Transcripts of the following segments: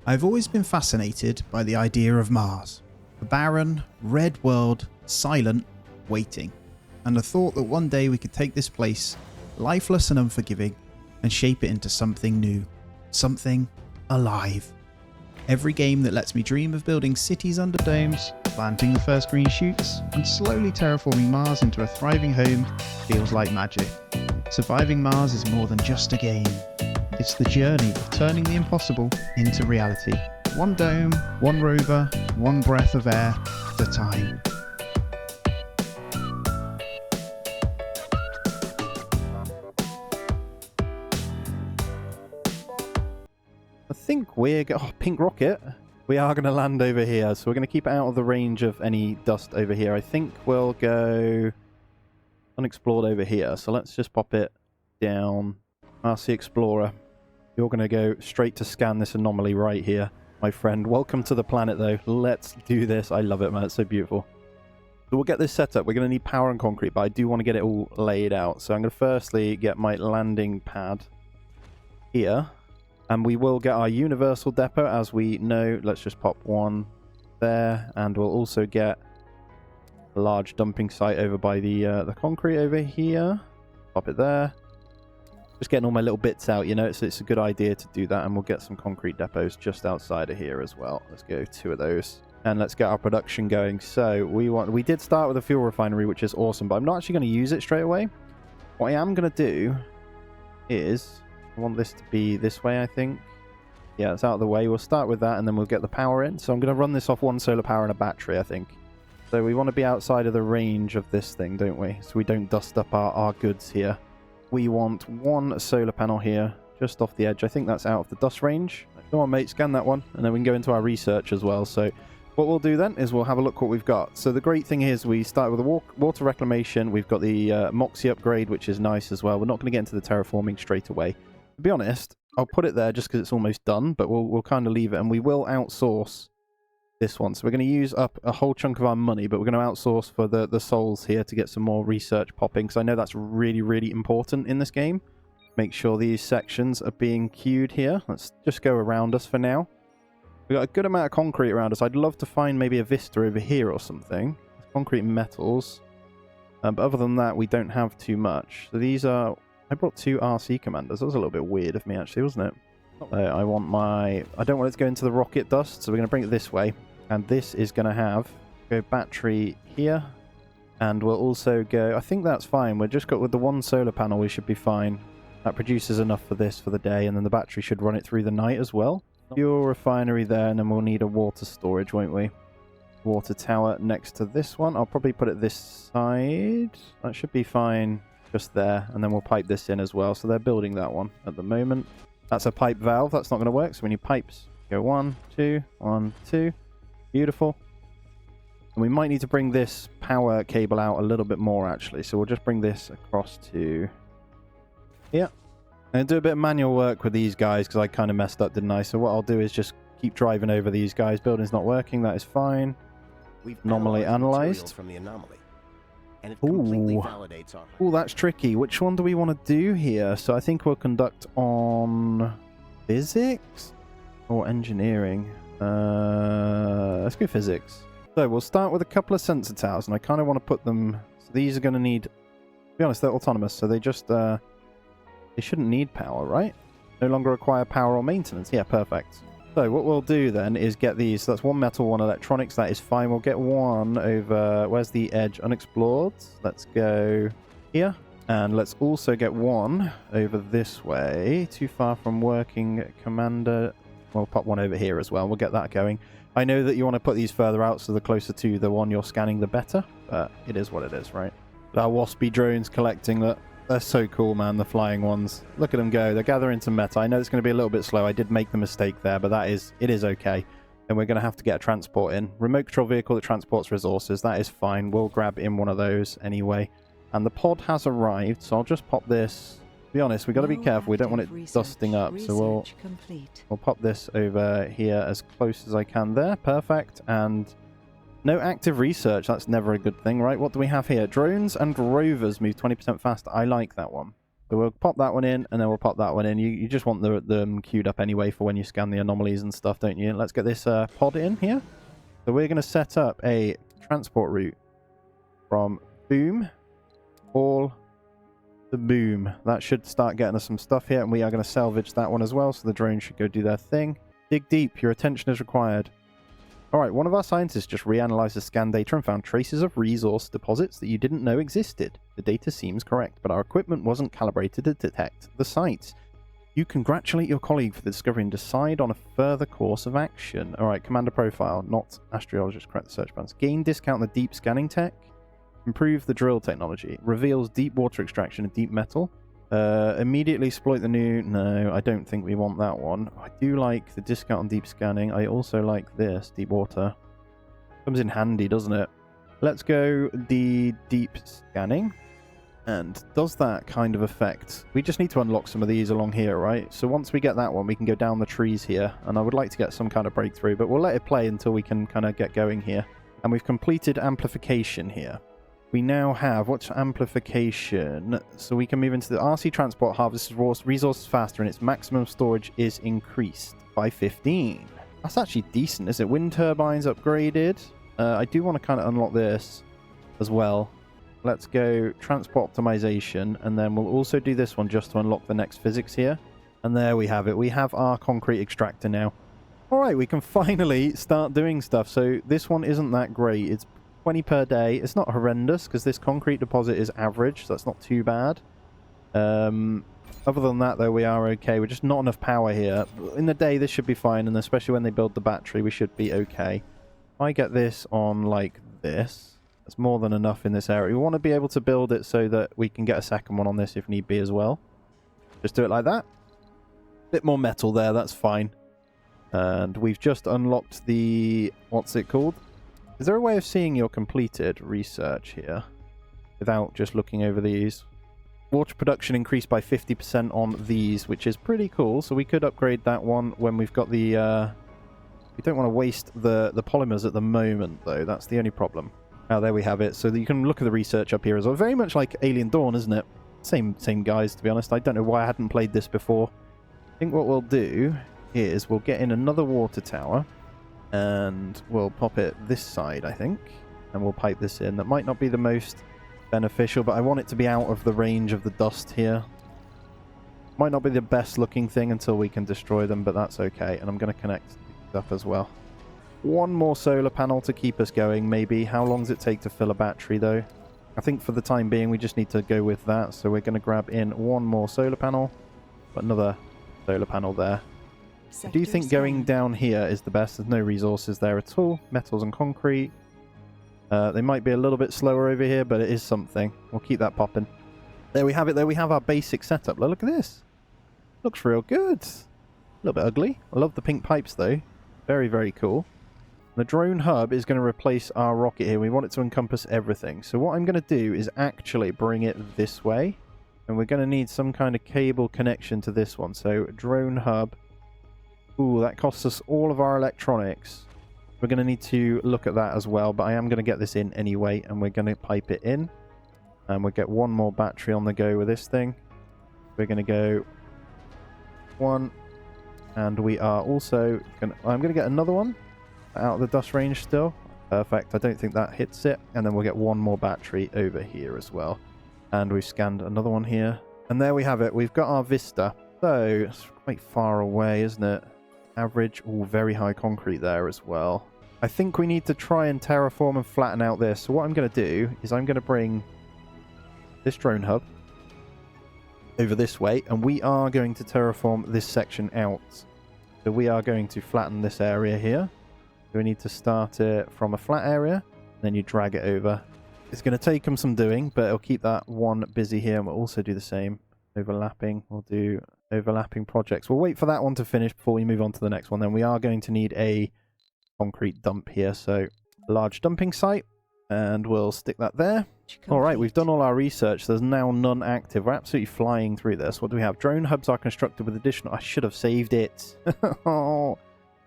I've always been fascinated by the idea of Mars. A barren, red world, silent, waiting. And the thought that one day we could take this place, lifeless and unforgiving, and shape it into something new. Something alive. Every game that lets me dream of building cities under domes, planting the first green shoots, and slowly terraforming Mars into a thriving home feels like magic. Surviving Mars is more than just a game. It's the journey of turning the impossible into reality. One dome, one rover, one breath of air at a time. I think we're pink rocket. We are going to land over here, so we're going to keep it out of the range of any dust over here. I think we'll go unexplored over here, so let's just pop it down. RC Explorer. You're going to go straight to scan this anomaly right here, my friend. Welcome to the planet, though. Let's do this. I love it, man. It's so beautiful. So we'll get this set up. We're going to need power and concrete, but I do want to get it all laid out. So I'm going to firstly get my landing pad here. And we will get our universal depot, as we know. Let's just pop one there. And we'll also get a large dumping site over by the concrete over here. Pop it there. Just getting all my little bits out, you know, it's a good idea to do that, and we'll get some concrete depots just outside of here as well. Let's go 2 of those, and let's get our production going. So we did start with a fuel refinery, which is awesome, but I'm not actually going to use it straight away. What I am going to do is, I want this to be this way, I think. Yeah, it's out of the way. We'll start with that, and then we'll get the power in. So I'm going to run this off 1 solar power and a battery, I think. So we want to be outside of the range of this thing, don't we? So we don't dust up our goods here. We want 1 solar panel here, just off the edge. I think that's out of the dust range. Come on, mate, scan that one. And then we can go into our research as well. So what we'll do then is we'll have a look what we've got. So the great thing is we start with the water reclamation. We've got the Moxie upgrade, which is nice as well. We're not going to get into the terraforming straight away. To be honest, I'll put it there just because it's almost done, but we'll kind of leave it. And we will outsource this one. So we're going to use up a whole chunk of our money, but we're going to outsource for the souls here to get some more research popping, because I know that's really, really important in this game. Make sure these sections are being queued here. Let's just go around us for now. We've got a good amount of concrete around us. I'd love to find maybe a vista over here or something. Concrete metals. But other than that, we don't have too much. So these are... I brought 2 RC commanders. That was a little bit weird of me, actually, wasn't it? I don't want it to go into the rocket dust, so we're going to bring it this way. And this is going to have go battery here, and we'll also go, I think that's fine. We're just got with the 1 solar panel, we should be fine. That produces enough for this for the day, and then the battery should run it through the night as well. Fuel refinery there, and then we'll need a water storage, won't we? Water tower next to this one. I'll probably put it this side. That should be fine just there, and then we'll pipe this in as well. So they're building that one at the moment. That's a pipe valve. That's not going to work, so we need pipes. Go 1, 2, 1, 2. Beautiful. And we might need to bring this power cable out a little bit more, actually. So we'll just bring this across to here. And do a bit of manual work with these guys, because I kind of messed up, didn't I? So what I'll do is just keep driving over these guys. Building's not working. That is fine. We've anomaly analyzed. From the anomaly, and it completely validates our... Ooh, that's tricky. Which one do we want to do here? So I think we'll conduct on physics or engineering. Let's go physics. So we'll start with a couple of sensor towers, and I kind of want to put them... So these are going to need... To be honest, they're autonomous, so they just... they shouldn't need power, right? No longer require power or maintenance. Yeah, perfect. So what we'll do then is get these. So that's 1 metal, 1 electronics. That is fine. We'll get 1 over... Where's the edge? Unexplored. Let's go here. And let's also get 1 over this way. Too far from working commander... We'll pop 1 over here as well. We'll get that going. I know that you want to put these further out, so the closer to the one you're scanning, the better. But it is what it is, right? But our waspy drones collecting that. They're so cool, man, the flying ones. Look at them go. They're gathering some meta. I know it's going to be a little bit slow. I did make the mistake there, but it is okay. And we're going to have to get a transport in. Remote control vehicle that transports resources. That is fine. We'll grab in 1 of those anyway. And the pod has arrived, so I'll just pop this... To be honest, we've got to be careful. We don't want it dusting up, so we'll pop this over here as close as I can there. Perfect. And no active research. That's never a good thing, right? What do we have here? Drones and rovers move 20% faster. I like that one. So we'll pop that one in, and then we'll pop that one in. You just want them queued up anyway for when you scan the anomalies and stuff, don't you? Let's get this pod in here. So we're going to set up a transport route from boom all to boom. That should start getting us some stuff here, and we are going to salvage that one as well, so the drone should go do their thing. Dig deep. Your attention is required. Alright, one of our scientists just reanalyzed the scan data and found traces of resource deposits that you didn't know existed. The data seems correct, but our equipment wasn't calibrated to detect the sites. You congratulate your colleague for the discovery and decide on a further course of action. Alright, commander profile, not astrologist, correct the search bands. Gain discount on the deep scanning tech. Improve the drill technology. Reveals deep water extraction and deep metal. Immediately exploit the new... No, I don't think we want that one. I do like the discount on deep scanning. I also like this, deep water. Comes in handy, doesn't it? Let's go the deep scanning. And does that kind of affect... We just need to unlock some of these along here, right? So once we get that one, we can go down the trees here. And I would like to get some kind of breakthrough, but we'll let it play until we can kind of get going here. And we've completed amplification here. We now have, what's amplification? So we can move into the RC transport harvests resources faster and its maximum storage is increased by 15. That's actually decent, is it? Wind turbines upgraded. I do want to kind of unlock this as well. Let's go transport optimization, and then we'll also do this one just to unlock the next physics here. And there we have it. We have our concrete extractor now. All right, we can finally start doing stuff. So this one isn't that great. It's 20 per day. It's not horrendous because this concrete deposit is average, so that's not too bad. Other than that, though, we are okay. We're just not enough power here. In the day, this should be fine, and especially when they build the battery, we should be okay. If I get this on like this, that's more than enough in this area. We want to be able to build it so that we can get a second one on this if need be as well. Just do it like that. Bit more metal there, that's fine. And we've just unlocked the... what's it called? Is there a way of seeing your completed research here without just looking over these? Water production increased by 50% on these, which is pretty cool. So we could upgrade that one when we've got the... we don't want to waste the polymers at the moment, though. That's the only problem. Oh, there we have it. So that you can look at the research up here as well. Very much like Alien Dawn, isn't it? Same guys, to be honest. I don't know why I hadn't played this before. I think what we'll do is we'll get in another water tower. And we'll pop it this side, I think. And we'll pipe this in. That might not be the most beneficial, but I want it to be out of the range of the dust here. Might not be the best looking thing until we can destroy them, but that's okay. And I'm going to connect these up as well. One more solar panel to keep us going, maybe. How long does it take to fill a battery, though? I think for the time being, we just need to go with that. So we're going to grab in one more solar panel. But another solar panel there. I do think going down here is the best. There's no resources there at all. Metals and concrete. They might be a little bit slower over here, but it is something. We'll keep that popping. There we have it. There we have our basic setup. Look at this. Looks real good. A little bit ugly. I love the pink pipes, though. Very, very cool. The drone hub is going to replace our rocket here. We want it to encompass everything. So what I'm going to do is actually bring it this way. And we're going to need some kind of cable connection to this one. So drone hub... Ooh, that costs us all of our electronics. We're going to need to look at that as well, but I am going to get this in anyway, and we're going to pipe it in. And we'll get one more battery on the go with this thing. We're going to go one, and we are also going to... I'm going to get another one out of the dust range still. Perfect. I don't think that hits it. And then we'll get one more battery over here as well. And we've scanned another one here. And there we have it. We've got our vista. So, it's quite far away, isn't it? Average, very high concrete there as well. I think we need to try and terraform and flatten out this. So what I'm going to do is I'm going to bring this drone hub over this way, and we are going to terraform this section out. So we are going to flatten this area here. So we need to start it from a flat area, then you drag it over. It's going to take them some doing, but it'll keep that one busy here, and we'll also do the same. Overlapping, we'll do overlapping projects. We'll wait for that one to finish before we move on to the next one. Then we are going to need a concrete dump here, so a large dumping site, and we'll stick that there. All right, we've done all our research. There's now none active. We're absolutely flying through this. What do we have? Drone hubs are constructed with additional... I should have saved it.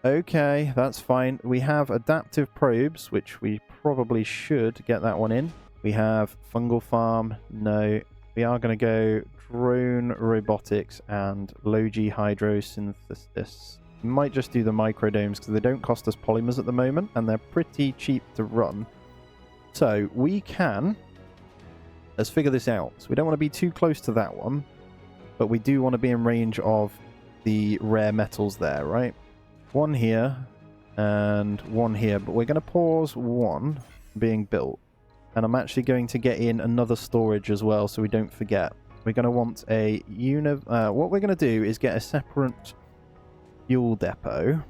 Okay, that's fine. We have adaptive probes, which we probably should get that one in. We have fungal farm. No. we are going to go drone robotics and low-G hydrosynthesis. We might just do the microdomes because they don't cost us polymers at the moment and they're pretty cheap to run. So we can, let's figure this out. So we don't want to be too close to that one, but we do want to be in range of the rare metals there, right? One here and one here, but we're going to pause one being built. And I'm actually going to get in another storage as well so we don't forget. We're going to want a what we're going to do is get a separate fuel depot.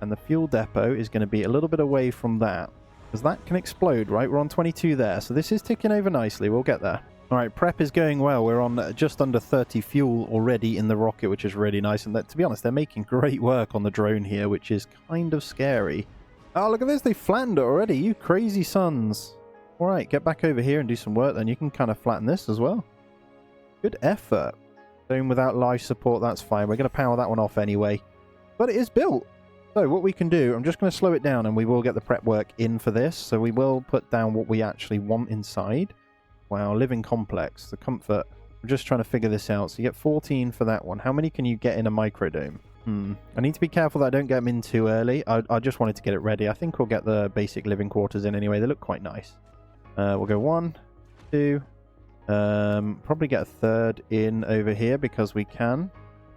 And the fuel depot is going to be a little bit away from that. Because that can explode, right? We're on 22 there. So this is ticking over nicely. We'll get there. Alright, prep is going well. We're on just under 30 fuel already in the rocket, which is really nice. And that, to be honest, they're making great work on the drone here, which is kind of scary. Oh, look at this. They flattened it already. You crazy sons. Alright, get back over here and do some work, then you can kind of flatten this as well. Good effort. Dome without life support, that's fine. We're going to power that one off anyway. But it is built. So what we can do, I'm just going to slow it down and we will get the prep work in for this. So we will put down what we actually want inside. Wow, living complex, the comfort. I'm just trying to figure this out. So you get 14 for that one. How many can you get in a microdome? I need to be careful that I don't get them in too early. I just wanted to get it ready. I think we'll get the basic living quarters in anyway. They look quite nice. We'll go 1, 2, probably get a third in over here because we can.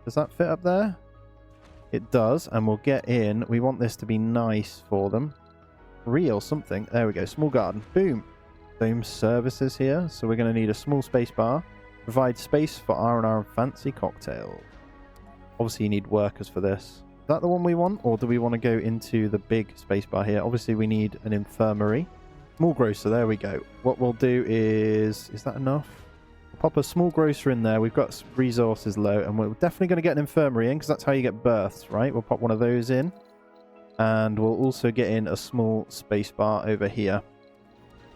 Does that fit up there? It does, and we'll get in. We want this to be nice for them. Real something. There we go. Small garden. Boom. Dome services here. So we're going to need a small space bar. Provide space for R&R and fancy cocktail. Obviously you need workers for this. Is that the one we want, or do we want to go into the big space bar here? Obviously we need an infirmary. Small grocer, there we go. What we'll do is that enough? We'll pop a small grocer in there. We've got resources low, and we're definitely going to get an infirmary in, because that's how you get births, right? We'll pop one of those in. And we'll also get in a small space bar over here.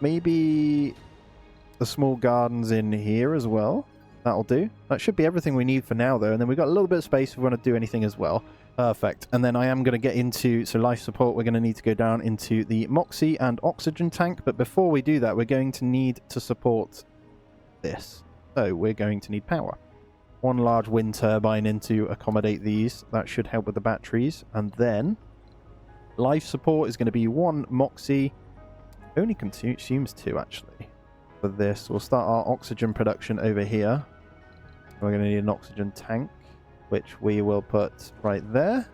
Maybe the small gardens in here as well. That'll do. That should be everything we need for now, though. And then we've got a little bit of space if we want to do anything as well. Perfect. And then I am going to get into, so life support, we're going to need to go down into the Moxie and oxygen tank. But before we do that, we're going to need to support this. So we're going to need power. One large wind turbine in to accommodate these. That should help with the batteries. And then life support is going to be 1 Moxie. Only consumes 2, actually. For this, we'll start our oxygen production over here. We're going to need an oxygen tank, which we will put right there.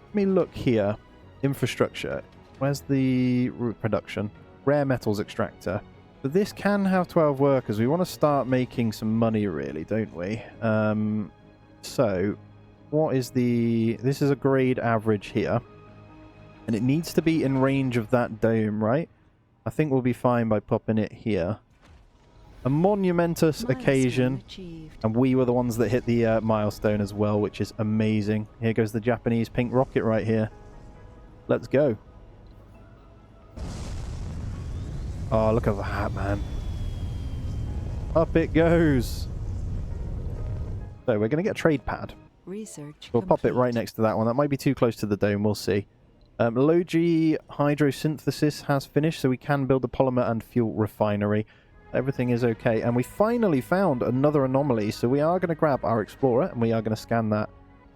Let me look here. Infrastructure. Where's the production? Rare metals extractor. But this can have 12 workers. We want to start making some money, really, don't we? So, what is the... This is a grade average here. And it needs to be in range of that dome, right? I think we'll be fine by popping it here. A monumentous occasion, and we were the ones that hit the milestone as well, which is amazing. Here goes the Japanese pink rocket right here. Let's go. Oh, look at that, man. Up it goes. So we're going to get a trade pad. Research We'll pop it right next to that one. That might be too close to the dome. We'll see. Low-G hydrosynthesis has finished, so we can build a polymer and fuel refinery. Everything is okay. And we finally found another anomaly, so we are going to grab our explorer and we are going to scan that.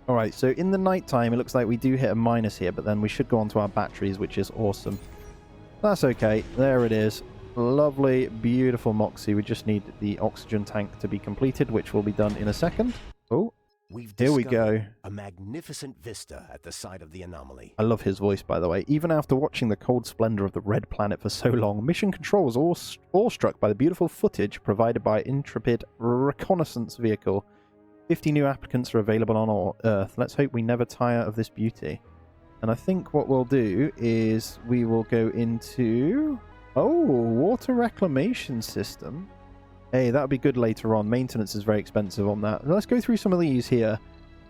Alright, so in the nighttime, it looks like we do hit a minus here, but then we should go onto our batteries, which is awesome. That's okay. There it is. Lovely, beautiful Moxie. We just need the oxygen tank to be completed, which will be done in a second. Oh, here we go. A magnificent vista at the site of the anomaly. I love his voice, by the way. Even after watching the cold splendor of the red planet for so long, Mission Control was awestruck by the beautiful footage provided by Intrepid reconnaissance vehicle. 50 new applicants are available on Earth. Let's hope we never tire of this beauty. And I think what we'll do is we will go into... Oh, water reclamation system. Hey, that'll be good later on. Maintenance is very expensive on that. Let's go through some of these here.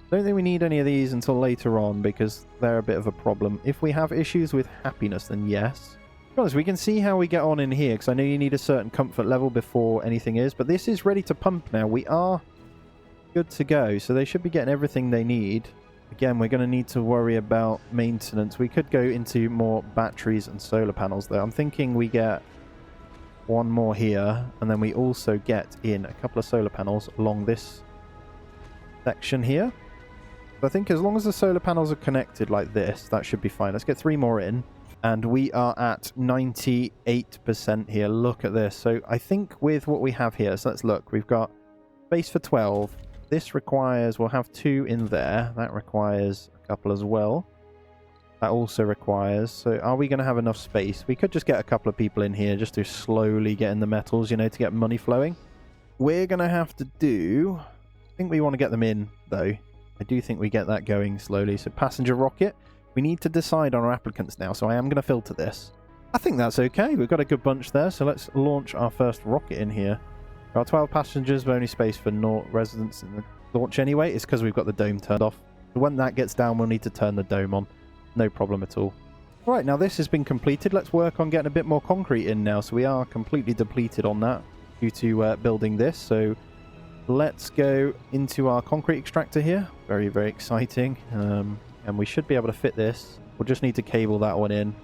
Don't think we need any of these until later on because they're a bit of a problem. If we have issues with happiness, then yes. To be honest, we can see how we get on in here because I know you need a certain comfort level before anything is. But this is ready to pump now. We are good to go. So they should be getting everything they need. Again, we're going to need to worry about maintenance. We could go into more batteries and solar panels, though. I'm thinking we get one more here, and then we also get in a couple of solar panels along this section here. So I think as long as the solar panels are connected like this, that should be fine. Let's get 3 more in. And we are at 98% here. Look at this. So I think with what we have here, so let's look. We've got space for 12. This requires, we'll have 2 in there. That requires a couple as well. That also requires, so are we going to have enough space? We could just get a couple of people in here just to slowly get in the metals, you know, to get money flowing. We're going to have to do, I think we want to get them in though. I do think we get that going slowly. So passenger rocket, we need to decide on our applicants now. So I am going to filter this. I think that's okay. We've got a good bunch there. So let's launch our first rocket in here. There are 12 passengers, but only space for 0 residents in the launch anyway. It's because we've got the dome turned off. So when that gets down, we'll need to turn the dome on. No problem at all. All right, now this has been completed. Let's work on getting a bit more concrete in now. So we are completely depleted on that due to building this. So let's go into our concrete extractor here. Very, very exciting. And we should be able to fit this. We'll just need to cable that one in.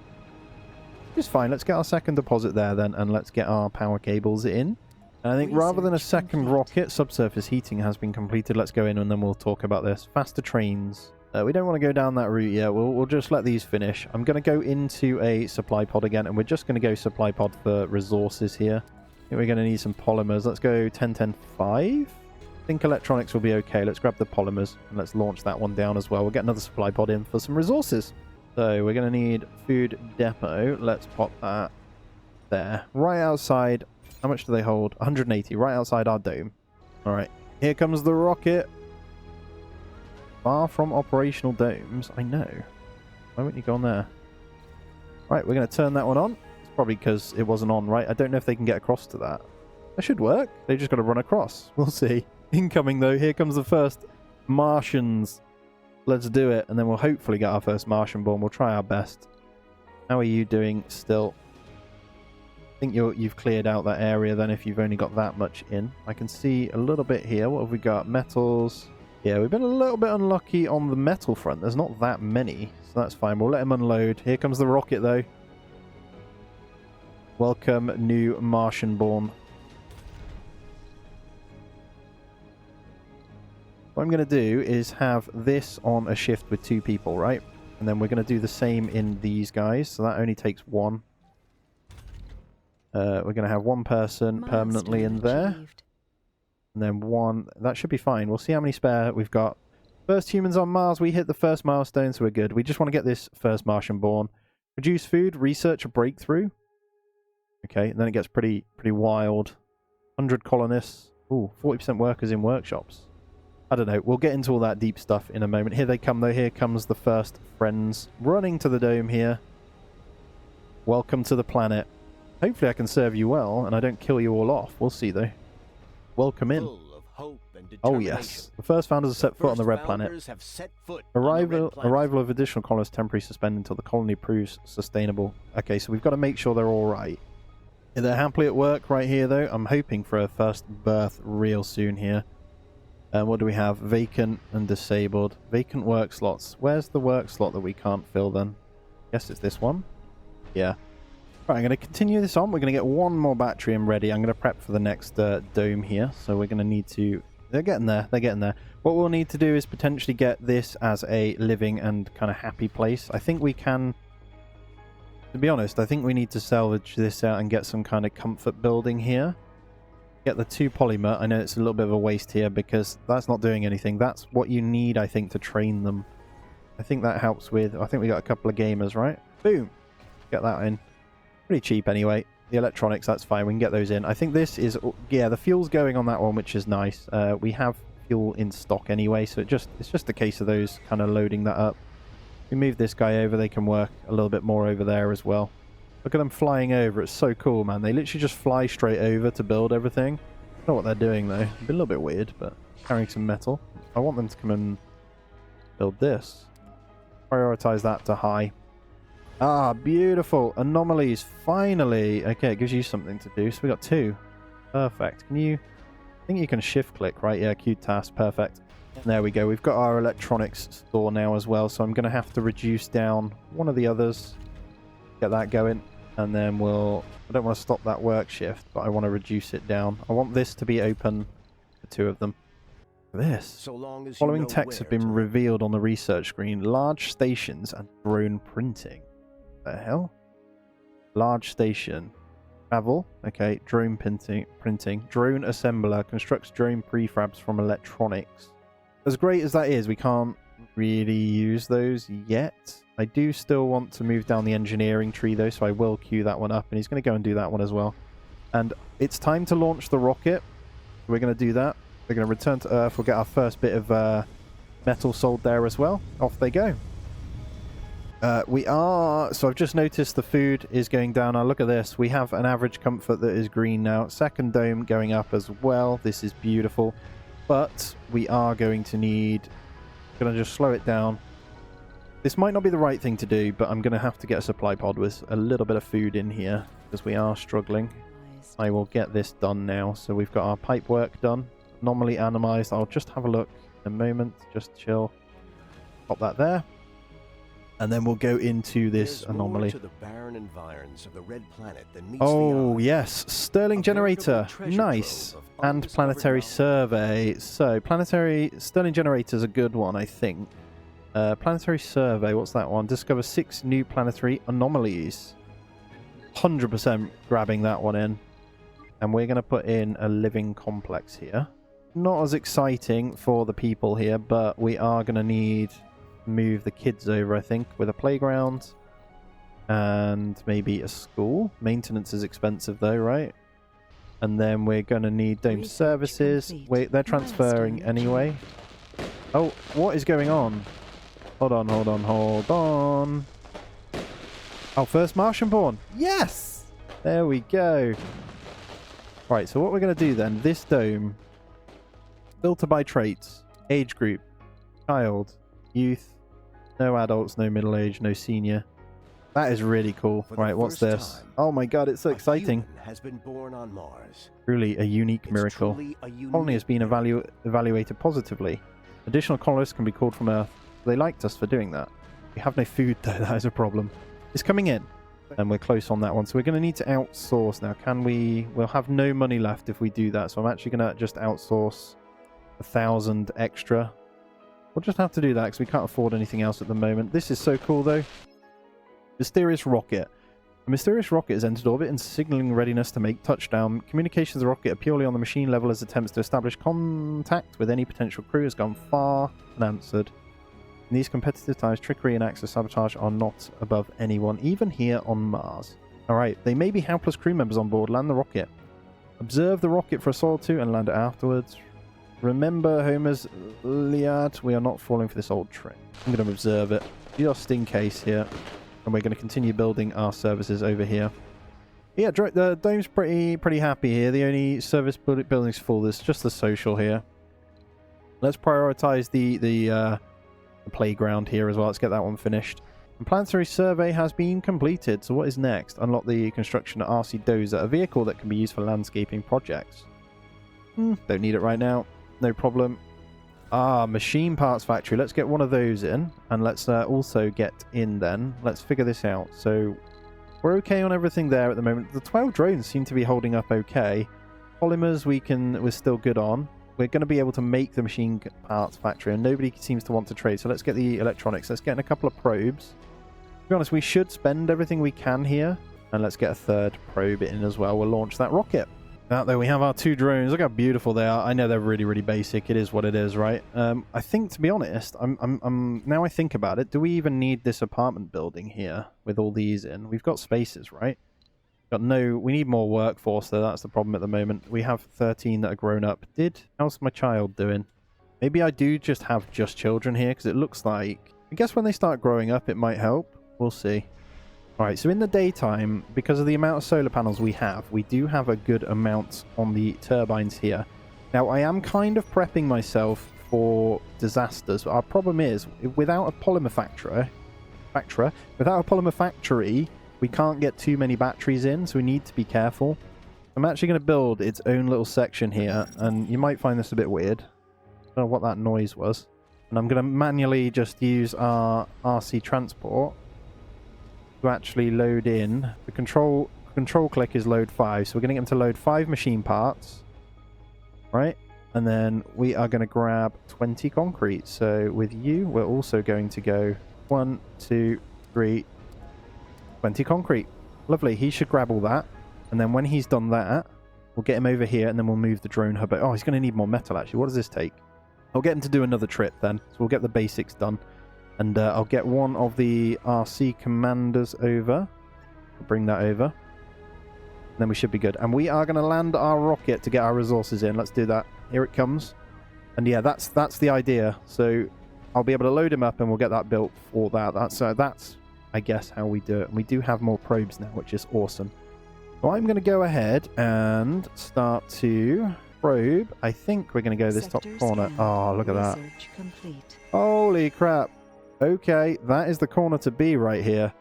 It's fine. Let's get our second deposit there then, and let's get our power cables in. And I think rather than a second rocket, subsurface heating has been completed. Let's go in and then we'll talk about this. Faster trains. We don't want to go down that route yet. We'll just let these finish. I'm going to go into a supply pod again, and we're just going to go supply pod for resources here. I think we're going to need some polymers. Let's go 10, 10, 5. I think electronics will be okay. Let's grab the polymers and let's launch that one down as well. We'll get another supply pod in for some resources. So we're going to need food depot. Let's pop that there. Right outside. How much do they hold? 180. Right outside our dome. All right. Here comes the rocket. Far from operational domes. I know. Why wouldn't you go on there? Right, we're going to turn that one on. It's probably because it wasn't on, right? I don't know if they can get across to that. That should work. They've just got to run across. We'll see. Incoming, though. Here comes the first Martians. Let's do it. And then we'll hopefully get our first Martian born. We'll try our best. How are you doing still? I think you've cleared out that area then if you've only got that much in. I can see a little bit here. What have we got? Metals. Yeah, we've been a little bit unlucky on the metal front. There's not that many, so that's fine. We'll let him unload. Here comes the rocket, though. Welcome, new Martian born. What I'm going to do is have this on a shift with 2 people, right? And then we're going to do the same in these guys, so that only takes 1. We're going to have 1 person permanently in there. And then 1. That should be fine. We'll see how many spare we've got. First humans on Mars. We hit the first milestone, so we're good. We just want to get this first Martian born. Produce food. Research a breakthrough. Okay, and then it gets pretty wild. 100 colonists. Ooh, 40% workers in workshops. I don't know. We'll get into all that deep stuff in a moment. Here they come, though. Here comes the first friends running to the dome here. Welcome to the planet. Hopefully I can serve you well, and I don't kill you all off. We'll see, though. Welcome in. Oh, yes. The first founders have set foot on the red planet. Arrival of additional colonists temporarily suspended until the colony proves sustainable. Okay, so we've got to make sure they're all right. Yeah, they're happily at work right here, though. I'm hoping for a first birth real soon here. What do we have? Vacant and disabled. Vacant work slots. Where's the work slot that we can't fill then? Guess it's this one. Yeah. Right, I'm going to continue this on. We're going to get 1 more battery and ready. I'm going to prep for the next dome here. So we're going to need to... They're getting there. They're getting there. What we'll need to do is potentially get this as a living and kind of happy place. I think we can... To be honest, I think we need to salvage this out and get some kind of comfort building here. Get the 2 polymer. I know it's a little bit of a waste here because that's not doing anything. That's what you need, I think, to train them. I think that helps with... I think we got a couple of gamers, right? Boom. Get that in. Pretty cheap anyway. The electronics, that's fine. We can get those in. I think this is... Yeah, the fuel's going on that one, which is nice. We have fuel in stock anyway, so it's just a case of those kind of loading that up. We move this guy over. They can work a little bit more over there as well. Look at them flying over. It's so cool, man. They literally just fly straight over to build everything. I don't know what they're doing, though. It's a little bit weird, but carrying some metal. I want them to come and build this. Prioritize that to high. Ah, beautiful. Anomalies. Finally. Okay, it gives you something to do. So we got 2. Perfect. Can you... I think you can shift click, right? Yeah, queue task. Perfect. There we go. We've got our electronics store now as well. So I'm going to have to reduce down one of the others. Get that going. And then I don't want to stop that work shift, but I want to reduce it down. I want this to be open for 2 of them. This. So long as Following you know texts have where been to look. revealed on the research screen. Large stations and drone printing. The hell? Large station. Travel. Okay. Drone printing. Drone assembler. Constructs drone prefabs from electronics. As great as that is, we can't really use those yet. I do still want to move down the engineering tree though, so I will queue that one up, and he's going to go and do that one as well. And it's time to launch the rocket. We're going to do that. We're going to return to Earth. We'll get our first bit of metal sold there as well. Off they go. So I've just noticed the food is going down. Now look at this. We have an average comfort that is green now. Second dome going up as well. This is beautiful. But we are going to need... going to just slow it down. This might not be the right thing to do, but I'm going to have to get a supply pod with a little bit of food in here because we are struggling. I will get this done now. So we've got our pipe work done. Anomaly anomalized. I'll just have a look in a moment. Just chill. Pop that there. And then we'll go into this There's anomaly. more to the barren environs of the red planet than meets Oh, the eye. yes. Sterling A generator. veritable treasure Nice. trove of And undiscovered planetary knowledge. survey. So, planetary... Sterling generator is a good one, I think. Planetary survey. What's that one? Discover 6 new planetary anomalies. 100% grabbing that one in. And we're going to put in a living complex here. Not as exciting for the people here, but we are going to need... move the kids over, I think, with a playground and maybe a school. Maintenance is expensive though, right? And then we're going to need dome Research services. complete. Wait, they're transferring Milestone anyway. Oh, what is going on? Hold on. Oh, first Martian born. Yes! There we go. Right, so what we're going to do then, this dome, filter by traits, age group, child, youth, no adults, no middle age, no senior. That is really cool. For the Right, what's first this? time, Oh my god, it's so a exciting. human has been born on Mars. Truly a unique It's miracle. truly a unique Colony has been miracle. evaluated positively. Additional colonists can be called from Earth. They liked us for doing that. We have no food though, that is a problem. It's coming in. And we're close on that one. So we're going to need to outsource now. Can we... We'll have no money left if we do that. So I'm actually going to just outsource 1,000 extra. We'll just have to do that because we can't afford anything else at the moment. This is so cool though. Mysterious rocket. A mysterious rocket has entered orbit and signaling readiness to make touchdown. Communications of the rocket are purely on the machine level as attempts to establish contact with any potential crew has gone far unanswered. In these competitive times, trickery and acts of sabotage are not above anyone, even here on Mars. Alright, they may be helpless crew members on board. Land the rocket. Observe the rocket for a soil to and land it afterwards. Remember Homer's Iliad. We are not falling for this old trick. I'm going to observe it just in case here. And we're going to continue building our services over here. Yeah, the dome's pretty happy here. The only service building's full. There's just the social here. Let's prioritize the playground here as well. Let's get that one finished. And planetary survey has been completed. So what is next? Unlock the construction of RC Dozer, a vehicle that can be used for landscaping projects. Don't need it right now. No problem. Machine parts factory. Let's get one of those in. And let's also get in then. Let's figure this out. So we're okay on everything there at the moment. The 12 drones seem to be holding up okay. Polymers we're still good on. We're going to be able to make the machine parts factory and nobody seems to want to trade. So let's get the electronics. Let's get in a couple of probes. To be honest, we should spend everything we can here. And let's get a third probe in as well. We'll launch that rocket. Out there we have our 2 drones. Look how beautiful they are. I know they're really, really basic. It is what it is, right? I think, to be honest, now I think about it, do we even need this apartment building here with all these in? We've got spaces, right? We need more workforce though. That's the problem at the moment. We have 13 that are grown up. How's my child doing? Maybe I do just have just children here because it looks like, I guess when they start growing up, it might help. We'll see. Alright, so in the daytime, because of the amount of solar panels we do have a good amount on the turbines here. Now, I am kind of prepping myself for disasters. Our problem is, without a polymer factory, we can't get too many batteries in, so we need to be careful. I'm actually going to build its own little section here, and you might find this a bit weird. I don't know what that noise was. And I'm going to manually just use our RC transport. to actually load in. The control click is load 5. So we're going to get him to load 5 machine parts. Right? And then we are going to grab 20 concrete. So with you, we're also going to go 1, 2, 3, 20 concrete. Lovely. He should grab all that. And then when he's done that, we'll get him over here and then we'll move the drone hub. Oh, he's going to need more metal, actually. What does this take? I'll get him to do another trip then. So we'll get the basics done. And I'll get one of the RC commanders over. I'll bring that over. And then we should be good. And we are going to land our rocket to get our resources in. Let's do that. Here it comes. And yeah, that's the idea. So I'll be able to load him up and we'll get that built for that. That's I guess, how we do it. And we do have more probes now, which is awesome. So I'm going to go ahead and start to probe. I think we're going to go this top corner. Oh, look at that. Complete. Holy crap. Okay, that is the corner to be right here.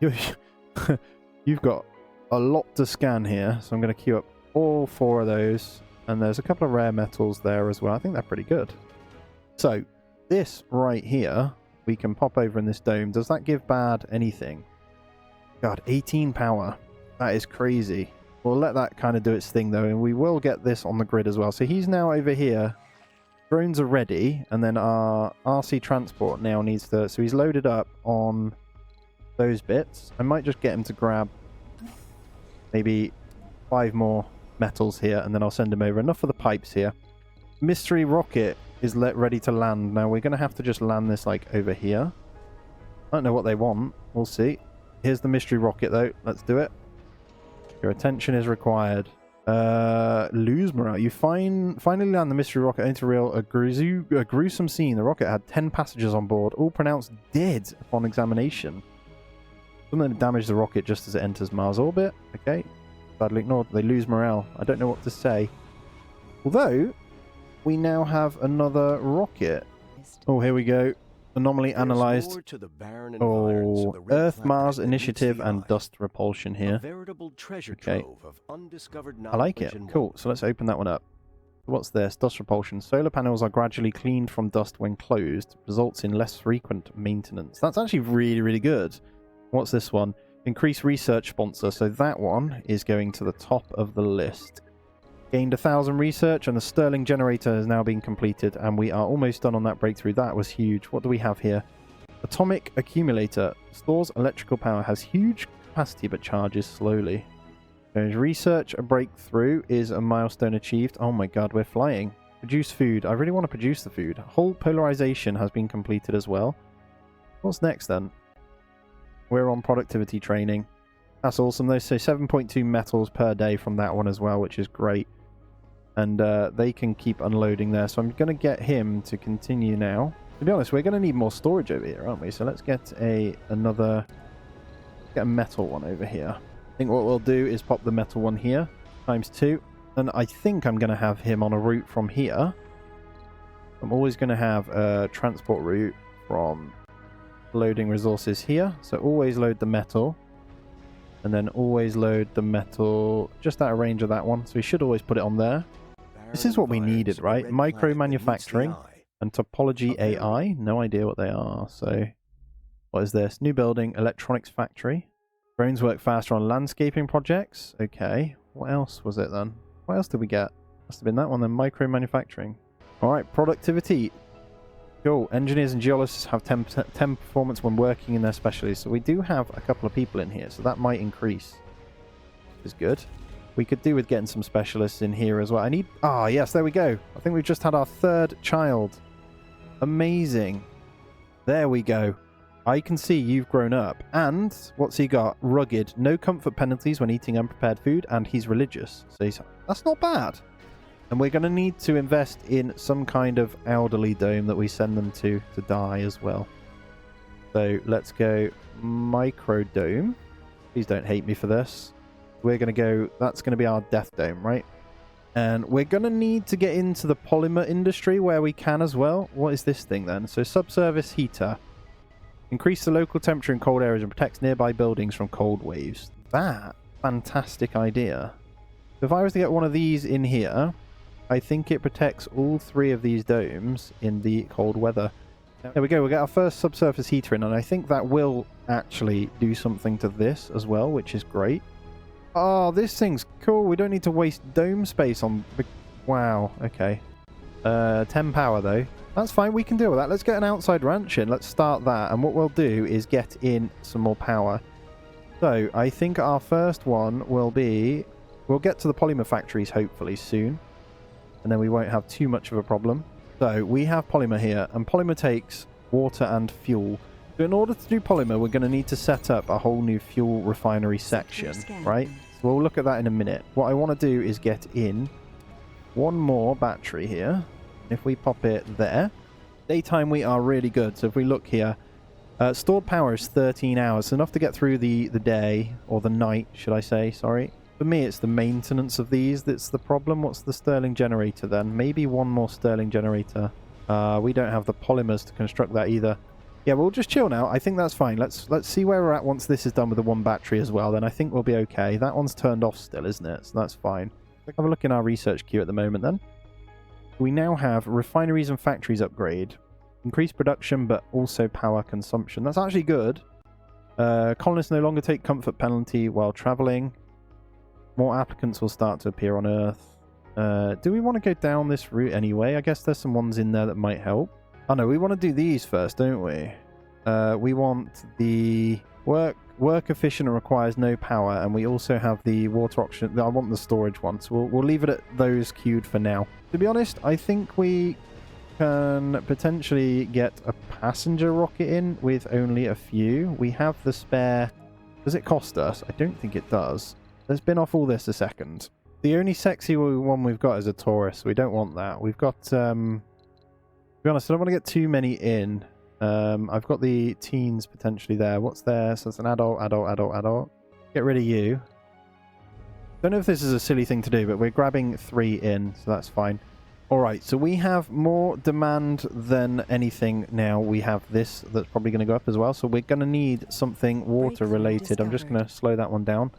You've got a lot to scan here. So I'm going to queue up all 4 of those. And there's a couple of rare metals there as well. I think they're pretty good. So this right here, we can pop over in this dome. Does that give bad anything? God, 18 power. That is crazy. We'll let that kind of do its thing though, and we will get this on the grid as well. So he's now over here. Drones are ready, and then our RC transport now needs to... So he's loaded up on those bits. I might just get him to grab maybe 5 more metals here, and then I'll send him over. Enough for the pipes here. Mystery rocket is ready to land. Now we're going to have to just land this like over here. I don't know what they want. We'll see. Here's the mystery rocket though. Let's do it. Your attention is required. Lose morale. You finally land the mystery rocket into a gruesome scene. The rocket had 10 passengers on board, all pronounced dead upon examination. Something damaged the rocket just as it enters Mars orbit. Okay. Badly ignored. They lose morale. I don't know what to say. Although, we now have another rocket. Oh, here we go. Anomaly analyzed. Oh, Earth, Mars Initiative, and dust repulsion here. Okay. I like it. Cool. So let's open that one up. What's this? Dust repulsion. Solar panels are gradually cleaned from dust when closed. Results in less frequent maintenance. That's actually really, really good. What's this one? Increase research sponsor. So that one is going to the top of the list. Gained 1,000 research, and the Stirling generator has now been completed, and we are almost done on that breakthrough. That was huge. What do we have here? Atomic accumulator. Stores electrical power. Has huge capacity but charges slowly. There's research. A breakthrough is a milestone achieved. Oh my god, we're flying. Produce food. I really want to produce the food. Hull polarization has been completed as well. What's next then? We're on productivity training. That's awesome though. So 7.2 metals per day from that one as well, which is great. And they can keep unloading there. So I'm going to get him to continue now. To be honest, we're going to need more storage over here, aren't we? So let's get a metal one over here. I think what we'll do is pop the metal one here, ×2. And I think I'm going to have him on a route from here. I'm always going to have a transport route from loading resources here. So always load the metal. And then always load the metal just out of range of that one. So we should always put it on there. This is what we needed, right? Micro manufacturing and topology AI. No idea what they are. So what is this? New building, electronics factory. Drones work faster on landscaping projects. Okay. What else was it then? What else did we get? Must have been that one then. Micro manufacturing. All right. Productivity. Cool. Engineers and geologists have 10 performance when working in their specialties. So we do have a couple of people in here. So that might increase. Which is good. We could do with getting some specialists in here as well. I need... Ah, yes, there we go. I think we've just had our 3rd child. Amazing. There we go. I can see you've grown up. And what's he got? Rugged. No comfort penalties when eating unprepared food. And he's religious. So that's not bad. And we're going to need to invest in some kind of elderly dome that we send them to die as well. So let's go micro dome. Please don't hate me for this. We're going to go... That's going to be our death dome, right? And we're going to need to get into the polymer industry where we can as well. What is this thing then? So subsurface heater. Increase the local temperature in cold areas and protects nearby buildings from cold waves. That, fantastic idea. So if I was to get one of these in here, I think it protects all 3 of these domes in the cold weather. There we go, we'll get our first subsurface heater in, and I think that will actually do something to this as well, which is great. Oh, this thing's cool. We don't need to waste dome space on... Wow, okay. 10 power, though. That's fine, we can deal with that. Let's get an outside ranch in. Let's start that, and what we'll do is get in some more power. So, I think our first one will be... We'll get to the polymer factories, hopefully, soon. And then we won't have too much of a problem. So, we have polymer here, and polymer takes water and fuel. So, in order to do polymer, we're going to need to set up a whole new fuel refinery section, right? So, we'll look at that in a minute. What I want to do is get in one more battery here. If we pop it there, daytime we are really good. So, if we look here, stored power is 13 hours, so enough to get through the day, or the night, should I say, sorry. For me, it's the maintenance of these that's the problem. What's the Stirling generator then? Maybe one more Stirling generator. We don't have the polymers to construct that either. Yeah, we'll just chill now. I think that's fine. Let's see where we're at once this is done with the one battery as well. Then I think we'll be okay. That one's turned off still, isn't it? So that's fine. Let's have a look in our research queue at the moment then. We now have refineries and factories upgrade. Increased production, but also power consumption. That's actually good. Colonists no longer take comfort penalty while traveling. More applicants will start to appear on Earth. Do we want to go down this route anyway? I guess there's some ones in there that might help. Oh no, we want to do these first, don't we? We want the work efficient and requires no power, and we also have the water option. I want the storage one, so we'll leave it at those queued for now. To be honest, I think we can potentially get a passenger rocket in with only a few. We have the spare. Does it cost us? I don't think it does. Let's bin off all this a second. The only sexy one we've got is a Taurus. We don't want that. We've got, to be honest, I don't want to get too many in. I've got the teens potentially there. What's there? So it's an adult. Get rid of you. Don't know if this is a silly thing to do, but we're grabbing 3 in, so that's fine. Alright, so we have more demand than anything now. We have this that's probably going to go up as well, so we're going to need something water related. I'm just going to slow that one down.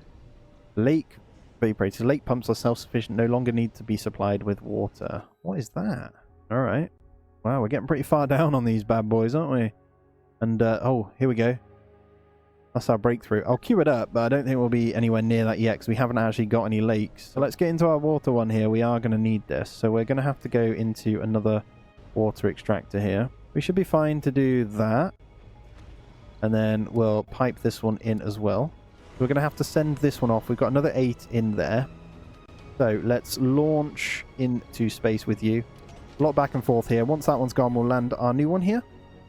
Lake vaporators. Lake pumps are self-sufficient, no longer need to be supplied with water. What is that? Alright. Wow, we're getting pretty far down on these bad boys, aren't we? And, oh, here we go. That's our breakthrough. I'll queue it up, but I don't think we'll be anywhere near that yet because we haven't actually got any lakes. So let's get into our water one here. We are going to need this. So we're going to have to go into another water extractor here. We should be fine to do that. And then we'll pipe this one in as well. We're going to have to send this one off. We've got another 8 in there. So let's launch into space with you. A lot back and forth here. Once that one's gone, we'll land our new one here.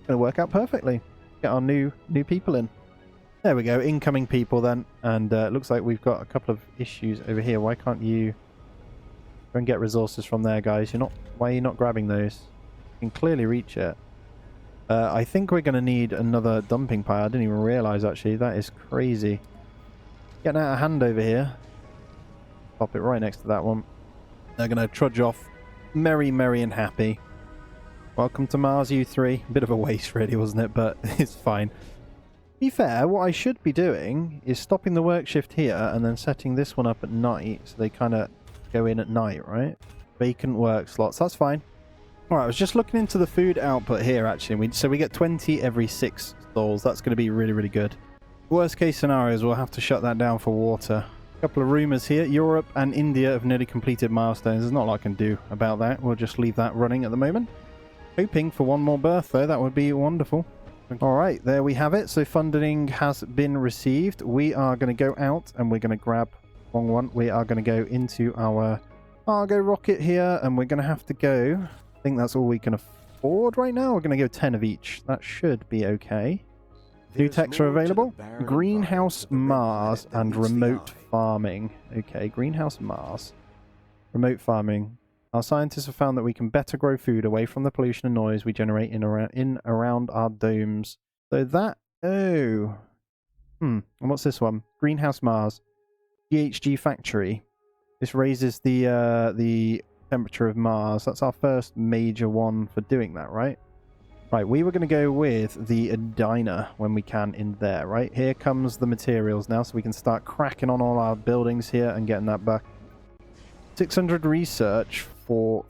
Going to work out perfectly. Get our new people in. There we go. Incoming people then. And looks like we've got a couple of issues over here. Why can't you go and get resources from there, guys? Why are you not grabbing those? You can clearly reach it. I think we're going to need another dumping pile. I didn't even realize, actually. That is crazy. Getting out of hand over here. Pop it right next to that one. They're going to trudge off merry and happy. Welcome to Mars, you 3. A bit of a waste, really, wasn't it? But it's fine. To be fair, what I should be doing is stopping the work shift here and then setting this one up at night so they kind of go in at night, right? Vacant work slots. That's fine. Alright, I was just looking into the food output here, actually. So we get 20 every 6 stalls. That's going to be really good. Worst case scenarios, we'll have to shut that down for water. A couple of rumours here. Europe and India have nearly completed milestones. There's not a lot I can do about that. We'll just leave that running at the moment. Hoping for one more birth, though. That would be wonderful. Alright, there we have it. So funding has been received. We are going to go out and we're going to grab one. We are going to go into our cargo rocket here and we're going to have to go. I think that's all we can afford right now. We're going to go 10 of each. That should be okay. New techs are available. Greenhouse Mars and remote farming. Okay, Greenhouse Mars. Remote farming. Our scientists have found that we can better grow food away from the pollution and noise we generate in around our domes. So that... Oh. And what's this one? Greenhouse Mars. GHG factory. This raises the temperature of Mars. That's our first major one for doing that, right? Right, we were going to go with the diner when we can in there, right? Here comes the materials now, so we can start cracking on all our buildings here and getting that back. 600 research for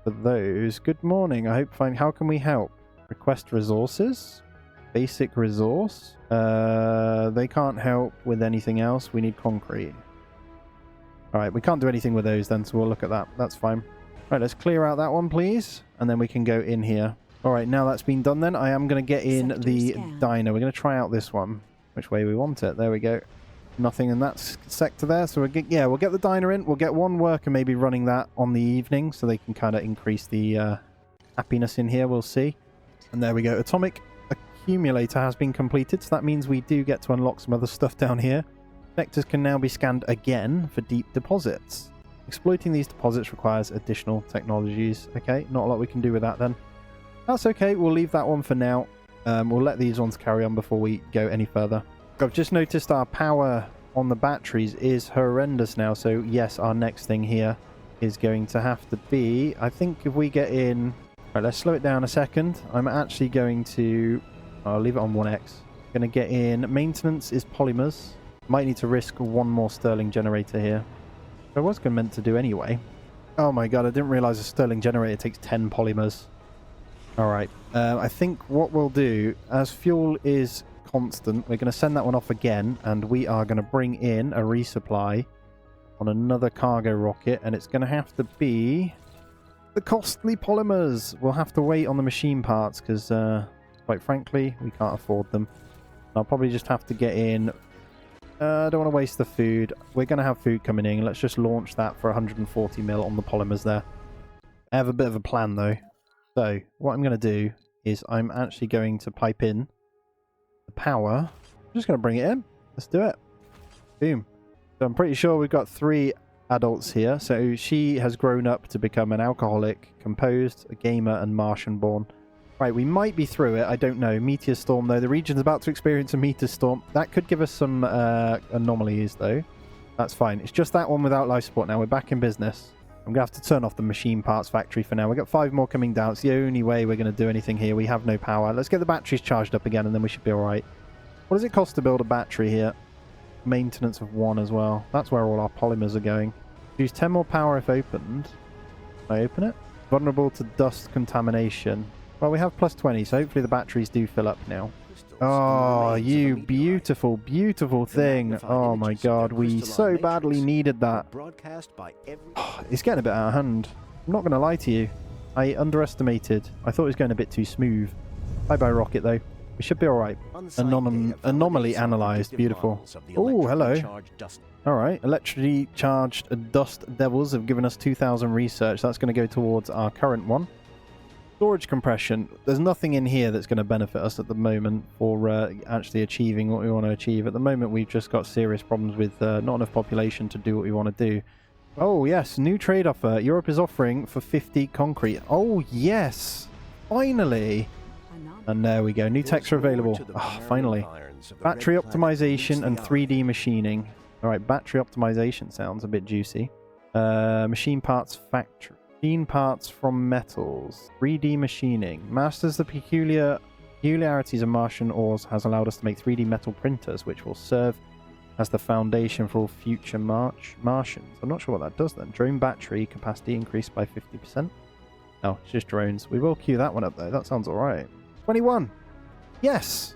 those. Good morning. I hope fine. How can we help? Request resources. Basic resource. They can't help with anything else. We need concrete. Alright, we can't do anything with those then, so we'll look at that. That's fine. Right, let's clear out that one, please. And then we can go in here. Alright, now that's been done then, I am going to get in the diner. We're going to try out this one. Which way we want it. There we go. Nothing in that sector there. So we'll get the diner in. We'll get one worker maybe running that on the evening so they can kind of increase the happiness in here. We'll see. And there we go. Atomic accumulator has been completed. So that means we do get to unlock some other stuff down here. Sectors can now be scanned again for deep deposits. Exploiting these deposits requires additional technologies. Okay, not a lot we can do with that then. That's okay. We'll leave that one for now. We'll let these ones carry on before we go any further. I've just noticed our power on the batteries is horrendous now. So yes, our next thing here is going to have to be, I think if we get in... Right, let's slow it down a second. I'm actually going to... I'll leave it on 1x. Going to get in... Maintenance is polymers. Might need to risk one more Stirling generator here. I was meant to do anyway. Oh my god, I didn't realise a Stirling generator takes 10 polymers. Alright, I think what we'll do, as fuel is constant, we're going to send that one off again, and we are going to bring in a resupply on another cargo rocket, and it's going to have to be the costly polymers. We'll have to wait on the machine parts, because, quite frankly, we can't afford them. I'll probably just have to get in... I don't want to waste the food. We're going to have food coming in. Let's just launch that for 140 mil on the polymers there. I have a bit of a plan, though. So, what I'm going to do is I'm actually going to pipe in the power. I'm just going to bring it in. Let's do it. Boom. So, I'm pretty sure we've got 3 adults here. So, she has grown up to become an alcoholic, composed, a gamer, and Martian born. Right, we might be through it. I don't know. Meteor storm, though. The region's about to experience a meteor storm. That could give us some anomalies, though. That's fine. It's just that one without life support now. We're back in business. I'm going to have to turn off the machine parts factory for now. We've got 5 more coming down. It's the only way we're going to do anything here. We have no power. Let's get the batteries charged up again, and then we should be all right. What does it cost to build a battery here? Maintenance of 1 as well. That's where all our polymers are going. Use 10 more power if opened. Can I open it? Vulnerable to dust contamination. Well, we have plus 20, so hopefully the batteries do fill up now. Oh, you beautiful, beautiful thing. Oh my god, we so badly needed that. Oh, it's getting a bit out of hand. I'm not going to lie to you. I underestimated. I thought it was going a bit too smooth. Bye-bye rocket, though. We should be alright. Anomaly analysed. Beautiful. Oh, hello. Alright, electrically charged dust devils have given us 2,000 research. That's going to go towards our current one. Storage compression. There's nothing in here that's going to benefit us at the moment for actually achieving what we want to achieve. At the moment, we've just got serious problems with not enough population to do what we want to do. Oh, yes. New trade offer. Europe is offering for 50 concrete. Oh, yes. Finally. And there we go. New techs are available. Oh, finally. Battery optimization and 3D machining. All right, battery optimization sounds a bit juicy. Machine parts factory. Machine parts from metals. 3D machining. Masters the peculiarities of Martian ores has allowed us to make 3D metal printers, which will serve as the foundation for all future Martians. I'm not sure what that does then. Drone battery capacity increased by 50%. Oh, it's just drones. We will queue that one up though. That sounds alright. 21. Yes.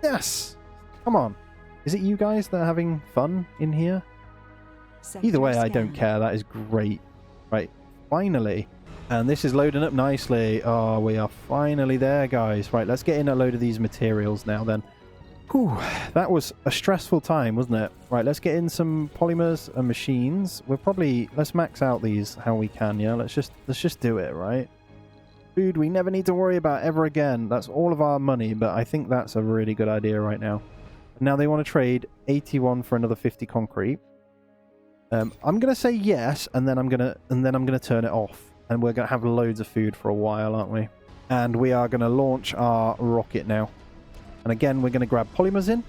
Yes. Come on. Is it you guys that are having fun in here? Either way, I don't care. That is great. Right. Finally. And this is loading up nicely. Oh, we are finally there, guys. Right, let's get in a load of these materials now then. Whew, that was a stressful time, wasn't it? Right, let's get in some polymers and machines. Let's max out these how we can, yeah? Let's just do it, right? Food we never need to worry about ever again. That's all of our money, but I think that's a really good idea right now. Now they want to trade 81 for another 50 concrete. I'm gonna say yes, and then I'm gonna turn it off, and we're gonna have loads of food for a while, aren't we? And we are gonna launch our rocket now. And again, we're gonna grab polymers in.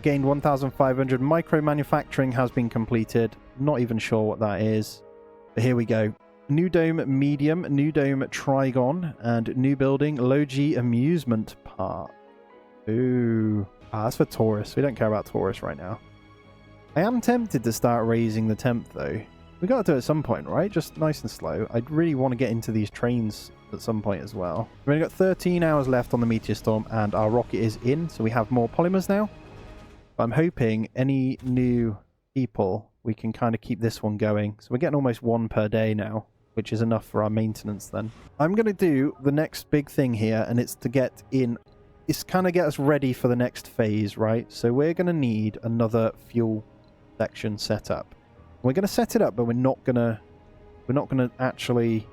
Gained 1,500. Micro manufacturing has been completed. Not even sure what that is, but here we go. New dome medium, new dome trigon, and new building low G amusement park. Ooh, that's for tourists. We don't care about tourists right now. I am tempted to start raising the temp though. We got to do it at some point, right? Just nice and slow. I'd really want to get into these trains at some point as well. We've only got 13 hours left on the meteor storm, and our rocket is in, so we have more polymers now. But I'm hoping any new people, we can kind of keep this one going. So we're getting almost one per day now, which is enough for our maintenance then. I'm going to do the next big thing here, and it's to get in... It's kind of get us ready for the next phase, right? So we're going to need another fuel section set up. We're going to set it up, but we're not going to actually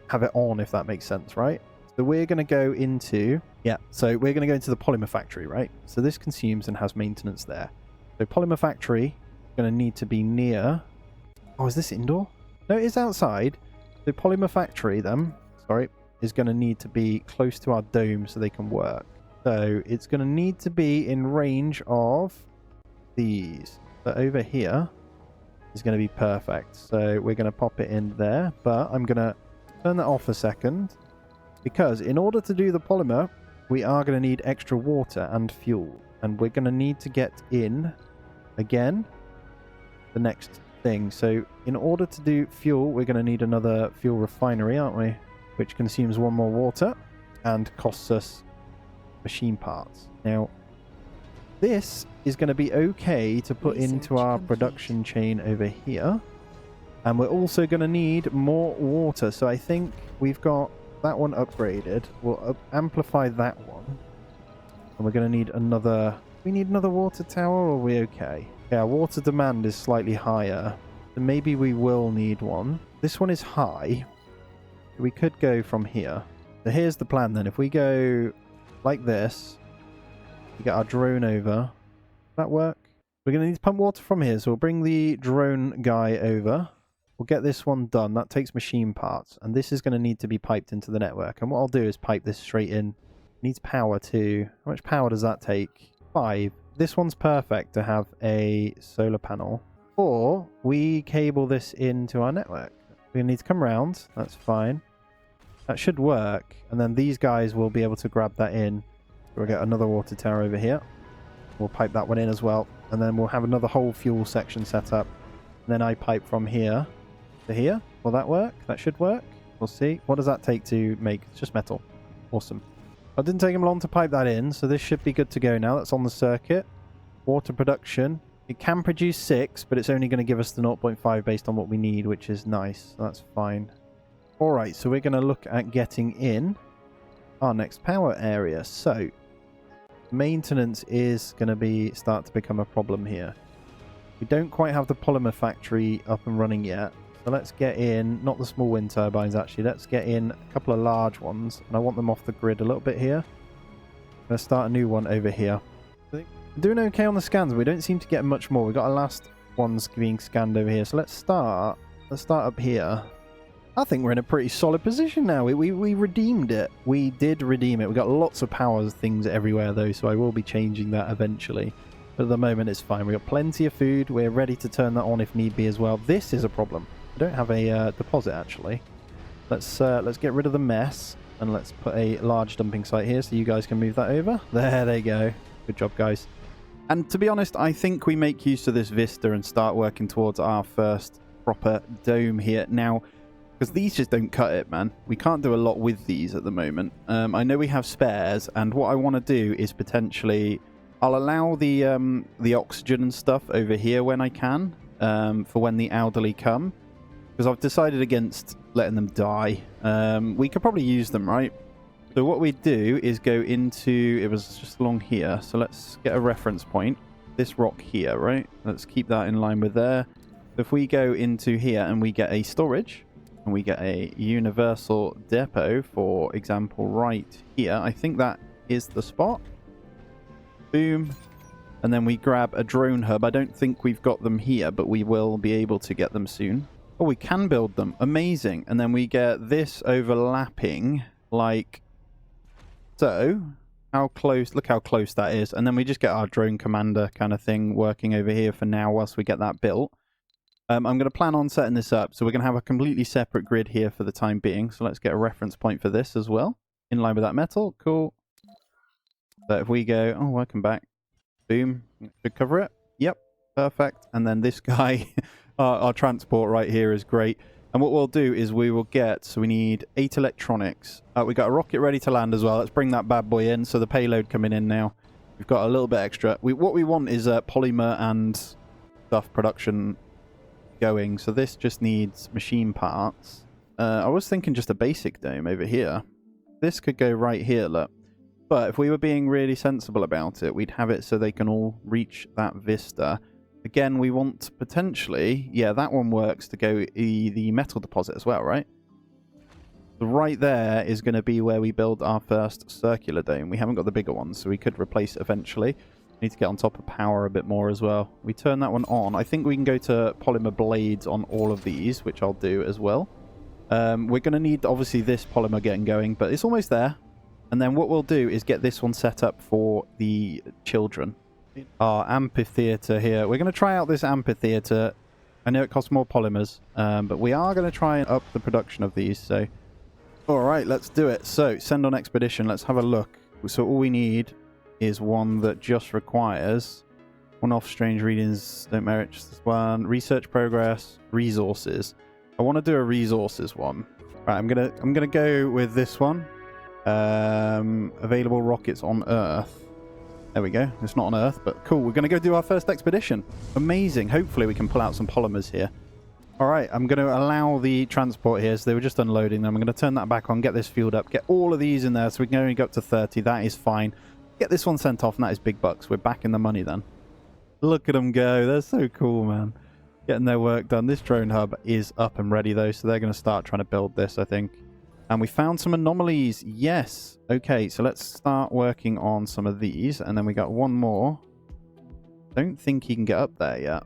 have it on, if that makes sense, right? So we're going to go into... Yeah, so we're going to go into the polymer factory, right? So this consumes and has maintenance there. So polymer factory is going to need to be near... Oh, is this indoor? No, it is outside. The polymer factory, then, sorry, is going to need to be close to our dome so they can work. So it's going to need to be in range of these. So over here is going to be perfect. So we're going to pop it in there, but I'm going to turn that off a second, because in order to do the polymer, we are going to need extra water and fuel, and we're going to need to get in again the next thing. So in order to do fuel, we're going to need another fuel refinery, aren't we? Which consumes one more water and costs us machine parts. Now, this is going to be okay to put into our production chain over here. And we're also going to need more water. So I think we've got that one upgraded. We'll amplify that one. And we're going to need another... We need another water tower, or are we okay? Yeah, water demand is slightly higher. So maybe we will need one. This one is high. We could go from here. So here's the plan then. If we go like this, we get our drone over. Does that work? We're going to need to pump water from here. So we'll bring the drone guy over. We'll get this one done. That takes machine parts. And this is going to need to be piped into the network. And what I'll do is pipe this straight in. It needs power too. How much power does that take? 5. This one's perfect to have a solar panel. Or we cable this into our network. We need to come around. That's fine. That should work. And then these guys will be able to grab that in. We'll get another water tower over here. We'll pipe that one in as well. And then we'll have another whole fuel section set up. And then I pipe from here to here. Will that work? That should work. We'll see. What does that take to make? It's just metal. Awesome. It didn't take them long to pipe that in. So this should be good to go now. That's on the circuit. Water production. It can produce 6, but it's only going to give us the 0.5 based on what we need, which is nice. So that's fine. Alright, so we're going to look at getting in our next power area. So, maintenance is going to start to become a problem here. We don't quite have the polymer factory up and running yet. So let's get in, not the small wind turbines actually, let's get in a couple of large ones. And I want them off the grid a little bit here. Let's start a new one over here. We're doing okay on the scans. We don't seem to get much more. We've got our last ones being scanned over here. So let's start up here. I think we're in a pretty solid position now. We redeemed it. We did redeem it. We got lots of power things everywhere though, so I will be changing that eventually. But at the moment it's fine. We got plenty of food. We're ready to turn that on if need be as well. This is a problem. I don't have a deposit actually. Let's get rid of the mess and let's put a large dumping site here so you guys can move that over. There they go. Good job, guys. And to be honest, I think we make use of this vista and start working towards our first proper dome here now. Because these just don't cut it, man. We can't do a lot with these at the moment. I know we have spares, and what I want to do is potentially... I'll allow the oxygen and stuff over here when I can, for when the elderly come. Because I've decided against letting them die. We could probably use them, right? So what we do is go into... It was just along here, so let's get a reference point. This rock here, right? Let's keep that in line with there. If we go into here and we get a storage... And we get a universal depot, for example, right here. I think that is the spot. Boom. And then we grab a drone hub. I don't think we've got them here, but we will be able to get them soon. Oh, we can build them. Amazing. And then we get this overlapping like so. How close? Look how close that is. And then we just get our drone commander kind of thing working over here for now whilst we get that built. I'm going to plan on setting this up. So we're going to have a completely separate grid here for the time being. So let's get a reference point for this as well. In line with that metal. Cool. So if we go... Oh, welcome back. Boom. Should cover it. Yep. Perfect. And then this guy Our transport right here is great. And what we'll do is we will get, so we need 8 electronics. We got a rocket ready to land as well. Let's bring that bad boy in. So the payload coming in now. We've got a little bit extra. What we want is polymer and stuff production going. So this just needs machine parts. I was thinking just a basic dome over here. This could go right here, look. But if we were being really sensible about it, we'd have it so they can all reach that vista. Again, we want potentially... Yeah, that one works to go the metal deposit as well, right? So right there is going to be where we build our first circular dome. We haven't got the bigger one, so we could replace it eventually. Need to get on top of power a bit more as well. We turn that one on. I think we can go to polymer blades on all of these, which I'll do as well. We're going to need, obviously, this polymer getting going, but it's almost there. And then what we'll do is get this one set up for the children. Our amphitheater here. We're going to try out this amphitheater. I know it costs more polymers, but we are going to try and up the production of these. So, all right, let's do it. So, send on expedition. Let's have a look. So, all we need is one that just requires one-off strange readings. Don't merit just this one. Research progress. Resources. I want to do a resources one. Right, I'm gonna go with this one. Available rockets on Earth. There we go. It's not on Earth, but cool. We're going to go do our first expedition. Amazing. Hopefully we can pull out some polymers here. All right. I'm going to allow the transport here. So they were just unloading them. I'm going to turn that back on, get this fueled up, get all of these in there so we can only go up to 30. That is fine. Get this one sent off, and that is big bucks. We're back in the money then. Look at them go. They're so cool, man. Getting their work done. This drone hub is up and ready, though, so they're going to start trying to build this, I think. And we found some anomalies. Yes. Okay, so let's start working on some of these. And then we got one more. Don't think he can get up there yet.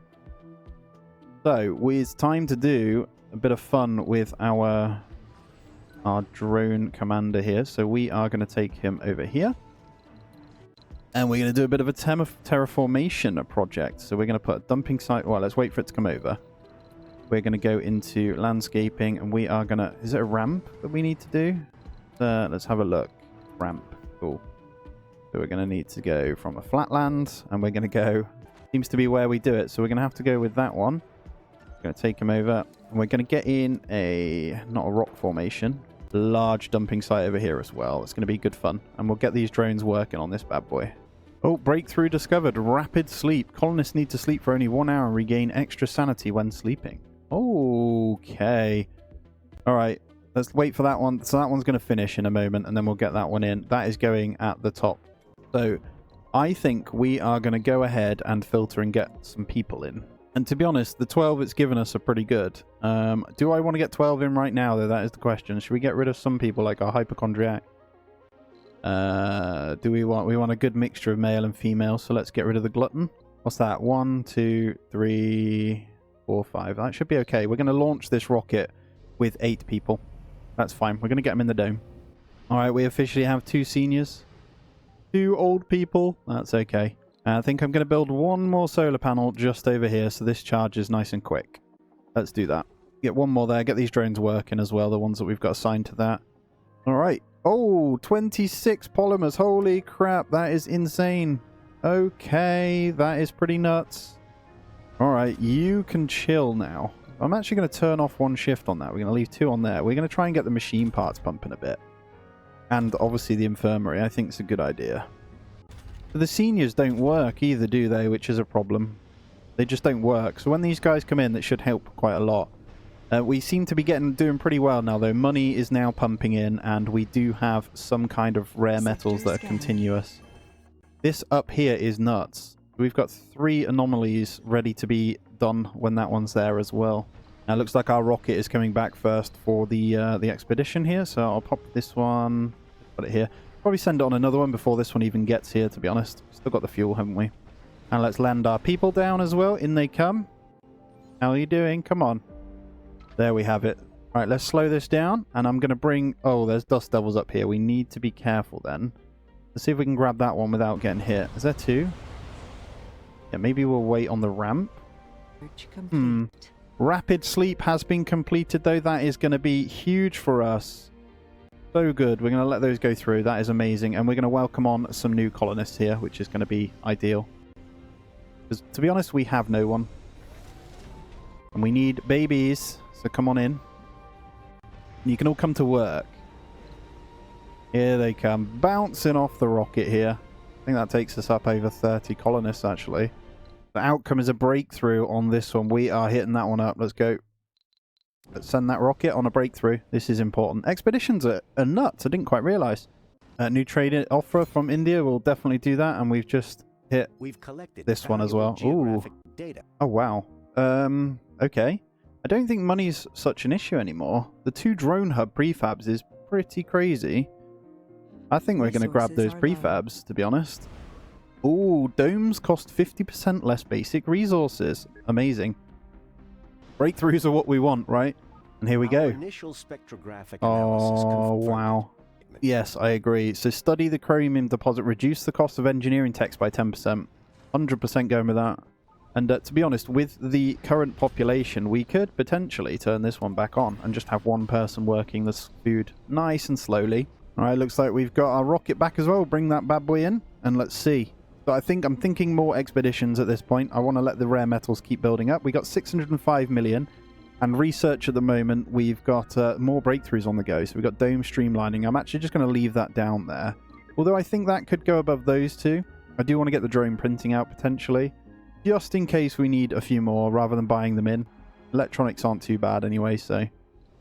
So, it's time to do a bit of fun with our drone commander here. So we are going to take him over here. And we're going to do a bit of a terraformation project. So we're going to put a dumping site. Well, let's wait for it to come over. We're going to go into landscaping, and we are going to... Is it a ramp that we need to do? Let's have a look. Ramp. Cool. So we're going to need to go from a flatland, and we're going to go... Seems to be where we do it, so we're going to have to go with that one. We're going to take him over, and we're going to get in a... Not a rock formation. Large dumping site over here as well. It's going to be good fun, and we'll get these drones working on this bad boy. Oh, breakthrough discovered. Rapid sleep. Colonists need to sleep for only 1 hour and regain extra sanity when sleeping. Okay. All right. Let's wait for that one. So that one's going to finish in a moment, and then we'll get that one in. That is going at the top. So I think we are going to go ahead and filter and get some people in. And to be honest, the 12 it's given us are pretty good. Do I want to get 12 in right now, though? That is the question. Should we get rid of some people, like our hypochondriac? Do we want a good mixture of male and female? So let's get rid of the glutton. What's that? 1, 2, 3... 4, 5. That should be okay. We're going to launch this rocket with 8 people. That's fine. We're going to get them in the dome. Alright, we officially have 2 seniors. 2 old people. That's okay. I think I'm going to build one more solar panel just over here so this charges nice and quick. Let's do that. Get one more there. Get these drones working as well. The ones that we've got assigned to that. Alright. Oh, 26 polymers. Holy crap. That is insane. Okay. That is pretty nuts. Alright, you can chill now. I'm actually going to turn off one shift on that. We're going to leave 2 on there. We're going to try and get the machine parts pumping a bit. And obviously the infirmary, I think it's a good idea. But the seniors don't work either, do they? Which is a problem. They just don't work. So when these guys come in, that should help quite a lot. We seem to be doing pretty well now, though. Money is now pumping in, and we do have some kind of rare metals that are continuous. This up here is nuts. We've got 3 anomalies ready to be done when that one's there as well. Now it looks like our rocket is coming back first for the expedition here, so I'll pop this one, put it here. Probably send it on another one before this one even gets here, to be honest. Still got the fuel, haven't we? And let's land our people down as well. In they come. How are you doing? Come on. There we have it. All right, let's slow this down, and I'm going to bring... Oh, there's dust devils up here. We need to be careful then. Let's see if we can grab that one without getting hit. Is there 2? Yeah, maybe we'll wait on the ramp. Rapid sleep has been completed, though. That is going to be huge for us. So good. We're going to let those go through. That is amazing. And we're going to welcome on some new colonists here, which is going to be ideal. Because, to be honest, we have no one. And we need babies, so come on in. You can all come to work. Here they come, bouncing off the rocket here. I think that takes us up over 30 colonists, actually. The outcome is a breakthrough on this one. We are hitting that one up. Let's go. Let's send that rocket on a breakthrough. This is important. Expeditions are nuts. I didn't quite realise. New trade offer from India. We'll definitely do that. And we've just hit this one as well. Ooh. Data. Oh, wow. Okay. I don't think money's such an issue anymore. The 2 drone hub prefabs is pretty crazy. I think we're going to grab those prefabs, to be honest. Ooh, domes cost 50% less basic resources. Amazing. Breakthroughs are what we want, right? And here we go. Initial spectrographic analysis Oh, wow. Yes, I agree. So study the chromium deposit. Reduce the cost of engineering text by 10%. 100% going with that. And to be honest, with the current population, we could potentially turn this one back on and just have one person working this food nice and slowly. All right, looks like we've got our rocket back as well. Bring that bad boy in and let's see. So I'm thinking more expeditions at this point. I want to let the rare metals keep building up. We got 605 million. And research at the moment, we've got more breakthroughs on the go. So we've got dome streamlining. I'm actually just going to leave that down there. Although I think that could go above those 2. I do want to get the drone printing out potentially. Just in case we need a few more rather than buying them in. Electronics aren't too bad anyway, so...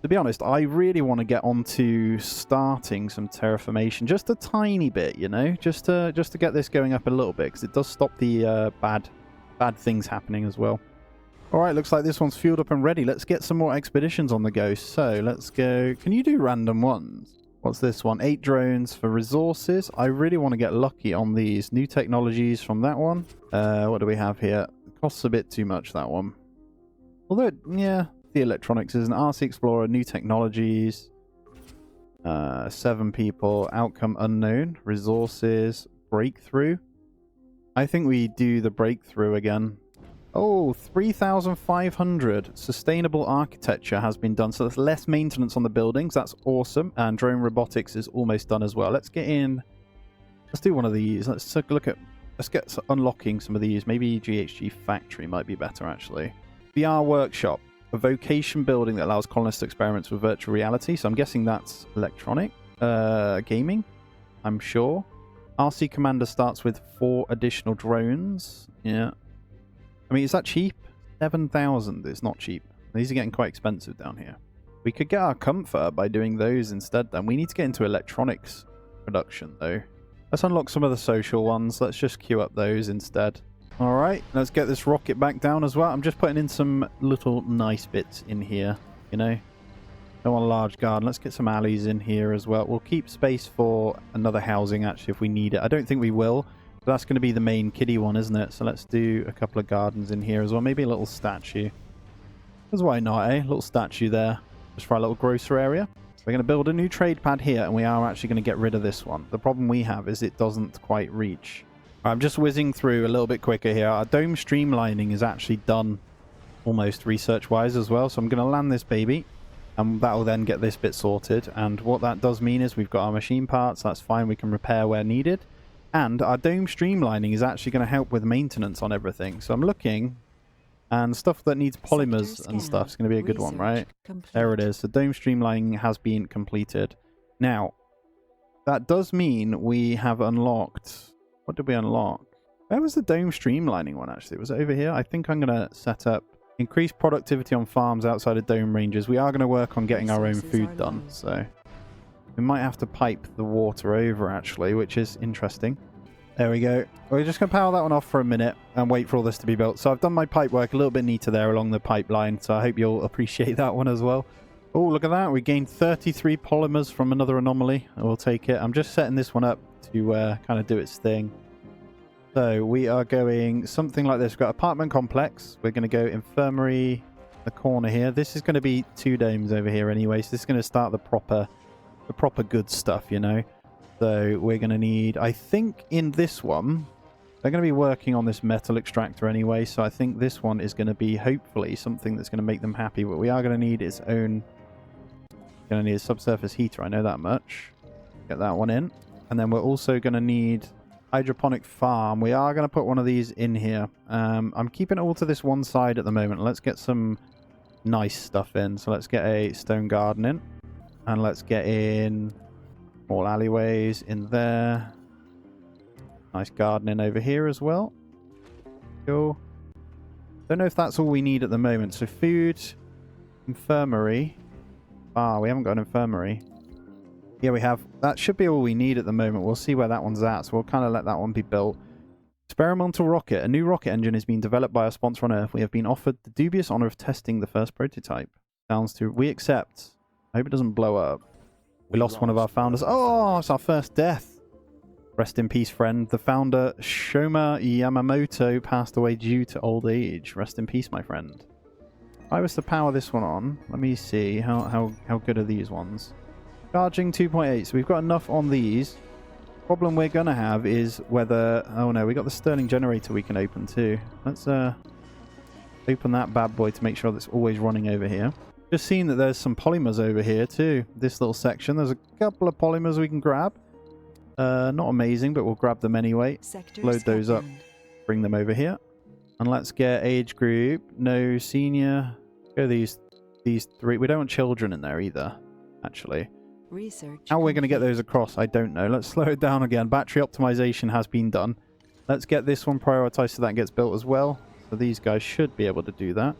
To be honest, I really want to get onto starting some terraformation. Just a tiny bit, you know? Just to get this going up a little bit, because it does stop the bad things happening as well. Alright, looks like this one's fueled up and ready. Let's get some more expeditions on the go. So, let's go... Can you do random ones? What's this one? 8 drones for resources. I really want to get lucky on these. New technologies from that one. What do we have here? It costs a bit too much, that one. Although, yeah, the electronics is an RC Explorer. New technologies. 7 people. Outcome unknown. Resources. Breakthrough. I think we do the breakthrough again. Oh, 3,500. Sustainable architecture has been done, so there's less maintenance on the buildings. That's awesome. And drone robotics is almost done as well. Let's get in. Let's do one of these. Let's take a look at... Let's get unlocking some of these. Maybe GHG Factory might be better, actually. VR Workshop. A vocation building that allows colonists to experiment with virtual reality. So I'm guessing that's electronic. Gaming, I'm sure. RC Commander starts with 4 additional drones. Yeah. I mean, is that cheap? 7,000 is not cheap. These are getting quite expensive down here. We could get our comfort by doing those instead then. We need to get into electronics production though. Let's unlock some of the social ones. Let's just queue up those instead. Alright, let's get this rocket back down as well. I'm just putting in some little nice bits in here, you know. Don't want a large garden. Let's get some alleys in here as well. We'll keep space for another housing actually if we need it. I don't think we will. That's going to be the main kiddie one, isn't it? So let's do a couple of gardens in here as well. Maybe a little statue. Because why not, eh? A little statue there. Just for our little grocer area. We're going to build a new trade pad here, and we are actually going to get rid of this one. The problem we have is it doesn't quite reach. I'm just whizzing through a little bit quicker here. Our dome streamlining is actually done almost research-wise as well. So I'm going to land this baby, and that will then get this bit sorted. And what that does mean is we've got our machine parts. That's fine. We can repair where needed. And our dome streamlining is actually going to help with maintenance on everything. So I'm looking, and stuff that needs polymers and stuff is going to be a good one, right? There it is. The dome streamlining has been completed. Now, that does mean we have unlocked... What did we unlock? Where was the dome streamlining one, actually? Was it over here? I think I'm going to set up increase productivity on farms outside of dome ranges. We are going to work on getting our own food done, so... We might have to pipe the water over, actually, which is interesting. There we go. We're just going to power that one off for a minute and wait for all this to be built. So I've done my pipe work a little bit neater there along the pipeline, so I hope you'll appreciate that one as well. Oh, look at that. We gained 33 polymers from another anomaly. We'll take it. I'm just setting this one up to kind of do its thing. So we are going something like this. We've got apartment complex. We're going to go infirmary, the corner here. This is going to be 2 domes over here anyway, so this is going to start the proper good stuff, you know. So we're going to need, I think in this one, they're going to be working on this metal extractor anyway, so I think this one is going to be hopefully something that's going to make them happy. But we are going to need its own, going to need a subsurface heater, I know that much. Get that one in. And then we're also going to need hydroponic farm. We are going to put one of these in here. I'm keeping it all to this one side at the moment. Let's get some nice stuff in. So let's get a stone garden in. And let's get in more alleyways in there. Nice gardening over here as well. Cool. Don't know if that's all we need at the moment. So food, infirmary. Ah, we haven't got an infirmary. Yeah, we have. That should be all we need at the moment. We'll see where that one's at. So we'll kind of let that one be built. Experimental rocket. A new rocket engine is being developed by our sponsor on Earth. We have been offered the dubious honor of testing the first prototype. Sounds to... We accept. I hope it doesn't blow up. We lost one of our founders. Oh, it's our first death. Rest in peace, friend. The founder, Shoma Yamamoto, passed away due to old age. Rest in peace, my friend. If I was to power this one on, let me see. How good are these ones? Charging 2.8. So we've got enough on these. Problem we're going to have is whether... Oh, no. We got the Stirling generator we can open, too. Let's open that bad boy to make sure that's always running over here. Just seen that there's some polymers over here, too. This little section. There's a couple of polymers we can grab. Not amazing, but we'll grab them anyway. Load those up. Bring them over here. And let's get age group. No senior. Go these three. We don't want children in there either, actually. Research How we're going to get those across, I don't know. Let's slow it down again. Battery optimization has been done. Let's get this one prioritized so that gets built as well. So these guys should be able to do that.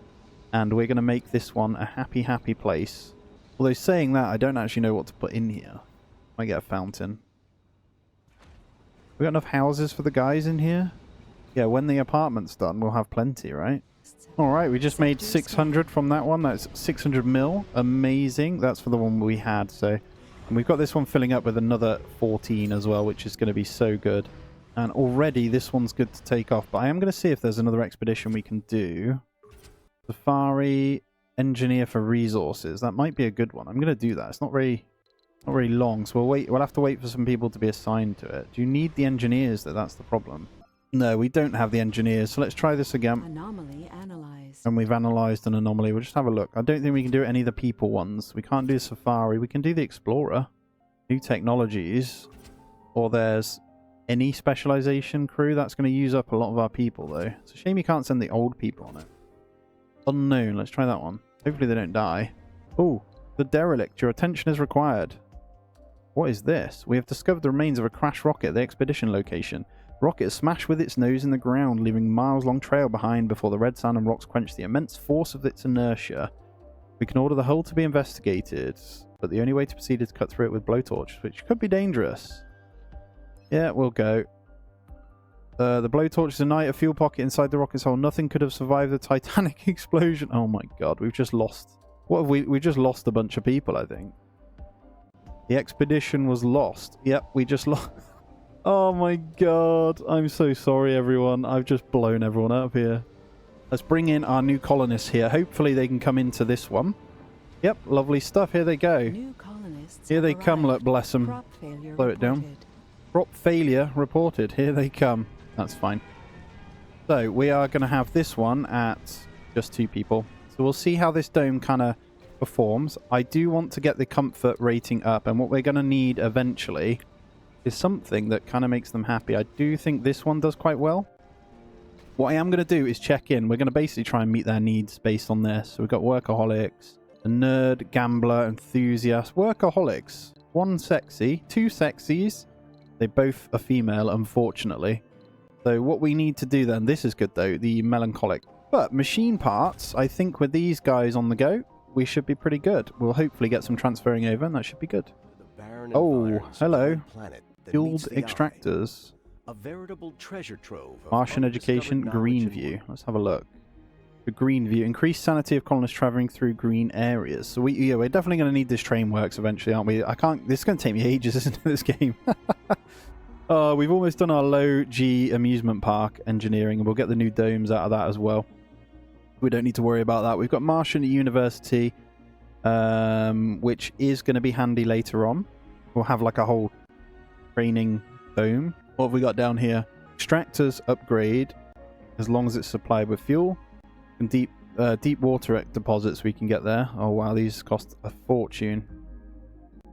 And we're going to make this one a happy, happy place. Although saying that, I don't actually know what to put in here. Might get a fountain. We got enough houses for the guys in here? Yeah, when the apartment's done, we'll have plenty, right? Alright, we just made 600 from that one. That's 600 mil. Amazing. That's for the one we had, so... And we've got this one filling up with another 14 as well, which is going to be so good. And already this one's good to take off. But I am going to see if there's another expedition we can do. Safari, engineer for resources. That might be a good one. I'm going to do that. It's not very long, so we'll have to wait for some people to be assigned to it. Do you need the engineers, though? That's the problem. No, we don't have the engineers, so let's try this again. Anomaly analyzed. And we've analysed an anomaly. We'll just have a look. I don't think we can do any of the people ones. We can't do Safari. We can do the Explorer. New technologies. Or there's any specialization crew. That's going to use up a lot of our people, though. It's a shame you can't send the old people on it. Unknown. Let's try that one. Hopefully they don't die. Oh, the derelict. Your attention is required. What is this? We have discovered the remains of a crashed rocket at the expedition location. The rocket smashed with its nose in the ground, leaving a miles-long trail behind before the red sand and rocks quenched the immense force of its inertia. We can order the hull to be investigated, but the only way to proceed is to cut through it with blowtorch, which could be dangerous. Yeah, we'll go. The blowtorch is ignite a fuel pocket inside the rocket's hull. Nothing could have survived the Titanic explosion. Oh my god, we've just lost... What have we just lost a bunch of people, I think. The expedition was lost. Yep, we just lost... Oh my god, I'm so sorry everyone. I've just blown everyone up here. Let's bring in our new colonists here. Hopefully they can come into this one. Yep, lovely stuff. Here they go. New colonists Here they have come, arrived. look, bless them. Crop failure Slow it down. reported. Crop failure reported. Here they come. That's fine. So we are going to have this one at just 2 people. So we'll see how this dome kind of performs. I do want to get the comfort rating up, and what we're going to need eventually is something that kind of makes them happy. I do think this one does quite well. What I am going to do is check in. We're going to basically try and meet their needs based on this. So we've got workaholics, a nerd, gambler, enthusiast. Workaholics. 1 sexy, 2 sexies. They both are female, unfortunately. So what we need to do then, this is good though, the melancholic. But machine parts, I think with these guys on the go, we should be pretty good. We'll hopefully get some transferring over, and that should be good. Oh, hello. Fueled extractors. A veritable treasure trove. Martian education, green view. Let's have a look. The green view. Increased sanity of colonists traveling through green areas. So we're definitely going to need this train works eventually, aren't we? This is going to take me ages, isn't it, this game? We've almost done our low G amusement park engineering, and we'll get the new domes out of that as well. We don't need to worry about that. We've got Martian University, which is going to be handy later on. We'll have like a whole training dome. What have we got down here? Extractors upgrade as long as it's supplied with fuel. And deep water deposits we can get there. Oh wow, these cost a fortune.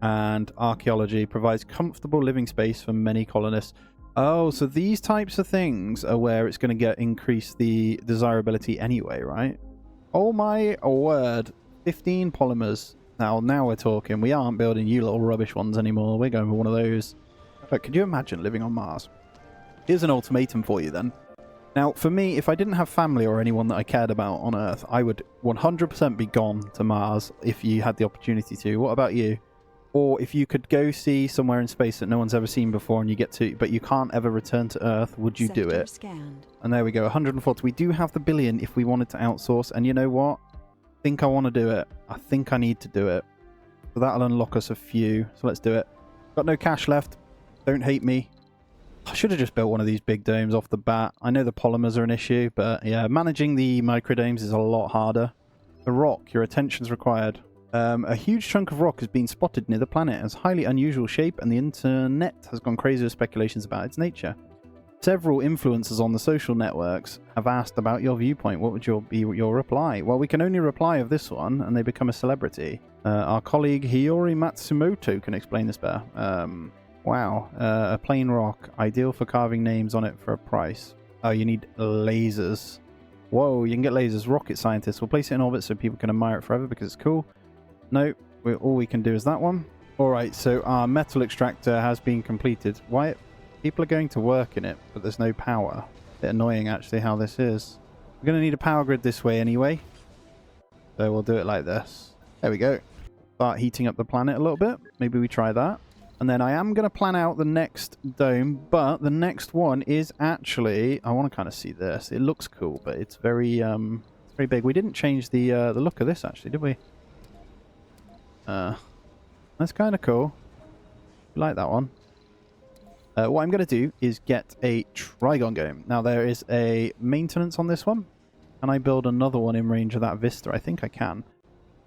And archaeology provides comfortable living space for many colonists. Oh, so these types of things are where it's going to increase the desirability anyway, right? Oh my word. 15 polymers. Now we're talking. We aren't building you little rubbish ones anymore. We're going for one of those. But could you imagine living on Mars? Here's an ultimatum for you then. Now, for me, if I didn't have family or anyone that I cared about on Earth, I would 100% be gone to Mars if you had the opportunity to. What about you? Or if you could go see somewhere in space that no one's ever seen before and you get to, but you can't ever return to Earth, would you do it? Scanned. And there we go, 140. We do have the billion if we wanted to outsource. And you know what? I think I want to do it. I think I need to do it. So that'll unlock us a few. So let's do it. Got no cash left. Don't hate me. I should have just built one of these big domes off the bat. I know the polymers are an issue, but yeah, managing the microdomes is a lot harder. The rock, your attention's required. A huge chunk of rock has been spotted near the planet. It has highly unusual shape, and the internet has gone crazy with speculations about its nature. Several influencers on the social networks have asked about your viewpoint. What would be your reply? Well, we can only reply of this one, and they become a celebrity. Our colleague Hiyori Matsumoto can explain this better. Wow, a plain rock, ideal for carving names on it for a price. Oh, you need lasers. Whoa, you can get lasers. Rocket scientists. We'll place it in orbit so people can admire it forever because it's cool. No, all we can do is that one. Alright, so our metal extractor has been completed. Why? People are going to work in it, but there's no power. Bit annoying, actually, how this is. We're going to need a power grid this way anyway. So we'll do it like this. There we go. Start heating up the planet a little bit. Maybe we try that. And then I am going to plan out the next dome, but the next one is actually... I want to kind of see this. It looks cool, but it's very big. We didn't change the look of this, actually, did we? That's kind of cool. I like that one. What I'm going to do is get a Trigon Dome. Now, there is a maintenance on this one. Can I build another one in range of that Vista? I think I can.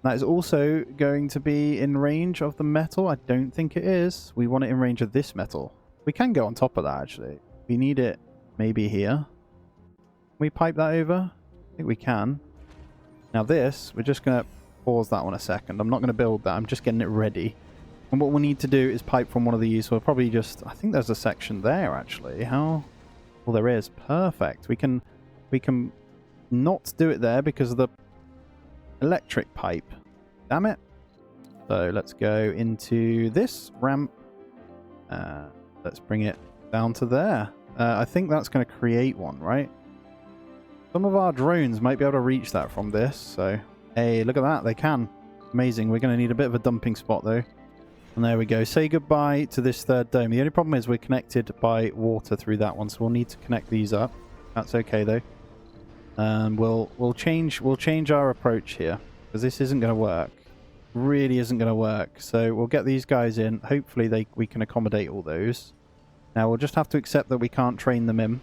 That is also going to be in range of the metal. I don't think it is. We want it in range of this metal. We can go on top of that, actually. We need it maybe here. Can we pipe that over? I think we can. Now this, we're just going to pause that one a second. I'm not going to build that. I'm just getting it ready. And what we'll need to do is pipe from one of these. We'll probably just... I think there's a section there, actually. How? Well, there is. Perfect. We can not do it there because of the electric pipe. Damn it. So let's go into this ramp. Let's bring it down to there. I think that's going to create one, right? Some of our drones might be able to reach that from this. So, hey, look at that. They can. Amazing. We're going to need a bit of a dumping spot, though. And there we go. Say goodbye to this third dome. The only problem is we're connected by water through that one, so we'll need to connect these up. That's okay, though. And we'll change our approach here, because this isn't going to work. Really isn't going to work. So we'll get these guys in. Hopefully we can accommodate all those. Now we'll just have to accept that we can't train them in.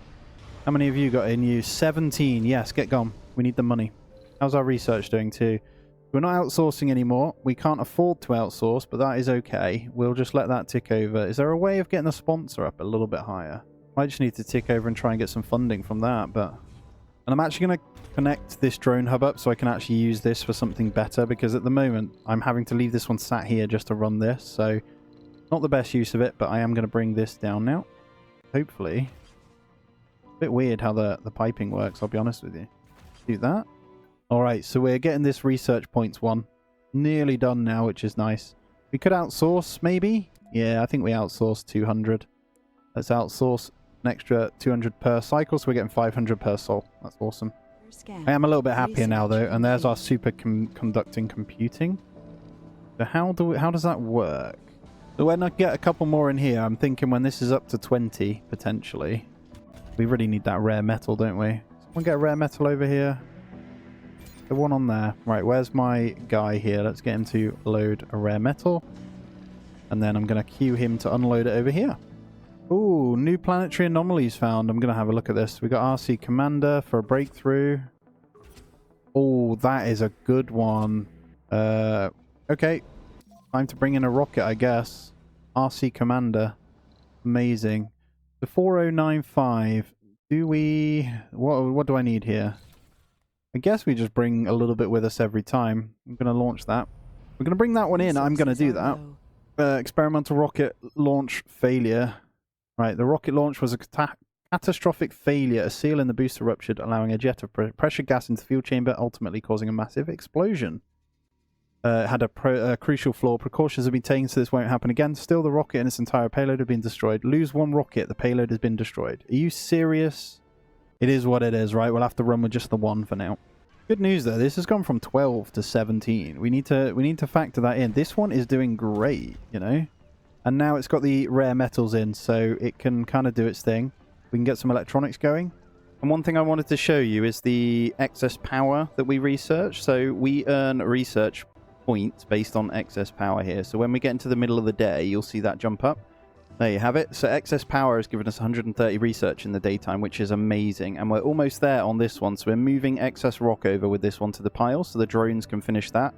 How many of you got in you? 17. Yes, get gone. We need the money. How's our research doing too? We're not outsourcing anymore. We can't afford to outsource, but that is okay. We'll just let that tick over. Is there a way of getting the sponsor up a little bit higher? I just need to tick over and try and get some funding from that, but... And I'm actually going to connect this drone hub up so I can actually use this for something better, because at the moment I'm having to leave this one sat here just to run this, so not the best use of it, but I am going to bring this down now. Hopefully. A bit weird how the piping works, I'll be honest with you. Do that. Alright, so we're getting this research points one. Nearly done now, which is nice. We could outsource, maybe? Yeah, I think we outsourced 200. Let's outsource an extra 200 per cycle, so we're getting 500 per sol. That's awesome. I am a little bit happier now, though, and there's our superconducting computing. So how does that work? So when I get a couple more in here, I'm thinking when this is up to 20, potentially. We really need that rare metal, don't we? Someone get a rare metal over here. The one on there. Right, where's my guy here? Let's get him to load a rare metal. And then I'm going to queue him to unload it over here. Ooh, new planetary anomalies found. I'm going to have a look at this. We got RC Commander for a breakthrough. Oh, that is a good one. Okay. Time to bring in a rocket, I guess. RC Commander. Amazing. The 4095. Do we... What do I need here? I guess we just bring a little bit with us every time. I'm going to launch that. We're going to bring that one in. I'm going to do that. Experimental rocket launch failure. Right, the rocket launch was a Catastrophic failure. A seal in the booster ruptured, allowing a jet of pressure gas into the fuel chamber, ultimately causing a massive explosion. Had a crucial flaw. Precautions have been taken so this won't happen again. Still, the rocket and its entire payload have been destroyed. Lose one rocket, the payload has been destroyed. Are you serious? It is what it is, right? We'll have to run with just the one for now. Good news though, this has gone from 12 to 17. We need to factor that in. This one is doing great, you know? And now it's got the rare metals in, so it can kind of do its thing. We can get some electronics going. And one thing I wanted to show you is the excess power that we researched. So we earn research points based on excess power here. So when we get into the middle of the day, you'll see that jump up. There you have it. So excess power has given us 130 research in the daytime, which is amazing. And we're almost there on this one. So we're moving excess rock over with this one to the pile so the drones can finish that.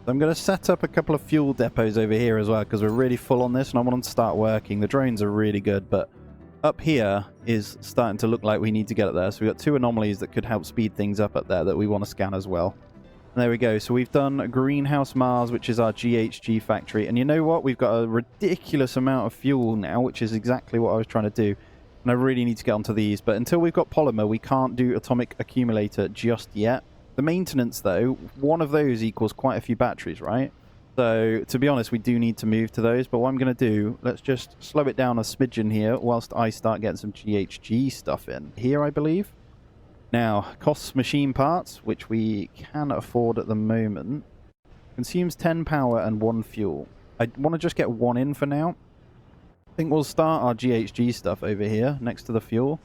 So I'm going to set up a couple of fuel depots over here as well because we're really full on this and I want them to start working. The drones are really good, but up here is starting to look like we need to get it there. So we've got 2 anomalies that could help speed things up there that we want to scan as well. And there we go. So we've done Greenhouse Mars, which is our GHG factory. And you know what? We've got a ridiculous amount of fuel now, which is exactly what I was trying to do. And I really need to get onto these. But until we've got polymer, we can't do atomic accumulator just yet. The maintenance, though, one of those equals quite a few batteries, right? So, to be honest, we do need to move to those. But what I'm going to do, let's just slow it down a smidgen here whilst I start getting some GHG stuff in. Here, I believe. Now, costs machine parts, which we can afford at the moment. Consumes 10 power and 1 fuel. I want to just get 1 in for now. I think we'll start our GHG stuff over here next to the fuel.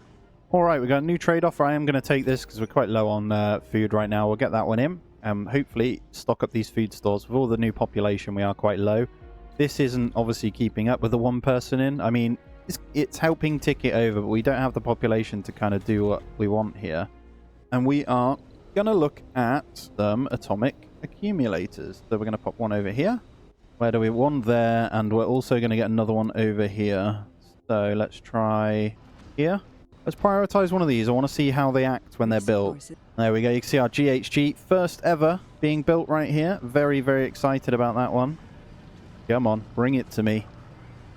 Alright, we've got a new trade-off. I am going to take this because we're quite low on food right now. We'll get that one in. Hopefully stock up these food stores. With all the new population, we are quite low. This isn't obviously keeping up with the 1 person in. I mean, it's helping tick it over, but we don't have the population to kind of do what we want here. And we are going to look at some atomic accumulators. So we're going to pop one over here. Where do we want? There. And we're also going to get another one over here. So let's try here. Let's prioritize one of these. I want to see how they act when they're built. There we go. You can see our GHG first ever being built right here. Very, very excited about that one. Come on, bring it to me.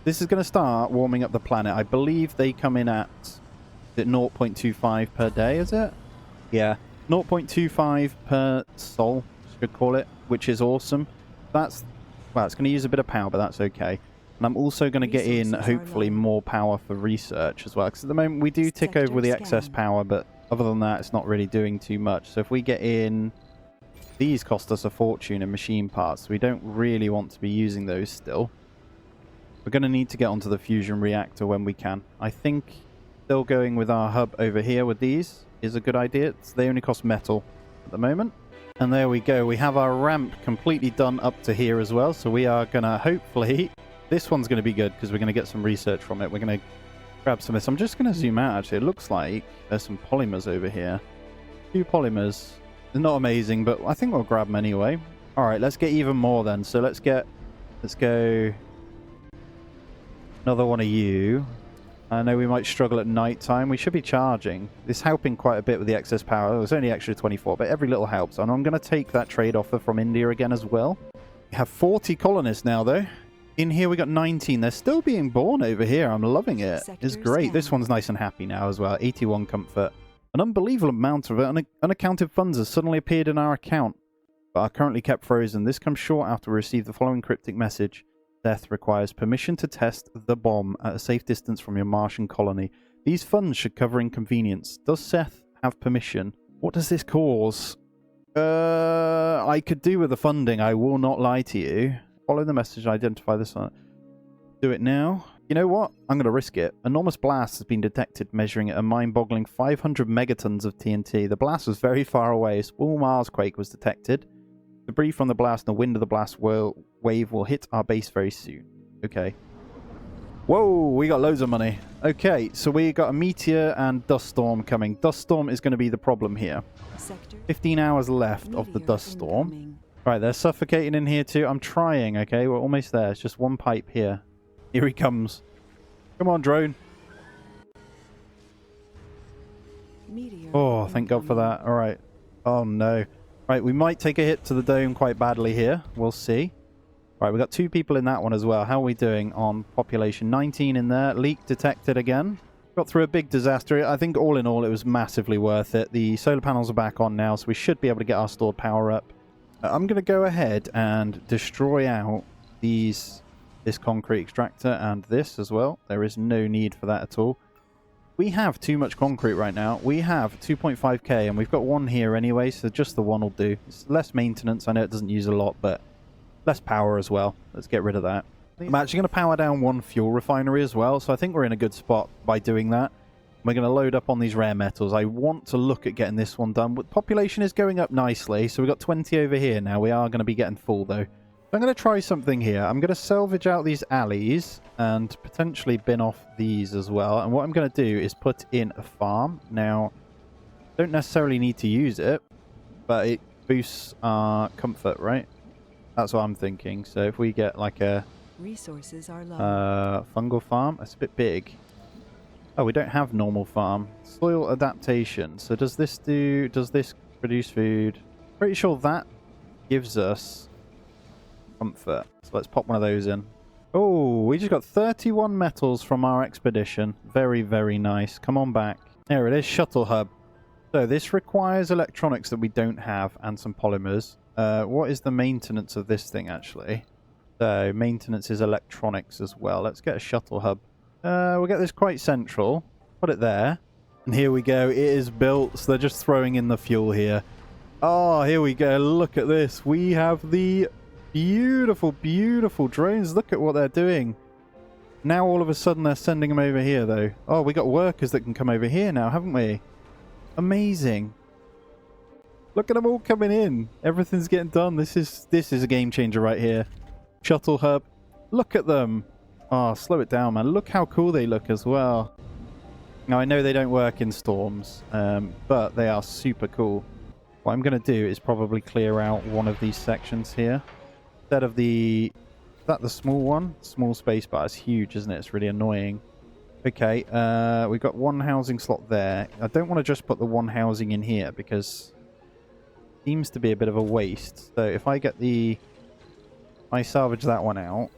This is going to start warming up the planet. I believe they come in at 0.25 per day, is it? Yeah, 0.25 per sol, should call it, which is awesome. That's, well, it's going to use a bit of power, but that's okay. And I'm also going to get in, hopefully, more power for research as well. Because at the moment, we do tick over with the excess power, but other than that, it's not really doing too much. So if we get in... These cost us a fortune in machine parts. So we don't really want to be using those still. We're going to need to get onto the fusion reactor when we can. I think still going with our hub over here with these is a good idea. They only cost metal at the moment. And there we go. We have our ramp completely done up to here as well. So we are going to hopefully... This one's going to be good because we're going to get some research from it. We're going to grab some of this. I'm just going to zoom out actually. It looks like there's some polymers over here. 2 polymers. They're not amazing, but I think we'll grab them anyway. Alright, let's get even more then. So let's go another one of you. I know we might struggle at night time. We should be charging. This is helping quite a bit with the excess power. It was only extra 24, but every little helps. And I'm going to take that trade offer from India again as well. We have 40 colonists now, though. In here, we got 19. They're still being born over here. I'm loving it. It's great. This one's nice and happy now as well. 81 comfort. An unbelievable amount of unaccounted funds has suddenly appeared in our account, but are currently kept frozen. This comes short after we receive the following cryptic message. Seth requires permission to test the bomb at a safe distance from your Martian colony. These funds should cover inconvenience. Does Seth have permission? What does this cause? I could do with the funding, I will not lie to you. Follow the message and identify this one. Do it now. You know what? I'm going to risk it. Enormous blast has been detected, measuring at a mind-boggling 500 megatons of TNT. The blast was very far away. A small Mars quake was detected. Debris from the blast and the wind of the blast wave will hit our base very soon. Okay. Whoa, we got loads of money. Okay, so we got a meteor and dust storm coming. Dust storm is going to be the problem here. 15 hours left of the dust storm. Right, they're suffocating in here too. I'm trying, okay? We're almost there. It's just one pipe here. Here he comes. Come on, drone. Oh, thank God for that. All right. Oh, no. Right, we might take a hit to the dome quite badly here. We'll see. Right, we've got 2 people in that one as well. How are we doing on population? 19 in there. Leak detected again. Got through a big disaster. I think all in all, it was massively worth it. The solar panels are back on now, so we should be able to get our stored power up. I'm going to go ahead and destroy out this concrete extractor and this as well. There is no need for that at all. We have too much concrete right now. We have 2.5k, and we've got one here anyway, so just the one will do. It's less maintenance. I know it doesn't use a lot, but less power as well. Let's get rid of that. I'm actually going to power down one fuel refinery as well, so I think we're in a good spot by doing that. We're going to load up on these rare metals. I want to look at getting this one done. But population is going up nicely, so we've got 20 over here now. We are going to be getting full, though. So I'm going to try something here. I'm going to salvage out these alleys and potentially bin off these as well. And what I'm going to do is put in a farm. Now, don't necessarily need to use it, but it boosts our comfort, right? That's what I'm thinking. So if we get like a Resources are low. fungal farm, that's a bit big. Oh, we don't have normal farm. Soil adaptation. So does this produce food? Pretty sure that gives us comfort. So let's pop one of those in. Oh, we just got 31 metals from our expedition. Very, very nice. Come on back. There it is, shuttle hub. So this requires electronics that we don't have and some polymers. What is the maintenance of this thing, actually? So maintenance is electronics as well. Let's get a shuttle hub. We'll get this quite central. Put it there. And here we go. It is built. So they're just throwing in the fuel here. Oh, here we go. Look at this. We have the beautiful, beautiful drones. Look at what they're doing. Now all of a sudden they're sending them over here, though. Oh, we got workers that can come over here now, haven't we? Amazing. Look at them all coming in. Everything's getting done. This is a game changer right here. Shuttle hub. Look at them. Oh, slow it down, man. Look how cool they look as well. Now, I know they don't work in storms, but they are super cool. What I'm going to do is probably clear out one of these sections here. Instead of is that the small one? Small space bar. It's huge, isn't it? It's really annoying. Okay, we've got one housing slot there. I don't want to just put the one housing in here because it seems to be a bit of a waste. So if I get I salvage that one out,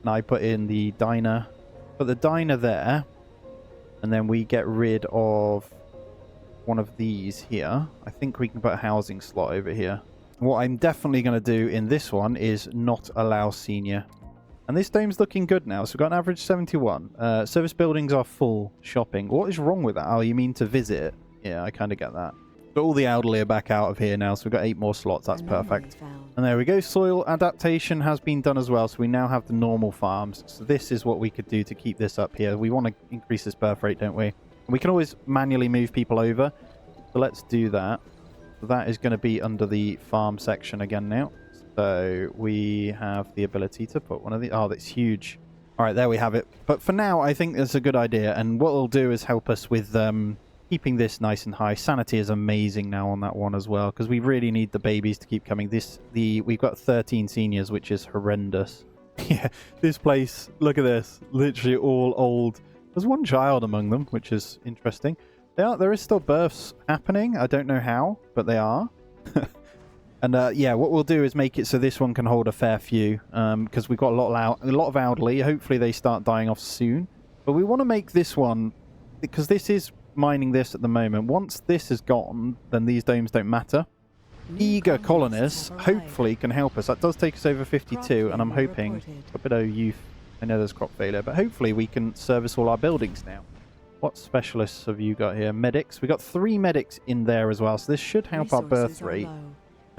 and I put in the diner. Put the diner there, and then we get rid of one of these here. I think we can put a housing slot over here. What I'm definitely going to do in this one is not allow senior. And this dome's looking good now, so we've got an average 71. Service buildings are full. Shopping. What is wrong with that? Oh, you mean to visit? Yeah, I kind of get that. But all the elderly are back out of here now, so we've got 8 more slots. That's perfect. And there we go. Soil adaptation has been done as well, so we now have the normal farms. So this is what we could do to keep this up here. We want to increase this birth rate, don't we? And we can always manually move people over. So let's do that. So that is going to be under the farm section again now. So we have the ability to put one of the... Oh, that's huge. All right, there we have it. But for now, I think that's a good idea. And what it'll do is help us with keeping this nice and high. Sanity is amazing now on that one as well, because we really need the babies to keep coming. We've got 13 seniors, which is horrendous. Yeah, this place, look at this. Literally all old. There's one child among them, which is interesting. There is still births happening. I don't know how, but they are. And yeah, what we'll do is make it so this one can hold a fair few, because we've got a lot of elderly. Hopefully they start dying off soon. But we want to make this one, because this is mining this at the moment. Once this is gone, then these domes don't matter. Eager colonists hopefully can help us. That does take us over 52, and I'm hoping a bit of youth. I know there's crop failure, but hopefully we can service all our buildings now. What specialists have you got here? Medics. We got 3 medics in there as well, so this should help our birth rate.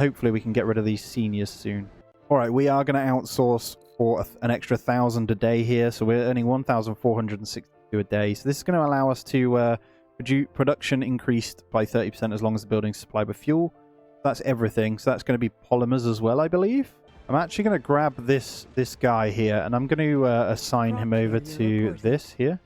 Hopefully we can get rid of these seniors soon. All right, we are going to outsource for an extra 1,000 a day here, so we're earning 1,462 a day. So this is going to allow us to production increased by 30% as long as the building's supplied with fuel. That's everything. So that's going to be polymers as well, I believe. I'm actually going to grab this guy here, and I'm going to assign him over to this here.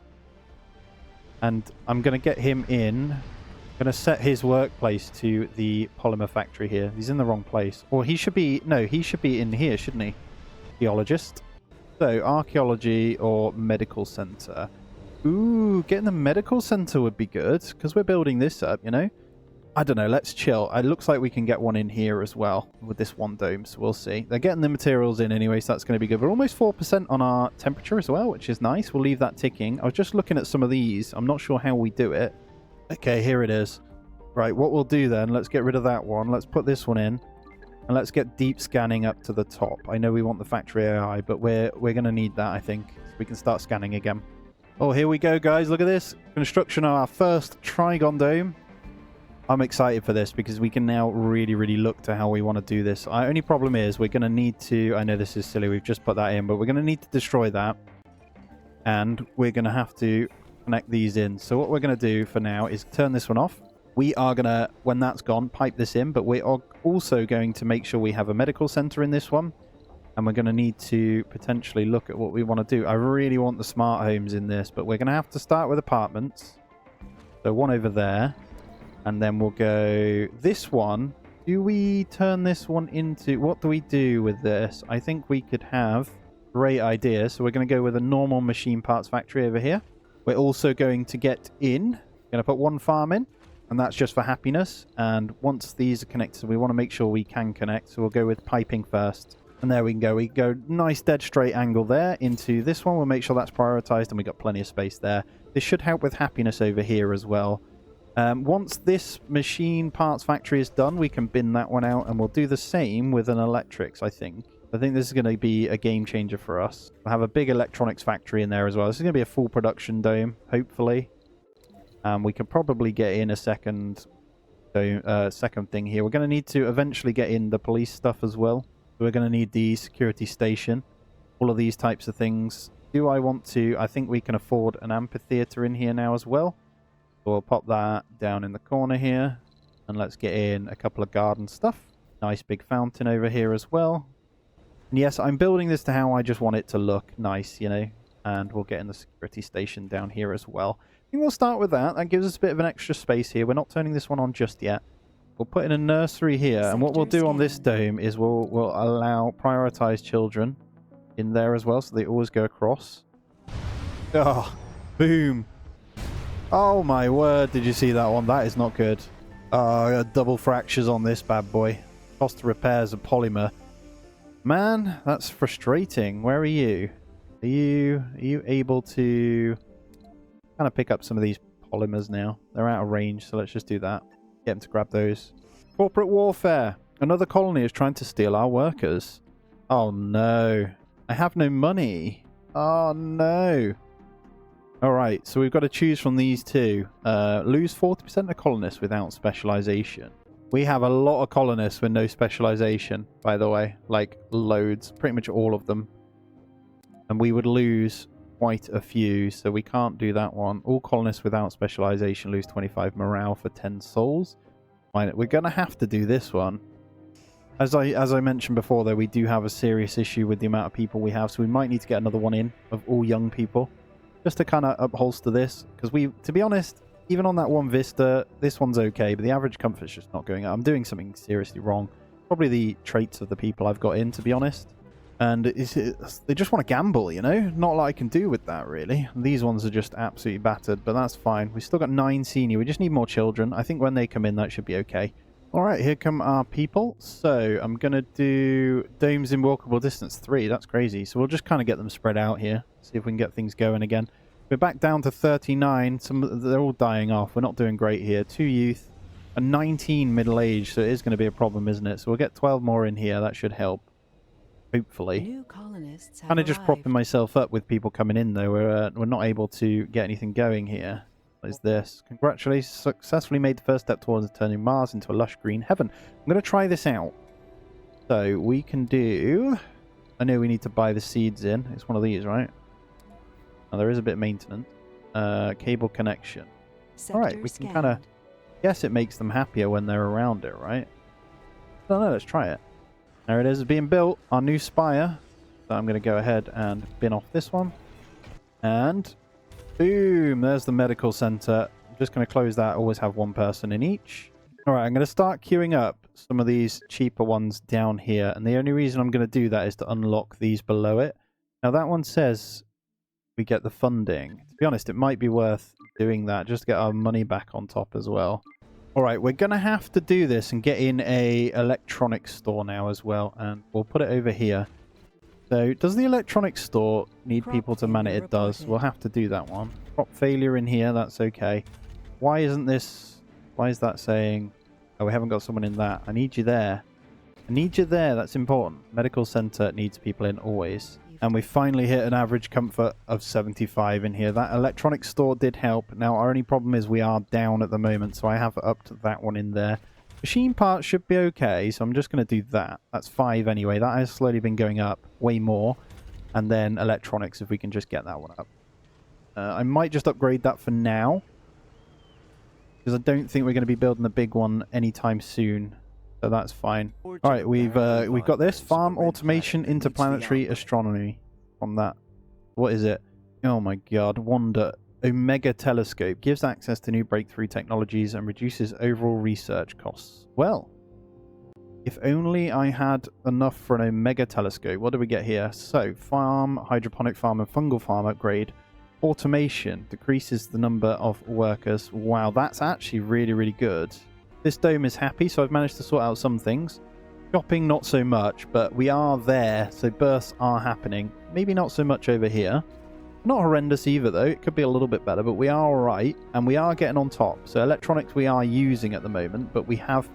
And I'm going to get him in. I'm going to set his workplace to the polymer factory here. He's in the wrong place. Or he should be... No, he should be in here, shouldn't he? Archaeologist. So, archaeology or medical center. Ooh, getting the medical center would be good, because we're building this up, you know? I don't know, let's chill. It looks like we can get one in here as well with this one dome, so we'll see. They're getting the materials in anyway, so that's going to be good. We're almost 4% on our temperature as well, which is nice. We'll leave that ticking. I was just looking at some of these. I'm not sure how we do it. Okay, here it is. Right, what we'll do then, let's get rid of that one. Let's put this one in, and let's get deep scanning up to the top. I know we want the factory AI, but we're going to need that, I think, so we can start scanning again. Oh, here we go, guys. Look at this. Construction of our first Trigon dome. I'm excited for this because we can now really, really look to how we want to do this. Our only problem is we're going to need to... I know this is silly. We've just put that in, but we're going to need to destroy that. And we're going to have to connect these in. So what we're going to do for now is turn this one off. We are going to, when that's gone, pipe this in. But we are also going to make sure we have a medical center in this one. And we're going to need to potentially look at what we want to do. I really want the smart homes in this, but we're going to have to start with apartments. So one over there. And then we'll go this one. Do we turn this one into... What do we do with this? I think we could have great ideas. So we're going to go with a normal machine parts factory over here. We're also going to get in. Going to put one farm in. And that's just for happiness. And once these are connected, we want to make sure we can connect. So we'll go with piping first. And there we can go. We go nice dead straight angle there into this one. We'll make sure that's prioritized. And we've got plenty of space there. This should help with happiness over here as well. Once this machine parts factory is done, we can bin that one out, and we'll do the same with an electrics, I think. I think this is going to be a game changer for us. We'll have a big electronics factory in there as well. This is going to be a full production dome, hopefully. We can probably get in a second thing here. We're going to need to eventually get in the police stuff as well. We're going to need the security station, all of these types of things. Do I want to... I think we can afford an amphitheater in here now as well. So we'll pop that down in the corner here. And let's get in a couple of garden stuff. Nice big fountain over here as well. And yes, I'm building this to how I just want it to look nice, you know. And we'll get in the security station down here as well. I think we'll start with that. That gives us a bit of an extra space here. We're not turning this one on just yet. We'll put in a nursery here. And what we'll do on this dome is we'll allow prioritized children in there as well. So they always go across. Oh, boom. Oh my word, did you see that one? That is not good. Oh, I got double fractures on this bad boy. Cost of repairs of polymer. Man, that's frustrating. Where are you? Are you able to kind of pick up some of these polymers now? They're out of range, so let's just do that. Get them to grab those. Corporate warfare. Another colony is trying to steal our workers. Oh no. I have no money. Oh no. Alright, so we've got to choose from these two. Lose 40% of colonists without specialization. We have a lot of colonists with no specialization, by the way. Like, loads. Pretty much all of them. And we would lose quite a few, so we can't do that one. All colonists without specialization lose 25 morale for 10 souls. Fine, we're going to have to do this one. As I mentioned before, though, we do have a serious issue with the amount of people we have, so we might need to get another one in of all young people. Just to kind of upholster this, because to be honest, even on that one Vista, this one's okay, but the average comfort's just not going up. I'm doing something seriously wrong. Probably the traits of the people I've got in, to be honest. And they just want to gamble, you know? Not a lot I can do with that, really. These ones are just absolutely battered, but that's fine. We've still got 9 senior. We just need more children. I think when they come in, that should be okay. Alright, here come our people. So, I'm going to do domes in walkable distance 3. That's crazy. So, we'll just kind of get them spread out here. See if we can get things going again. We're back down to 39. They're all dying off. We're not doing great here. 2 youth and 19 middle age. So, it is going to be a problem, isn't it? So, we'll get 12 more in here. That should help. Hopefully. New colonists have Kind of just arrived. propping myself up with people coming in, though. We're not able to get anything going here. What is this? Congratulations, successfully made the first step towards turning Mars into a lush green heaven. I'm going to try this out. So we can do... I know we need to buy the seeds in. It's one of these, right? Oh, there is a bit of maintenance. Cable connection. Alright, we can kind of... Guess it makes them happier when they're around it, right? I don't know, let's try it. There it is, being built. Our new spire. So I'm going to go ahead and bin off this one. And... boom, there's the medical center. I'm just going to close that, always have one person in each. Alright, I'm going to start queuing up some of these cheaper ones down here. And the only reason I'm going to do that is to unlock these below it. Now that one says we get the funding. To be honest, it might be worth doing that just to get our money back on top as well. All right, we're going to have to do this and get in a electronics store now as well. And we'll put it over here. So does the electronics store need Crop people to man it? failure It does. reported. We'll have to do that one. Crop failure in here. That's okay. Why isn't this... Why is that saying... Oh, we haven't got someone in that. I need you there. I need you there. That's important. Medical center needs people in always. And we finally hit an average comfort of 75 in here. That electronics store did help. Now, our only problem is we are down at the moment, so I have upped that one in there. Machine parts should be okay, so I'm just going to do that. That's 5 anyway. That has slowly been going up way more. And then electronics, if we can just get that one up. I might just upgrade that for now, because I don't think we're going to be building a big one anytime soon. So that's fine. All right, we've got this farm automation interplanetary astronomy from that. What is it? Oh my god, Wonder Omega telescope gives access to new breakthrough technologies and reduces overall research costs. Well, if only I had enough for an Omega telescope. What do we get here? So, farm, hydroponic farm and fungal farm upgrade. Automation decreases the number of workers. Wow, that's actually really, really good. This dome is happy, so I've managed to sort out some things. Shopping, not so much, but we are there, so births are happening. Maybe not so much over here. Not horrendous either, though. It could be a little bit better, but we are alright, and we are getting on top. So electronics we are using at the moment, but we have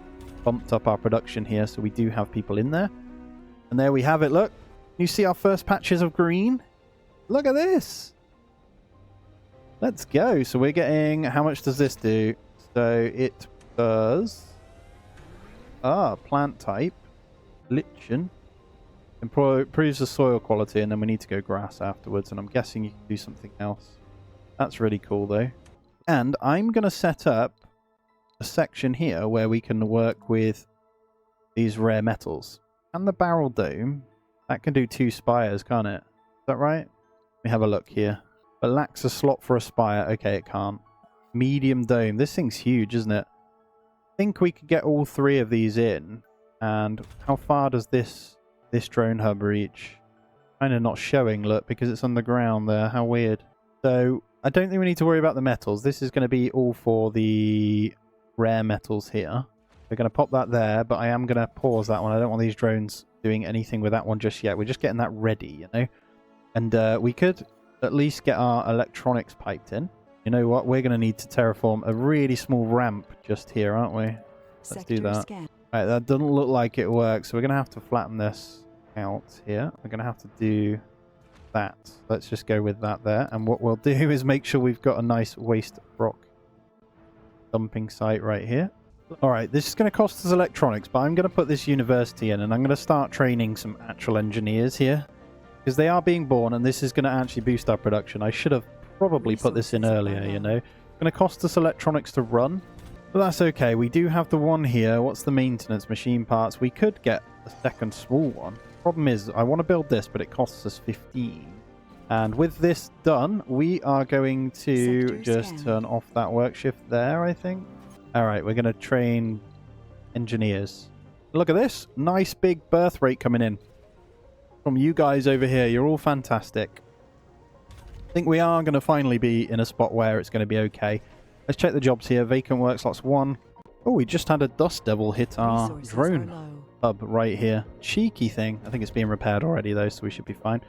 bumped up our production here, so we do have people in there. And there we have it, look. You see our first patches of green? Look at this! Let's go. So we're getting... How much does this do? So it does... plant type. Lichen. Improves the soil quality, and then we need to go grass afterwards, and I'm guessing you can do something else. That's really cool, though. And I'm going to set up a section here where we can work with these rare metals. And the barrel dome, that can do 2 spires, can't it? Is that right? Let me have a look here. But lacks a slot for a spire. Okay, it can't. Medium dome. This thing's huge, isn't it? I think we could get all 3 of these in. And how far does this drone hub reach? Kind of not showing, look, because it's on the ground there. How weird. So, I don't think we need to worry about the metals. This is going to be all for the rare metals here. We're going to pop that there, but I am going to pause that one. I don't want these drones doing anything with that one just yet. We're just getting that ready, you know? And we could at least get our electronics piped in. You know what? We're going to need to terraform a really small ramp just here, aren't we? Let's do that. Scan. Right, that doesn't look like it works, so we're going to have to flatten this out here. We're going to have to do that. Let's just go with that there. And what we'll do is make sure we've got a nice waste rock dumping site right here. Alright, this is going to cost us electronics, but I'm going to put this university in, and I'm going to start training some actual engineers here. Because they are being born, and this is going to actually boost our production. I should have probably put this in earlier, you know. It's going to cost us electronics to run. But that's okay. We do have the one here. What's the maintenance? Machine parts. We could get a second small one. Problem is, I want to build this, but it costs us 15. And with this done, we are going to Sector just scan. turn off that work shift there, I think. Alright, we're going to train engineers. Look at this. Nice big birth rate coming in from you guys over here. You're all fantastic. I think we are going to finally be in a spot where it's going to be okay. Let's check the jobs here. Vacant work slots 1. Oh, we just had a dust devil hit our Resources are drone low. hub right here. Cheeky thing. I think it's being repaired already though, so we should be fine.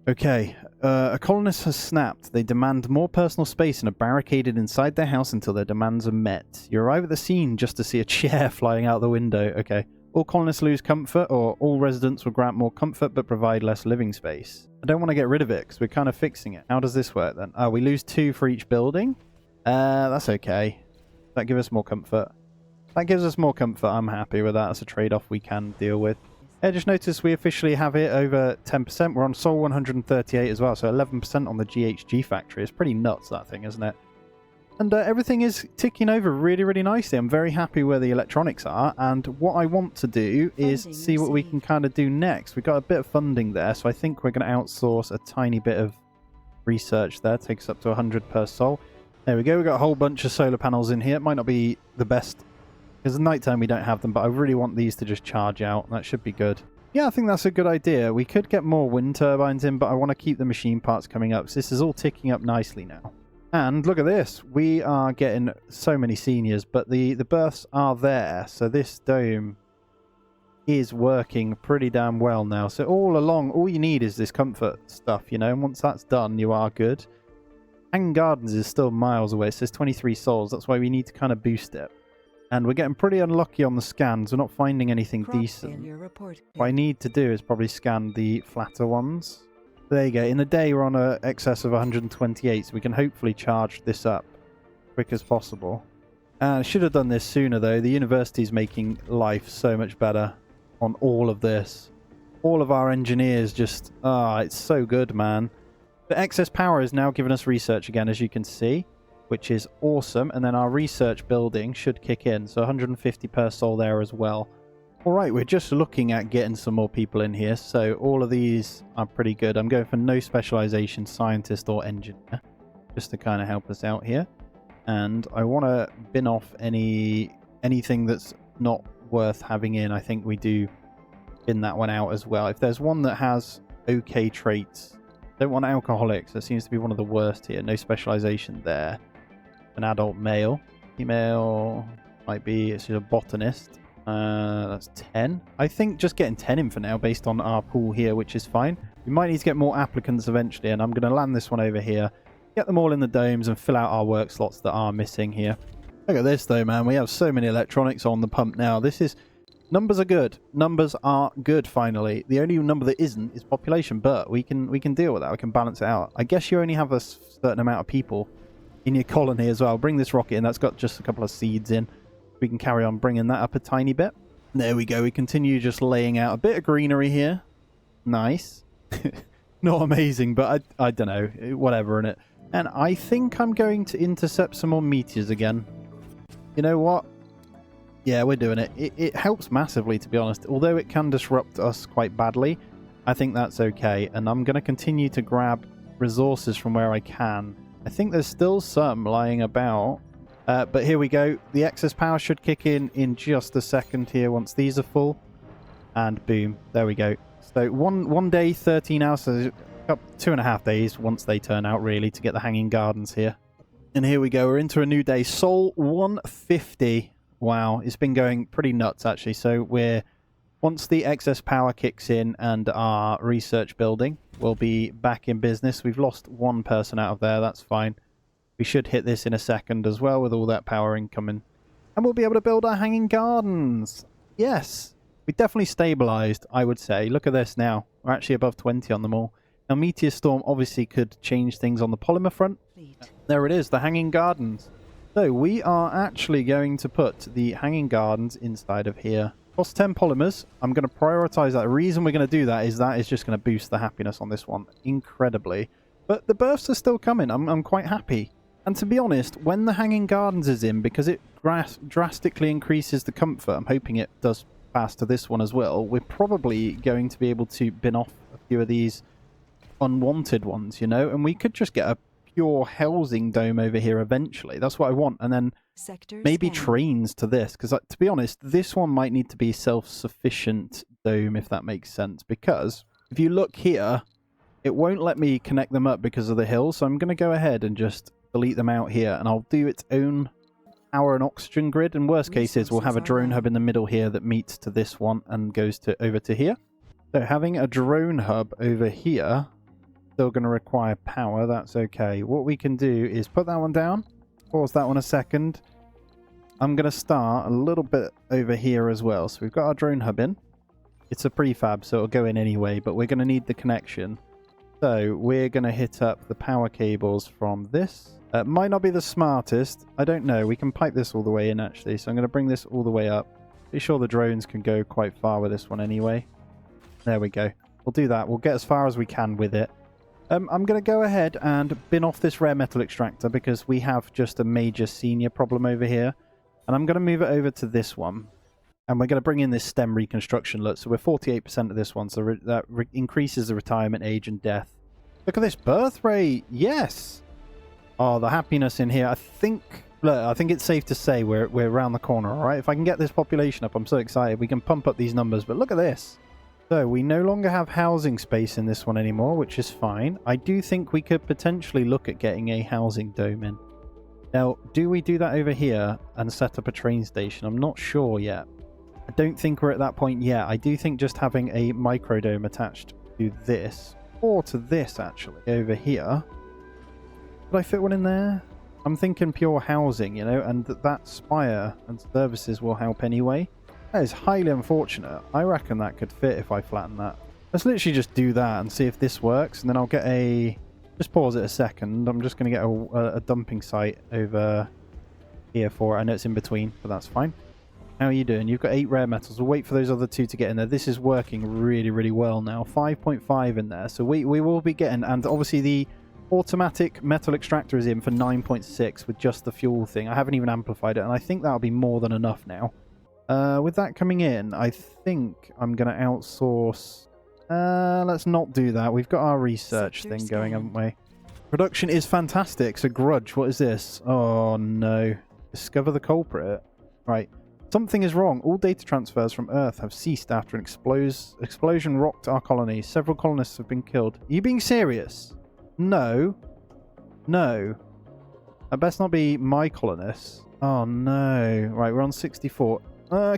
Okay, a colonist has snapped. They demand more personal space and are barricaded inside their house until their demands are met. You arrive at the scene just to see a chair flying out the window. Okay. All colonists lose comfort, or all residents will grant more comfort but provide less living space. I don't want to get rid of it because we're kind of fixing it. How does this work then? Oh, we lose 2 for each building? That's okay. That gives us more comfort. That gives us more comfort. I'm happy with that. That's a trade-off we can deal with. I just noticed we officially have it over 10%. We're on Sol 138 as well, so 11% on the GHG factory. It's pretty nuts, that thing, isn't it? And everything is ticking over really, really nicely. I'm very happy where the electronics are, and what I want to do is Funding see what we can received. kind of do next. We've got a bit of funding there, so I think we're going to outsource a tiny bit of research there. Takes us up to 100 per Sol. There we go. We've got a whole bunch of solar panels in here. It might not be the best because at nighttime we don't have them, but I really want these to just charge out. That should be good. Yeah, I think that's a good idea. We could get more wind turbines in, but I want to keep the machine parts coming up. So this is all ticking up nicely now. And look at this. We are getting so many seniors, but the births are there. So this dome is working pretty damn well now. So all along, all you need is this comfort stuff, you know. And once that's done, you are good. Hanging Gardens is still miles away. It says 23 souls. That's why we need to kind of boost it. And we're getting pretty unlucky on the scans. We're not finding anything decent. What I need to do is probably scan the flatter ones. There you go. In the day, we're on a excess of 128, so we can hopefully charge this up quick as possible. I should have done this sooner, though. The university's making life so much better on all of this. All of our engineers just... it's so good, man. The excess power is now giving us research again, as you can see, which is awesome. And then our research building should kick in, so 150 per soul there as well. Alright, we're just looking at getting some more people in here, so all of these are pretty good. I'm going for no specialization, scientist or engineer, just to kind of help us out here. And I want to bin off anything that's not worth having in. I think we do bin that one out as well. If there's one that has okay traits, don't want alcoholics, that seems to be one of the worst here. No specialization there. An adult male. Female might be, it's a botanist. That's 10. I think just getting 10 in for now based on our pool here, which is fine. We might need to get more applicants eventually, and I'm going to land this one over here, get them all in the domes and fill out our work slots that are missing here. Look at this though, man. We have so many electronics on the pump now. This is... Numbers are good. Numbers are good, finally. The only number that isn't is population, but we can deal with that. We can balance it out. I guess you only have a certain amount of people in your colony as well. Bring this rocket in. That's got just a couple of seeds in. We can carry on bringing that up a tiny bit. There we go. We continue just laying out a bit of greenery here. Nice. Not amazing, but I don't know. Whatever, innit? And I think I'm going to intercept some more meteors again. You know what? Yeah, we're doing it. It helps massively, to be honest. Although it can disrupt us quite badly, I think that's okay. And I'm going to continue to grab resources from where I can. I think there's still some lying about. But here we go. The excess power should kick in just a second here once these are full. And boom, there we go. So one day, 13 hours, so 2.5 days once they turn out, really, to get the Hanging Gardens here. And here we go. We're into a new day. Sol 150. Wow, it's been going pretty nuts, actually. So once the excess power kicks in and our research building will be back in business. We've lost one person out of there. That's fine. We should hit this in a second as well with all that power incoming. And we'll be able to build our Hanging Gardens. Yes. We definitely stabilized, I would say. Look at this now. We're actually above 20 on them all. Now, Meteor Storm obviously could change things on the polymer front. There it is, the Hanging Gardens. So we are actually going to put the Hanging Gardens inside of here. Cost 10 polymers. I'm going to prioritize that. The reason we're going to do that is just going to boost the happiness on this one incredibly. But the births are still coming. I'm quite happy. And to be honest, when the Hanging Gardens is in, because it drastically increases the comfort, I'm hoping it does pass to this one as well, we're probably going to be able to bin off a few of these unwanted ones, you know? And we could just get a pure housing dome over here eventually. That's what I want. And then maybe trains to this, because to be honest, this one might need to be self-sufficient dome, if that makes sense. Because if you look here, it won't let me connect them up because of the hills. So I'm going to go ahead and just delete them out here, and I'll do its own power and oxygen grid. And worst case is we'll have a drone hub in the middle here that meets to this one and goes over to here. So having a drone hub over here, still going to require power. That's okay. What we can do is put that one down, pause that one a second. I'm going to start a little bit over here as well. So we've got our drone hub in. It's a prefab, so it'll go in anyway, but we're going to need the connection. So we're going to hit up the power cables from this. Might not be the smartest. I don't know. We can pipe this all the way in, actually. So I'm going to bring this all the way up. Be sure the drones can go quite far with this one anyway. There we go. We'll do that. We'll get as far as we can with it. I'm going to go ahead and bin off this rare metal extractor because we have just a major senior problem over here. And I'm going to move it over to this one. And we're going to bring in this STEM reconstruction look. So we're 48% of this one. So that increases the retirement age and death. Look at this birth rate. Yes. Oh, the happiness in here. I think it's safe to say we're around the corner. All right. If I can get this population up, I'm so excited. We can pump up these numbers. But look at this. So we no longer have housing space in this one anymore, which is fine. I do think we could potentially look at getting a housing dome in. Now, do we do that over here and set up a train station? I'm not sure yet. I don't think we're at that point yet. I do think just having a microdome attached to this, or to this actually, over here. Could I fit one in there? I'm thinking pure housing, you know, and that spire and services will help anyway. That is highly unfortunate. I reckon that could fit if I flatten that. Let's literally just do that and see if this works, and then I'll get a... Just pause it a second. I'm just going to get a dumping site over here for it. I know it's in between, but that's fine. How are you doing? You've got 8 rare metals. We'll wait for those other 2 to get in there. This is working really, really well now. 5.5 in there. So we will be getting... And obviously the automatic metal extractor is in for 9.6 with just the fuel thing. I haven't even amplified it, and I think that'll be more than enough now. With that coming in, I think I'm going to outsource... let's not do that. We've got our research thing going, haven't we? Production is fantastic. So Grudge, what is this? Oh no. Discover the culprit. Right. Something is wrong. All data transfers from Earth have ceased after an explosion rocked our colony. Several colonists have been killed. Are you being serious? No. No. That best not be my colonists. Oh no. Right, we're on 64.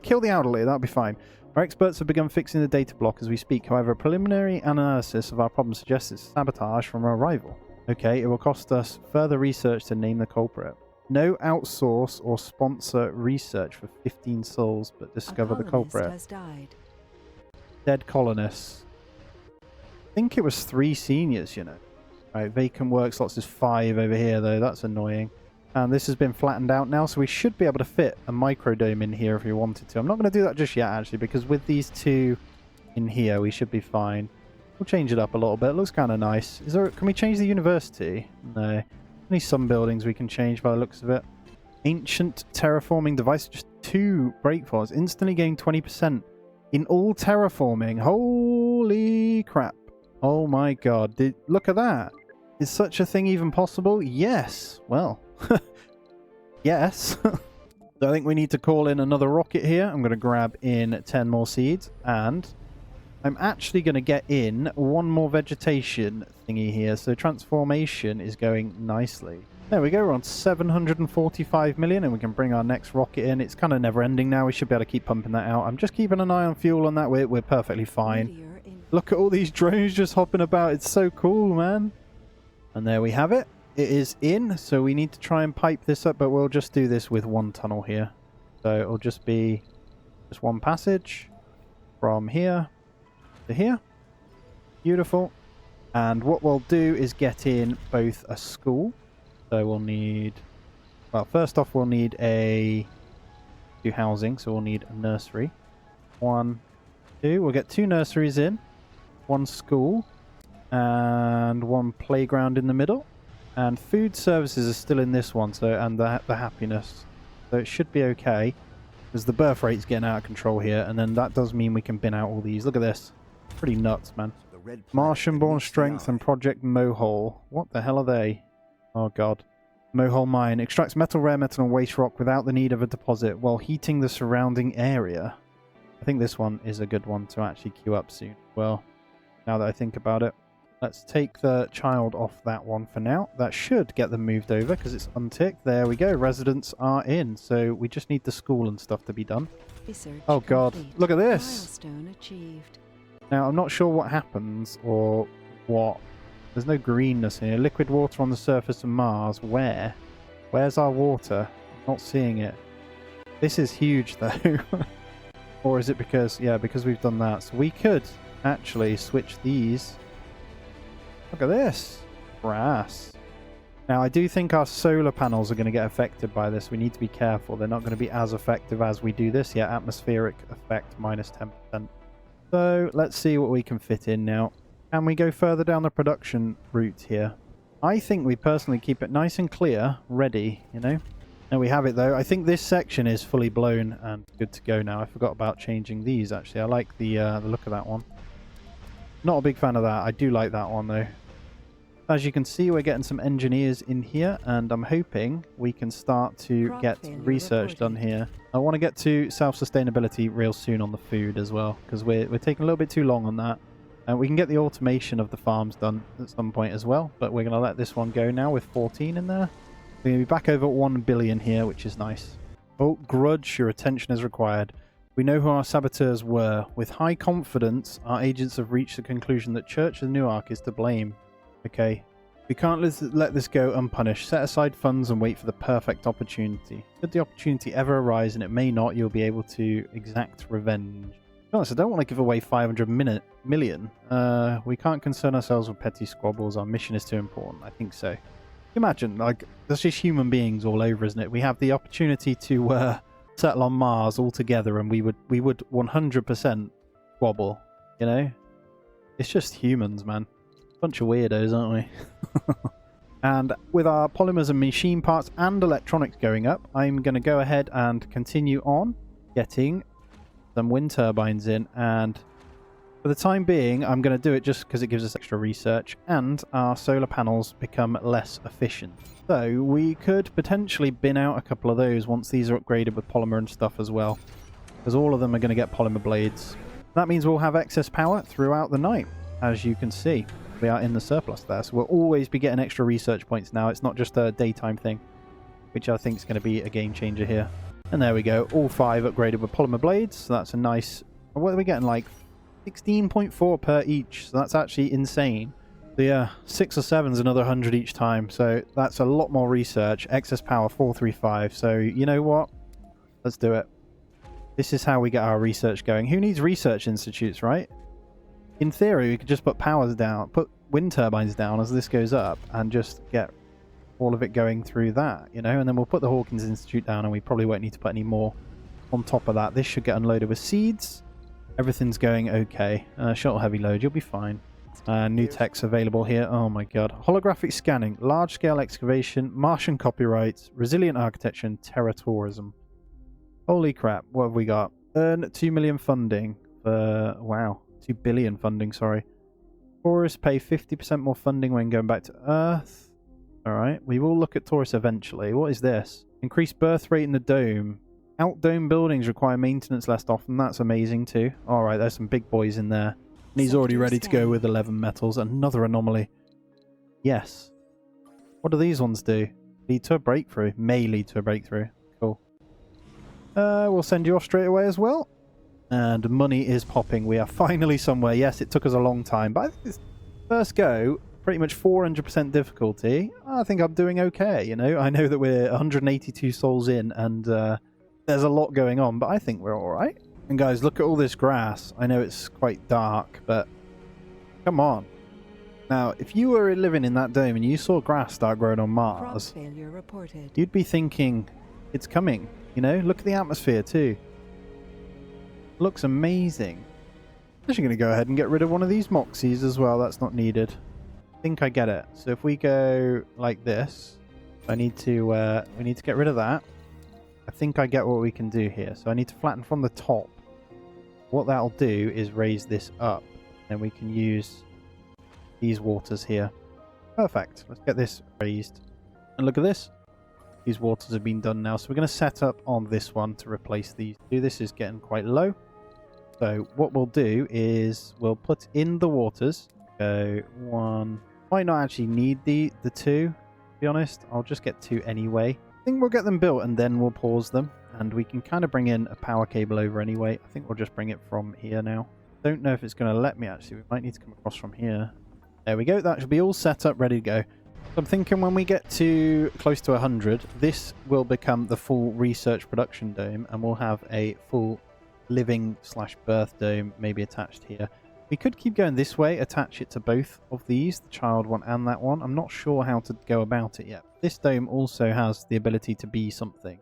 Kill the elderly. That'll be fine. Our experts have begun fixing the data block as we speak. However, a preliminary analysis of our problem suggests it's sabotage from our rival. Okay, it will cost us further research to name the culprit. No outsource or sponsor research for 15 souls, but discover the culprit. Has died. Dead colonists. I think it was 3 seniors, you know. Right, vacant work slots is 5 over here, though. That's annoying. And this has been flattened out now, so we should be able to fit a microdome in here if we wanted to. I'm not going to do that just yet, actually, because with these 2 in here, we should be fine. We'll change it up a little bit. It looks kind of nice. Is there? Can we change the university? No. Only some buildings we can change by the looks of it. Ancient terraforming device. Just 2 breakfalls. Instantly gain 20% in all terraforming. Holy crap. Oh my god. Look at that. Is such a thing even possible? Yes. Well. Yes. So I think we need to call in another rocket here. I'm going to grab in 10 more seeds. And I'm actually going to get in 1 more vegetation thingy here. So transformation is going nicely. There we go. We're on 745 million and we can bring our next rocket in. It's kind of never ending now. We should be able to keep pumping that out. I'm just keeping an eye on fuel on that. We're perfectly fine. Look at all these drones just hopping about. It's so cool, man. And there we have it. It is in. So we need to try and pipe this up, but we'll just do this with 1 tunnel here. So it'll just be just 1 passage from here to here. Beautiful. And what we'll do is get in both a school. So we'll need, well, first off, we'll need do housing. So we'll need a nursery. 1, 2. We'll get 2 nurseries in, 1 school, and 1 playground in the middle. And food services are still in this one. So, and the happiness. So it should be okay, because the birth rate's getting out of control here. And then that does mean we can bin out all these. Look at this. Pretty nuts, man. Martian born strength and Project Mohole. What the hell are they? Oh god. Mohole mine extracts metal, rare metal, and waste rock without the need of a deposit while heating the surrounding area. I think this one is a good one to actually queue up soon. Well, now that I think about it, let's take the child off that one for now. That should get them moved over because it's unticked. There we go. Residents are in. So we just need the school and stuff to be done. Research oh god. complete. Look at this. Milestone achieved. Now, I'm not sure what happens or what. There's no greenness here. Liquid water on the surface of Mars. Where? Where's our water? I'm not seeing it. This is huge, though. Or is it because... Yeah, because we've done that. So we could actually switch these. Look at this. Brass. Now, I do think our solar panels are going to get affected by this. We need to be careful. They're not going to be as effective as we do this. Yeah, atmospheric effect minus 10%. So let's see what we can fit in now. Can we go further down the production route here? I think we personally keep it nice and clear, ready, you know. There we have it though. I think this section is fully blown and good to go now. I forgot about changing these actually. I like the look of that one. Not a big fan of that. I do like that one though. As you can see, we're getting some engineers in here, and I'm hoping we can start to Crop get failure research done reported. here. I want to get to self-sustainability real soon on the food as well, because we're taking a little bit too long on that. And we can get the automation of the farms done at some point as well, but we're going to let this one go now with 14 in there. We're going to be back over 1 billion here, which is nice. Oh, grudge, your attention is required. We know who our saboteurs were. With high confidence, our agents have reached the conclusion that Church of Newark is to blame. Okay. We can't let this go unpunished. Set aside funds and wait for the perfect opportunity. Should the opportunity ever arise, and it may not, you'll be able to exact revenge. To be honest, I don't want to give away 500 million. We can't concern ourselves with petty squabbles. Our mission is too important. I think so. Imagine, like, that's just human beings all over, isn't it? We have the opportunity to settle on Mars all together, and we would 100% squabble. You know, it's just humans, man. Bunch of weirdos, aren't we? And with our polymers and machine parts and electronics going up, I'm going to go ahead and continue on getting some wind turbines in, and for the time being I'm going to do it just because it gives us extra research and our solar panels become less efficient. So we could potentially bin out a couple of those once these are upgraded with polymer and stuff as well, because all of them are going to get polymer blades. That means we'll have excess power throughout the night. As you can see, we are in the surplus there, so we'll always be getting extra research points now. It's not just a daytime thing, which I think is going to be a game changer here. And there we go, all 5 upgraded with polymer blades, so that's a nice... What are we getting, like 16.4 per each, so that's actually insane. So yeah, 6 or 7 is another 100 each time, so that's a lot more research. Excess power 435, so you know what? Let's do it. This is how we get our research going. Who needs research institutes, right? In theory, we could just put powers down, put wind turbines down as this goes up, and just get all of it going through that, you know? And then we'll put the Hawkins Institute down, and we probably won't need to put any more on top of that. This should get unloaded with seeds. Everything's going okay. Shuttle heavy load, you'll be fine. New tech's available here. Oh my god. Holographic scanning, large-scale excavation, Martian copyrights, resilient architecture, and terratourism. Holy crap, what have we got? Earn 2 million funding for... Wow. 2 billion funding, sorry. Tourists pay 50% more funding when going back to Earth. Alright, we will look at tourists eventually. What is this? Increased birth rate in the dome. Out-dome buildings require maintenance less often. That's amazing too. Alright, there's some big boys in there. And he's already ready to go with 11 metals. Another anomaly. Yes. What do these ones do? Lead to a breakthrough. May lead to a breakthrough. Cool. We'll send you off straight away as well. And money is popping. We are finally somewhere. Yes, it took us a long time, but I think this first go, pretty much 400% difficulty. I think I'm doing okay, you know. I know that we're 182 souls in, and there's a lot going on, but I think we're alright. And guys, look at all this grass. I know it's quite dark, but come on. Now, if you were living in that dome and you saw grass start growing on Mars, failure reported. you'd be thinking, it's coming, you know? Look at the atmosphere too. Looks amazing. I'm actually going to go ahead and get rid of one of these Moxies as well. That's not needed. I think I get it. So if we go like this, we need to get rid of that. I think I get what we can do here. So I need to flatten from the top. What that'll do is raise this up, and we can use these waters here. Perfect. Let's get this raised. And look at this. These waters have been done now. So we're going to set up on this one to replace these two. This is getting quite low. So what we'll do is we'll put in the waters. Go 1. Might not actually need the 2, to be honest. I'll just get 2 anyway. I think we'll get them built and then we'll pause them. And we can kind of bring in a power cable over anyway. I think we'll just bring it from here now. Don't know if it's going to let me actually. We might need to come across from here. There we go. That should be all set up, ready to go. So I'm thinking when we get to close to 100, this will become the full research production dome, and we'll have a full living/birth dome maybe attached here. We could keep going this way, attach it to both of these, the child one and that one. I'm not sure how to go about it yet. This dome also has the ability to be something.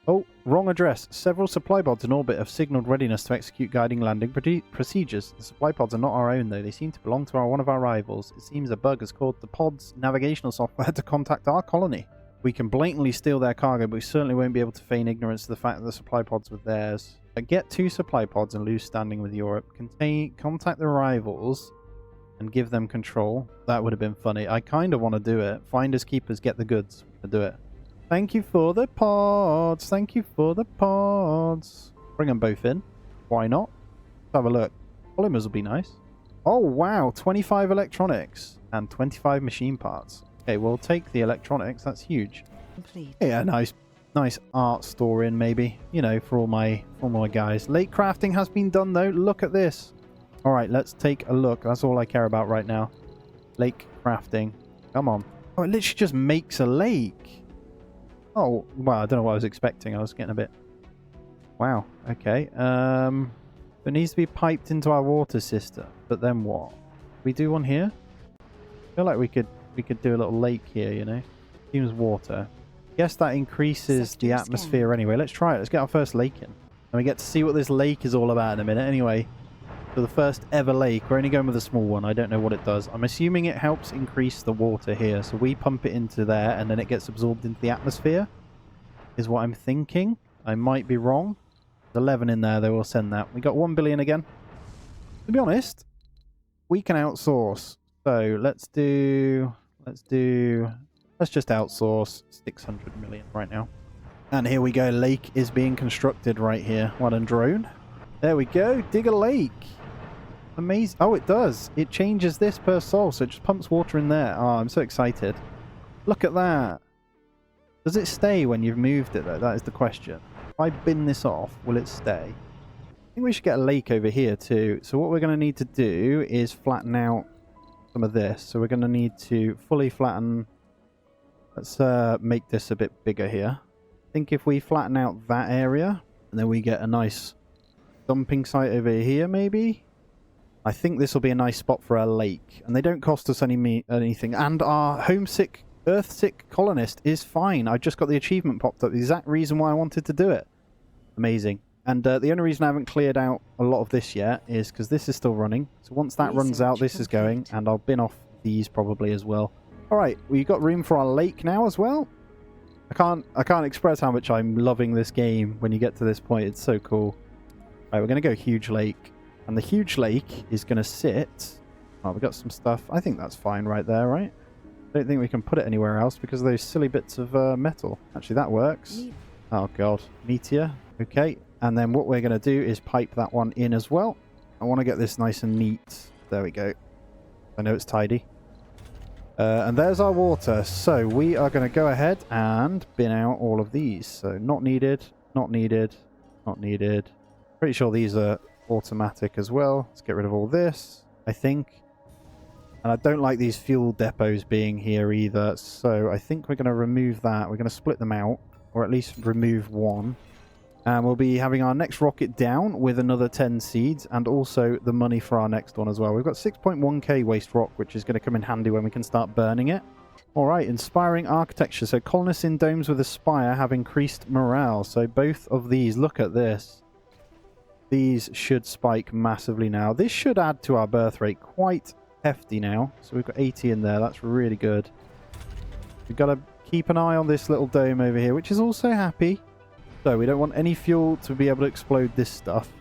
Oh, wrong address. Several supply pods in orbit have signaled readiness to execute guiding landing procedures. The supply pods are not our own, though. They seem to belong to one of our rivals. It seems a bug has caused the pod's navigational software to contact our colony. We can blatantly steal their cargo, but we certainly won't be able to feign ignorance of the fact that the supply pods were theirs. Get 2 supply pods and lose standing with Europe. Contact the rivals and give them control. That would have been funny. I kind of want to do it. Finders keepers get the goods. To do it. Thank you for the pods. Thank you for the pods. Bring them both in. Why not? Let's have a look. Polymers will be nice. Oh, wow. 25 electronics and 25 machine parts. Okay, we'll take the electronics. That's huge. Complete. Yeah, nice art store in, maybe. You know, for all my guys. Lake crafting has been done, though. Look at this. All right, let's take a look. That's all I care about right now. Lake crafting. Come on. Oh, it literally just makes a lake. Oh, well, I don't know what I was expecting. I was getting a bit... Wow, okay. It needs to be piped into our water system. But then what? We do one here? I feel like we could do a little lake here, you know? Seems water. Guess that increases the atmosphere anyway. Let's try it. Let's get our first lake in. And we get to see what this lake is all about in a minute. Anyway, for the first ever lake, we're only going with a small one. I don't know what it does. I'm assuming it helps increase the water here. So we pump it into there and then it gets absorbed into the atmosphere, is what I'm thinking. I might be wrong. There's 11 in there. They will send that. We got 1 billion again. To be honest, we can outsource. So let's just outsource 600 million right now. And here we go. Lake is being constructed right here. Well done, drone. There we go. Dig a lake. Amazing. Oh, it does. It changes this per soul. So it just pumps water in there. Oh, I'm so excited. Look at that. Does it stay when you've moved it, though? That is the question. If I bin this off, will it stay? I think we should get a lake over here, too. So what we're going to need to do is flatten out some of this. So we're going to need to fully flatten... Let's make this a bit bigger here. I think if we flatten out that area, and then we get a nice dumping site over here, maybe? I think this will be a nice spot for a lake. And they don't cost us anything. And our homesick, earthsick colonist is fine. I just got the achievement popped up. The exact reason why I wanted to do it. Amazing. And the only reason I haven't cleared out a lot of this yet is because this is still running. So once that runs out, this is going. And I'll bin off these probably as well. Alright, we've got room for our lake now as well. I can't express how much I'm loving this game when you get to this point. It's so cool. Alright, we're going to go huge lake. And the huge lake is going to sit... Oh, we've got some stuff. I think that's fine right there, right? I don't think we can put it anywhere else because of those silly bits of metal. Actually, that works. Oh, God. Meteor. Okay. And then what we're going to do is pipe that one in as well. I want to get this nice and neat. There we go. I know it's tidy. And there's our water. So we are going to go ahead and bin out all of these. So not needed, not needed, not needed. Pretty sure these are automatic as well. Let's get rid of all this, I think. And I don't like these fuel depots being here either. So I think we're going to remove that. We're going to split them out, or at least remove one. And we'll be having our next rocket down with another 10 seeds and also the money for our next one as well. We've got 6.1k waste rock, which is going to come in handy when we can start burning it. All right, inspiring architecture. So colonists in domes with a spire have increased morale. So both of these, look at this. These should spike massively now. This should add to our birth rate quite hefty now. So we've got 80 in there. That's really good. We've got to keep an eye on this little dome over here, which is also happy. So we don't want any fuel to be able to explode this stuff.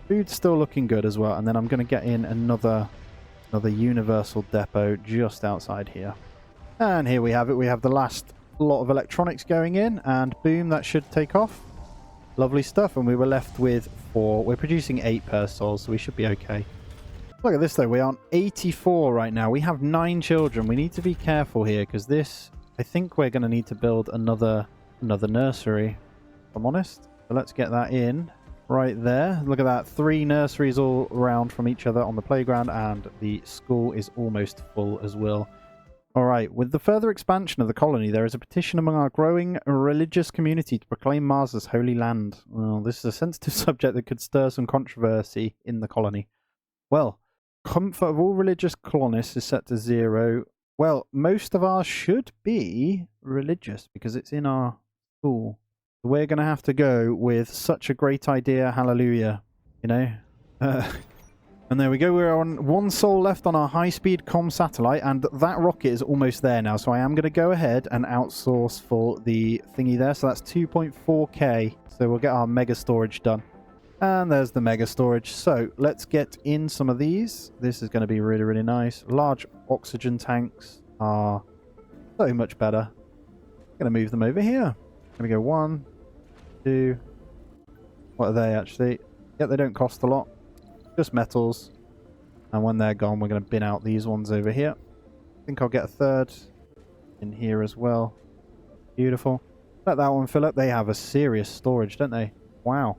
Food's still looking good as well. And then I'm going to get in another universal depot just outside here. And here we have it. We have the last lot of electronics going in. And boom, that should take off. Lovely stuff. And we were left with 4. We're producing 8 per soul, so we should be okay. Look at this, though. We are on 84 right now. We have 9 children. We need to be careful here because this... I think we're going to need to build another nursery. I'm honest. So let's get that in right there. Look at that. 3 nurseries all around from each other on the playground, and the school is almost full as well. All right. With the further expansion of the colony, there is a petition among our growing religious community to proclaim Mars as holy land. Well, this is a sensitive subject that could stir some controversy in the colony. Well, comfort of all religious colonists is set to 0. Well, most of ours should be religious because it's in our school. We're going to have to go with such a great idea, hallelujah, you know. And there we go, we're on 1 soul left on our high-speed comm satellite, and that rocket is almost there now, so I am going to go ahead and outsource for the thingy there, so that's 2.4k, so we'll get our mega storage done. And there's the mega storage. So let's get in some of these. This is going to be really, really nice. Large oxygen tanks are so much better. I'm going to move them over here. Going to go 1, 2. What are they actually? Yeah, they don't cost a lot. Just metals. And when they're gone, we're going to bin out these ones over here. I think I'll get a third in here as well. Beautiful. Let that one fill up. They have a serious storage, don't they? Wow.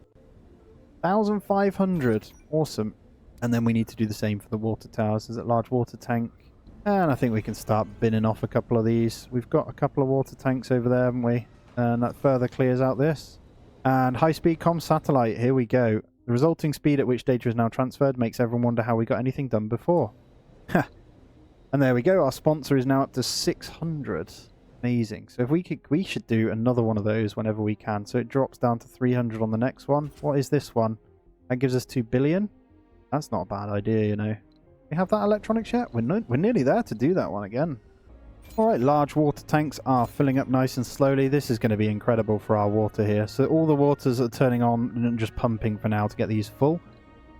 1,500. Awesome. And then we need to do the same for the water towers. There's a large water tank. And I think we can start binning off a couple of these. We've got a couple of water tanks over there, haven't we? And that further clears out this. And high-speed comm satellite. Here we go. The resulting speed at which data is now transferred makes everyone wonder how we got anything done before. And there we go. Our sponsor is now up to 600. Amazing. So if we should do another one of those whenever we can. So it drops down to 300 on the next one. What is this one? That gives us 2 billion. That's not a bad idea, you know. We have that electronics yet? We're nearly there to do that one again. Alright, large water tanks are filling up nice and slowly. This is going to be incredible for our water here. So all the waters are turning on and just pumping for now to get these full.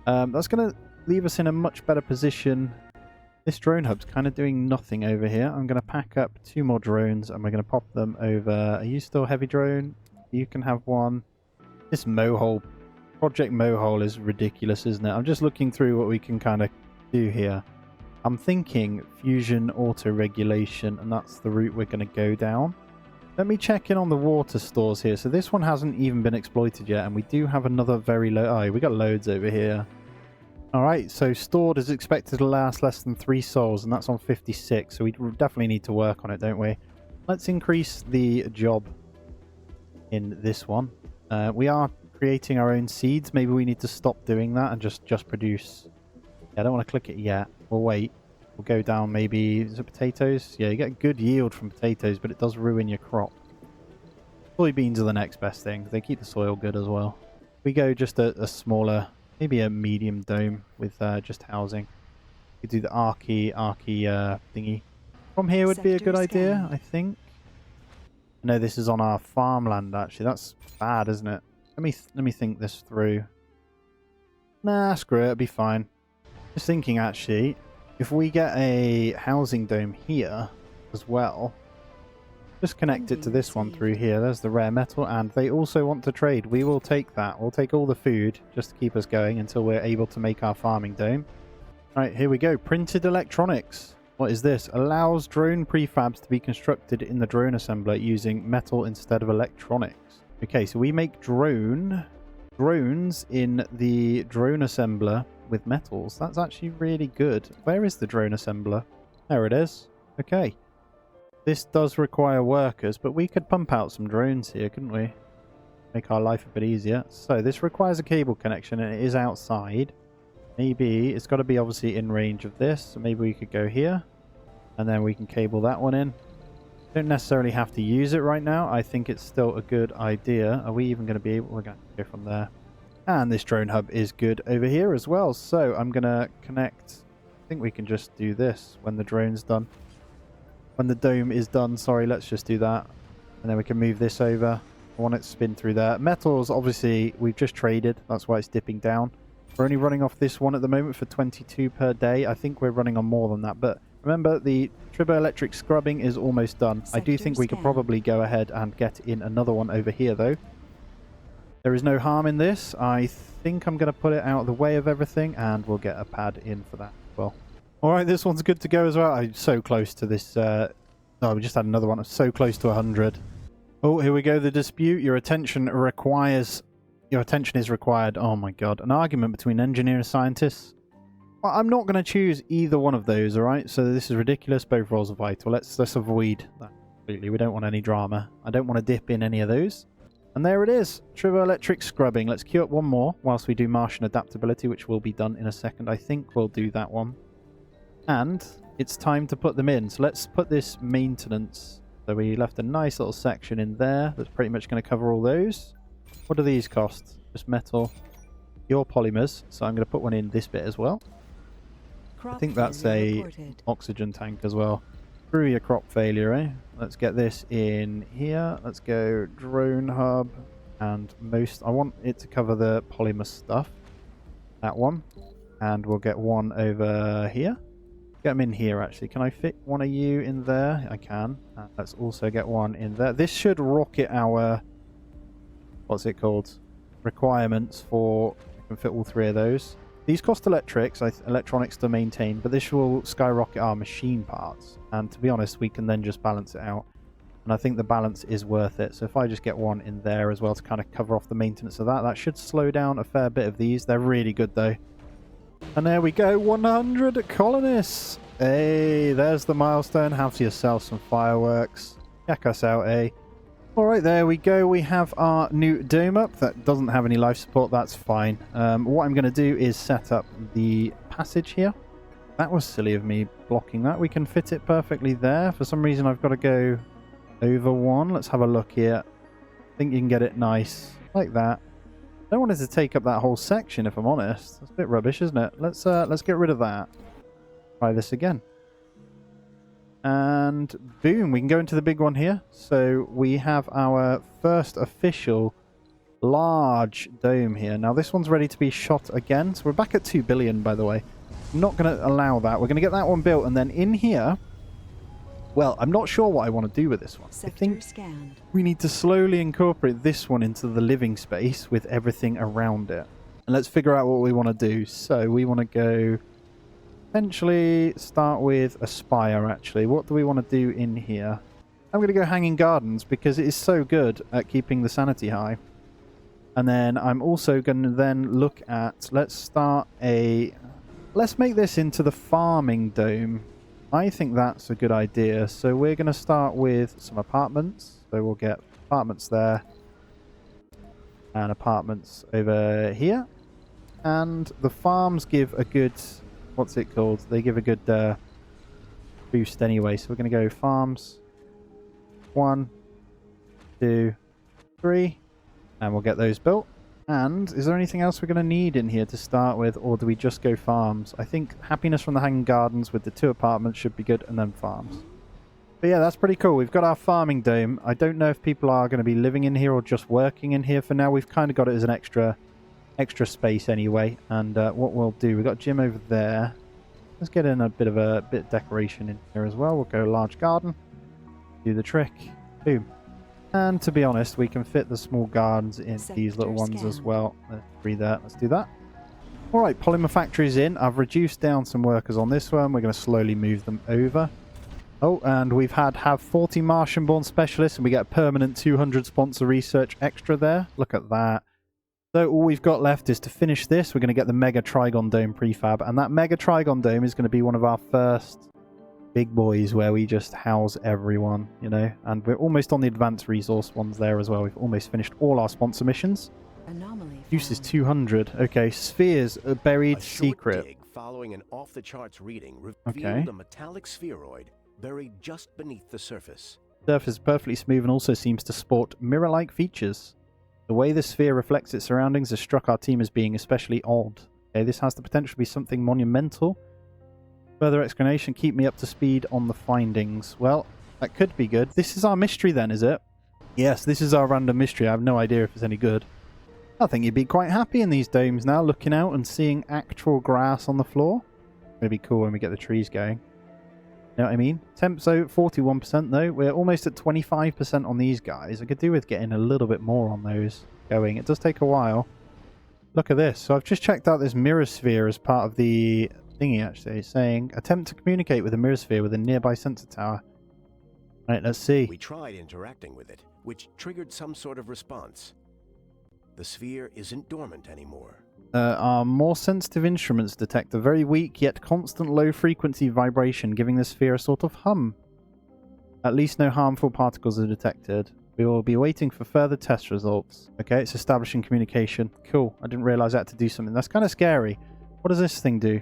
That's going to leave us in a much better position. This drone hub's kind of doing nothing over here. I'm going to pack up 2 more drones and we're going to pop them over. Are you still heavy drone? You can have one. This mohole, Project Mohole is ridiculous, isn't it? I'm just looking through what we can kind of do here. I'm thinking fusion auto-regulation, and that's the route we're going to go down. Let me check in on the water stores here. So this one hasn't even been exploited yet, and we do have another very low... Oh, we got loads over here. Alright, so stored is expected to last less than 3 souls, and that's on 56, so we definitely need to work on it, don't we? Let's increase the job in this one. We are creating our own seeds. Maybe we need to stop doing that and just produce... Yeah, I don't want to click it yet. We'll wait. We'll go down maybe... Is it potatoes? Yeah, you get a good yield from potatoes, but it does ruin your crop. Soybeans are the next best thing. They keep the soil good as well. We go just a smaller, maybe a medium dome with just housing. We do the archy thingy. From here would be a good idea, I think. No, this is on our farmland, actually. That's bad, isn't it? Let me think this through. Nah, screw it. It'll be fine. Just thinking, actually, if we get a housing dome here as well, just connect it to this one through here. There's the rare metal, and they also want to trade. We will take that. We'll take all the food just to keep us going until we're able to make our farming dome. All right, here we go. Printed electronics. What is this? Allows drone prefabs to be constructed in the drone assembler using metal instead of electronics. Okay, so we make drones in the drone assembler with metals. That's actually really good. Where is the drone assembler? There it is. Okay. This does require workers, but we could pump out some drones here, couldn't we? Make our life a bit easier. So this requires a cable connection and it is outside. Maybe it's got to be obviously in range of this. So maybe we could go here and then we can cable that one in. Don't necessarily have to use it right now. I think it's still a good idea. Are we even going to be able... We're going to go from there. And this drone hub is good over here as well. So I'm going to connect... I think we can just do this when the drone's done. When the dome is done, sorry, let's just do that. And then we can move this over. I want it to spin through there. Metals, obviously, we've just traded. That's why it's dipping down. We're only running off this one at the moment for 22 per day. I think we're running on more than that. But remember, the triboelectric scrubbing is almost done. I do think we could probably go ahead and get in another one over here, though. There is no harm in this. I think I'm going to put it out of the way of everything, and we'll get a pad in for that as well. Alright, this one's good to go as well. I'm so close to this... Oh, we just had another one. I'm so close to 100. Oh, here we go. The dispute. Your attention is required. Oh my god. An argument between engineer and scientists. Well, I'm not going to choose either one of those, alright? So this is ridiculous. Both roles are vital. Let's avoid that completely. We don't want any drama. I don't want to dip in any of those. And there it is. Triboelectric scrubbing. Let's queue up one more whilst we do Martian adaptability, which will be done in a second. I think we'll do that one. And it's time to put them in. So let's put this maintenance. So we left a nice little section in there. That's pretty much going to cover all those. What do these cost? Just metal. Your polymers. So I'm going to put one in this bit as well. I think that's a oxygen tank as well. Through your crop failure, eh? Let's get this in here. Let's go drone hub. and most. I want it to cover the polymer stuff. That one. And we'll get one over here. Get them in here, actually. Can I fit one of you in there? I can. Let's also get one in there. This should rocket our... What's it called? Requirements for... I can fit all 3 of those. These cost electronics to maintain, but this will skyrocket our machine parts. And to be honest, we can then just balance it out. And I think the balance is worth it. So if I just get one in there as well to kind of cover off the maintenance of that, that should slow down a fair bit of these. They're really good though. And there we go, 100 colonists. Hey, there's the milestone. Have yourself some fireworks. Check us out, eh? Alright, there we go. We have our new dome up. That doesn't have any life support. That's fine. What I'm going to do is set up the passage here. That was silly of me blocking that. We can fit it perfectly there. For some reason, I've got to go over one. Let's have a look here. I think you can get it nice like that. I don't want it to take up that whole section, if I'm honest. That's a bit rubbish, isn't it? Let's get rid of that. Try this again. And boom, we can go into the big one here. So we have our first official large dome here. Now this one's ready to be shot again. So we're back at 2 billion, by the way. I'm not going to allow that. We're going to get that one built. And then in here, well, I'm not sure what I want to do with this one. I think we need to slowly incorporate this one into the living space with everything around it. And let's figure out what we want to do. So we want to go... Potentially start with a spire, actually. What do we want to do in here? I'm going to go hanging gardens because it is so good at keeping the sanity high. And then I'm also going to then look at... Let's make this into the farming dome. I think that's a good idea. So we're going to start with some apartments. So we'll get apartments there. And apartments over here. And the farms give a good... What's it called? They give a good boost anyway. So we're going to go farms. 1, 2, 3. And we'll get those built. And is there anything else we're going to need in here to start with? Or do we just go farms? I think happiness from the hanging gardens with the 2 apartments should be good. And then farms. But yeah, that's pretty cool. We've got our farming dome. I don't know if people are going to be living in here or just working in here for now. We've kind of got it as an extra space anyway. And what we'll do, we've got a gym over there. Let's get in a bit of decoration in here as well. We'll go large garden, do the trick, boom. And to be honest, we can fit the small gardens in these little ones as well. Let's read that. Let's do that. All right, polymer factory's in. I've reduced down some workers on this one. We're going to slowly move them over. Oh, and we've have 40 Martian born specialists, and we get a permanent 200 sponsor research extra there. Look at that. So all we've got left is to finish this. We're going to get the Mega Trigon Dome prefab. And that Mega Trigon Dome is going to be one of our first big boys where we just house everyone, you know. And we're almost on the advanced resource ones there as well. We've almost finished all our sponsor missions. Anomaly Use is 200. Okay, spheres, a buried secret. Dig following an off-the-charts reading revealed a metallic spheroid buried just beneath the surface. The surface is perfectly smooth and also seems to sport mirror-like features. The way the sphere reflects its surroundings has struck our team as being especially odd. Okay, this has the potential to be something monumental. Further explanation, keep me up to speed on the findings. Well, that could be good. This is our mystery then, is it? Yes, this is our random mystery. I have no idea if it's any good. I think you'd be quite happy in these domes now, looking out and seeing actual grass on the floor. It's going to be cool when we get the trees going. You know what I mean? Temps out 41% though. We're almost at 25% on these guys. I could do with getting a little bit more on those going. It does take a while. Look at this. So I've just checked out this mirror sphere as part of the thingy actually. It's saying, attempt to communicate with a mirror sphere with a nearby sensor tower. Right, let's see. We tried interacting with it, which triggered some sort of response. The sphere isn't dormant anymore. Our more sensitive instruments detect a very weak yet constant low-frequency vibration, giving the sphere a sort of hum. At least no harmful particles are detected. We will be waiting for further test results. Okay, it's establishing communication. Cool. I didn't realize I had to do something. That's kind of scary. What does this thing do?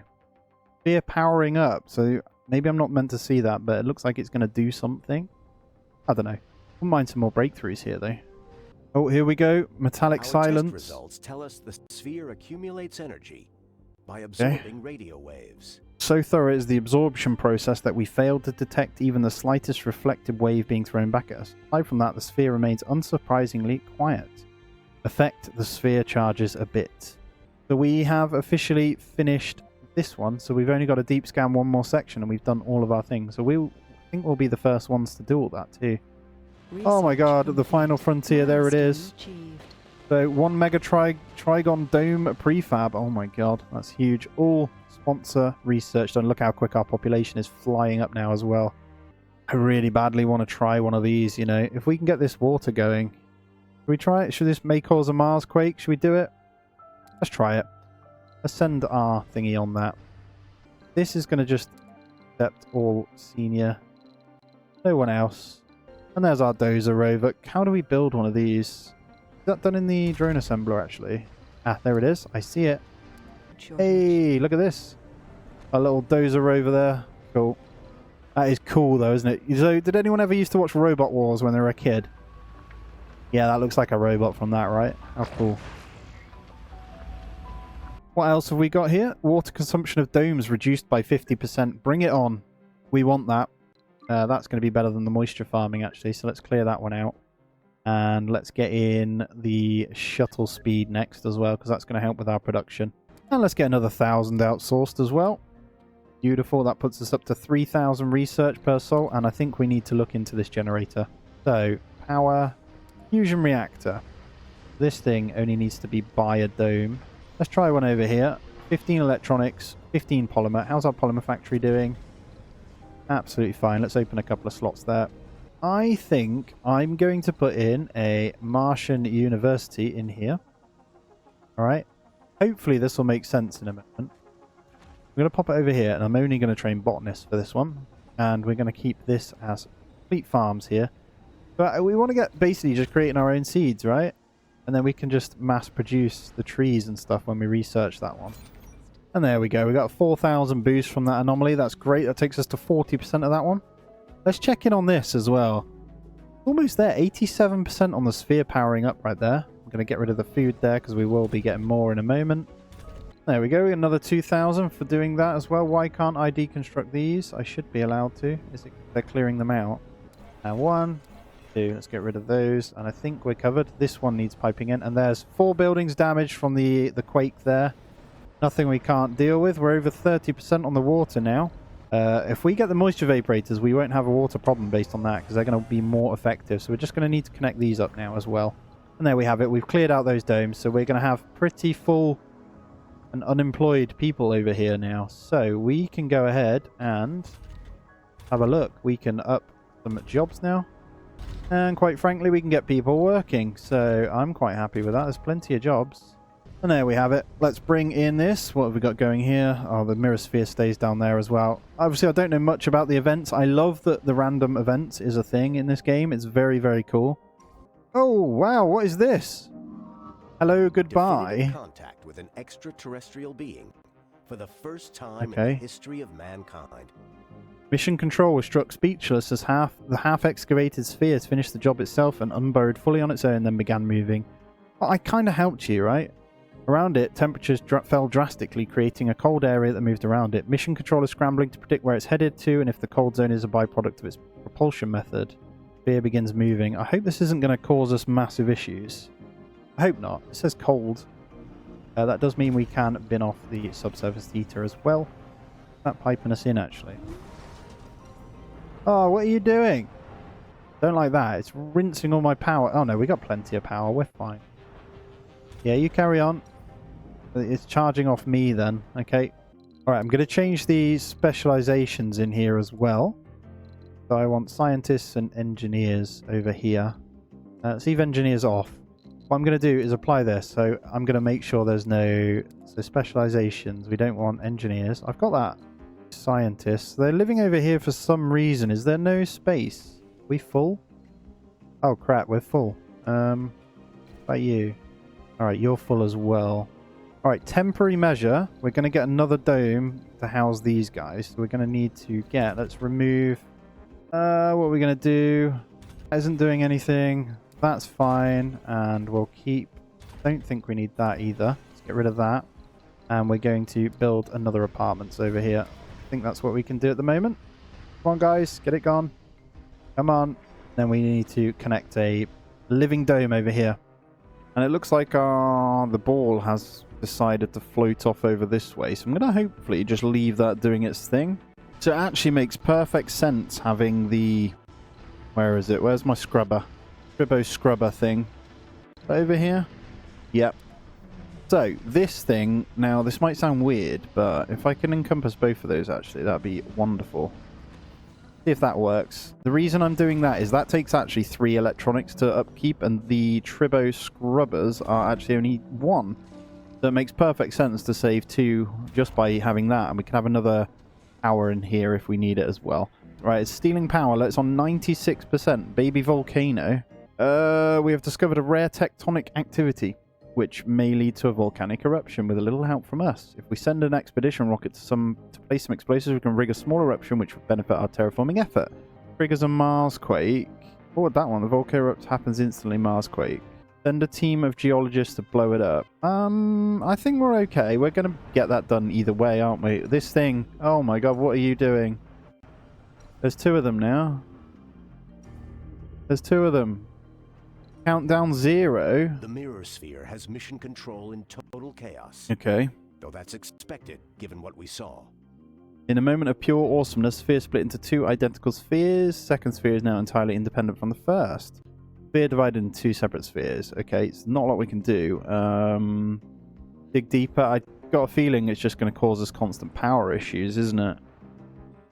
Sphere powering up. So maybe I'm not meant to see that, but it looks like it's going to do something. I don't know. Wouldn't mind some more breakthroughs here, though. Oh, here we go. Metallic silence. Test results tell us the sphere accumulates energy by absorbing radio waves. So thorough is the absorption process that we failed to detect even the slightest reflected wave being thrown back at us. Aside from that, the sphere remains unsurprisingly quiet. affect the sphere charges a bit. So we have officially finished this one. So we've only got to deep scan one more section and we've done all of our things. So I think we'll be the first ones to do all that too. Oh my god, the final frontier, there it is. So 1 mega trigon dome prefab. Oh my god, that's huge. All sponsor research done. Look how quick our population is flying up now as well. I really badly want to try one of these, you know. If we can get this water going. Should we try it? Should this may cause a Mars quake? Should we do it? Let's try it. Let's send our thingy on that. This is going to just accept all senior. No one else. And there's our dozer rover. How do we build one of these? Is that done in the drone assembler, actually? Ah, there it is. I see it. Hey, look at this. A little dozer rover there. Cool. That is cool, though, isn't it? So, did anyone ever used to watch Robot Wars when they were a kid? Yeah, that looks like a robot from that, right? How cool. What else have we got here? Water consumption of domes reduced by 50%. Bring it on. We want that. That's going to be better than the moisture farming, actually. So let's clear that one out. And let's get in the shuttle speed next as well, because that's going to help with our production. And let's get another 1,000 outsourced as well. Beautiful. That puts us up to 3,000 research per sol. And I think we need to look into this generator. So, power, fusion reactor. This thing only needs to be by a dome. Let's try one over here. 15 electronics, 15 polymer. How's our polymer factory doing? Absolutely fine. Let's open a couple of slots there. I think I'm going to put in a Martian university in here. Alright. Hopefully this will make sense in a moment. I'm going to pop it over here, and I'm only going to train botanists for this one. And we're going to keep this as complete farms here. But we want to get basically just creating our own seeds, right? And then we can just mass produce the trees and stuff when we research that one. And there we go. We got a 4,000 boost from that anomaly. That's great. That takes us to 40% of that one. Let's check in on this as well. Almost there. 87% on the sphere powering up right there. I'm going to get rid of the food there because we will be getting more in a moment. There we go. Another 2,000 for doing that as well. Why can't I deconstruct these? I should be allowed to. Is it they're clearing them out? And 1, 2. Let's get rid of those. And I think we're covered. This one needs piping in. And there's 4 buildings damaged from the quake there. Nothing we can't deal with. We're over 30% on the water now. If we get the moisture vaporators, we won't have a water problem based on that because they're going to be more effective. So we're just going to need to connect these up now as well. And there we have it. We've cleared out those domes. So we're going to have pretty full and unemployed people over here now. So we can go ahead and have a look. We can up some jobs now. And quite frankly, we can get people working. So I'm quite happy with that. There's plenty of jobs. And there we have it. Let's bring in this. What have we got going here? Oh, the mirror sphere stays down there as well. Obviously, I don't know much about the events. I love that the random events is a thing in this game. It's very, very cool. Oh, wow. What is this? Hello, goodbye. Definitive contact with an extraterrestrial being for the first time in the history of mankind. Mission control was struck speechless as the half-excavated spheres finished the job itself and unburrowed fully on its own, then began moving. Well, I kind of helped you, right? Around it, temperatures fell drastically, creating a cold area that moved around it. Mission control is scrambling to predict where it's headed to and if the cold zone is a byproduct of its propulsion method. Sphere begins moving. I hope this isn't going to cause us massive issues. I hope not. It says cold. That does mean we can bin off the subsurface heater as well. That piping us in, actually. Oh, what are you doing? Don't like that. It's rinsing all my power. Oh, no, we got plenty of power. We're fine. Yeah, you carry on. It's charging off me then. Okay. Alright, I'm going to change the specializations in here as well. So I want scientists and engineers over here. Let's leave engineers off. What I'm going to do is apply this. So I'm going to make sure there's no... So specializations. We don't want engineers. I've got that. Scientists. They're living over here for some reason. Is there no space? Are we full? Oh crap, we're full. What about you? Alright, you're full as well. Alright, temporary measure. We're going to get another dome to house these guys. So we're going to need to get... Let's remove... what are we going to do? That isn't doing anything. That's fine. And we'll keep... Don't think we need that either. Let's get rid of that. And we're going to build another apartments over here. I think that's what we can do at the moment. Come on, guys. Get it gone. Come on. Then we need to connect a living dome over here. And it looks like the ball has decided to float off over this way. So I'm going to hopefully just leave that doing its thing. So it actually makes perfect sense having the... Where is it? Where's my scrubber? Tribbo scrubber thing. Over here? Yep. So this thing, now this might sound weird, but if I can encompass both of those actually, that'd be wonderful. See if that works. The reason I'm doing that is that takes actually 3 electronics to upkeep, and the Tribbo scrubbers are actually only 1. So it makes perfect sense to save 2 just by having that, and we can have another power in here if we need it as well. Right, it's stealing power. It's on 96%. Baby volcano. We have discovered a rare tectonic activity, which may lead to a volcanic eruption with a little help from us. If we send an expedition rocket to place some explosives, we can rig a small eruption which would benefit our terraforming effort. Triggers a Marsquake. What would that one? The volcano erupts happens instantly, Marsquake. Send a team of geologists to blow it up. I think we're okay. We're going to get that done either way, aren't we? This thing, oh my god, what are you doing? There's 2 of them now. There's 2 of them. Countdown 0. The mirror sphere has mission control in total chaos. Okay. Though that's expected, given what we saw. In a moment of pure awesomeness, sphere split into 2 identical spheres. Second sphere is now entirely independent from the first. Sphere divided into 2 separate spheres. Okay, it's not a lot we can do. Dig deeper. I got a feeling it's just going to cause us constant power issues, isn't it?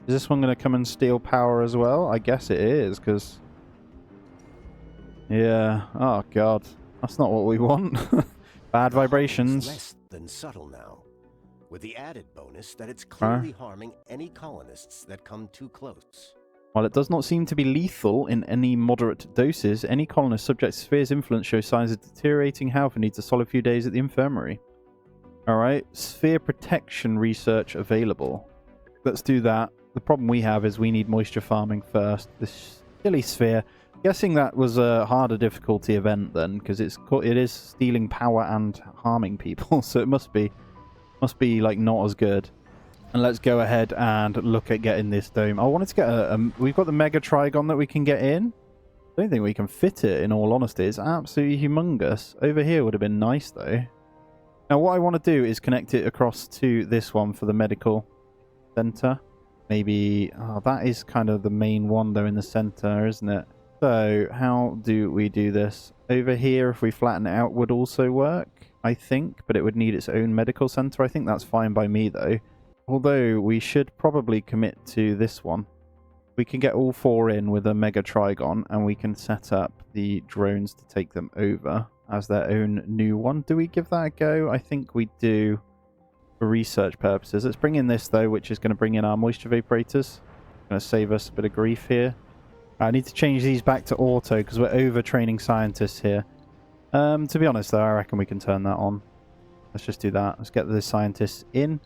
Is this one going to come and steal power as well? I guess it is, because... Yeah. Oh, God. That's not what we want. Bad vibrations. Less than subtle now, with the added bonus that it's clearly harming any colonists that come too close. While it does not seem to be lethal in any moderate doses, any colonist subject to Sphere's influence shows signs of deteriorating health and needs a solid few days at the infirmary. Alright, Sphere protection research available. Let's do that. The problem we have is we need moisture farming first. This silly sphere. Guessing that was a harder difficulty event then, because it is stealing power and harming people, so it must be like not as good. And let's go ahead and look at getting this dome. I wanted to get we've got the Mega Trigon that we can get in. I don't think we can fit it, in all honesty. It's absolutely humongous. Over here would have been nice, though. Now, what I want to do is connect it across to this one for the medical center. Maybe... Oh, that is kind of the main one, though, in the center, isn't it? So, how do we do this? Over here, if we flatten it out, would also work, I think. But it would need its own medical center. I think that's fine by me, though. Although, we should probably commit to this one. We can get all 4 in with a Mega Trigon, and we can set up the drones to take them over as their own new one. Do we give that a go? I think we do for research purposes. Let's bring in this, though, which is going to bring in our moisture vaporators. Going to save us a bit of grief here. I need to change these back to auto because we're overtraining scientists here. To be honest, though, I reckon we can turn that on. Let's just do that. Let's get the scientists in.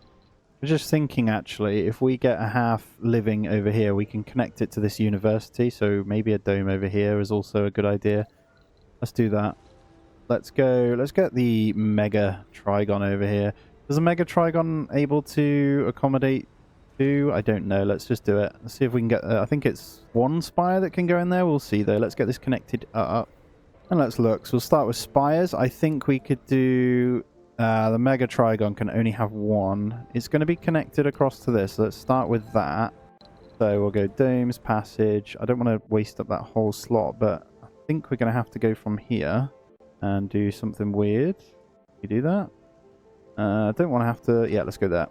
I'm just thinking, actually, if we get a half living over here, we can connect it to this university. So maybe a dome over here is also a good idea. Let's do that. Let's go. Let's get the Mega Trigon over here. Is the Mega Trigon able to accommodate 2? I don't know. Let's just do it. Let's see if we can get... I think it's 1 spire that can go in there. We'll see, though. Let's get this connected up. And let's look. So we'll start with spires. I think we could do... the Mega Trigon can only have 1. It's going to be connected across to this. Let's start with that. So we'll go domes, passage. I don't want to waste up that whole slot, but I think we're going to have to go from here and do something weird. Can you do that? I don't want to have to... Yeah, let's go there.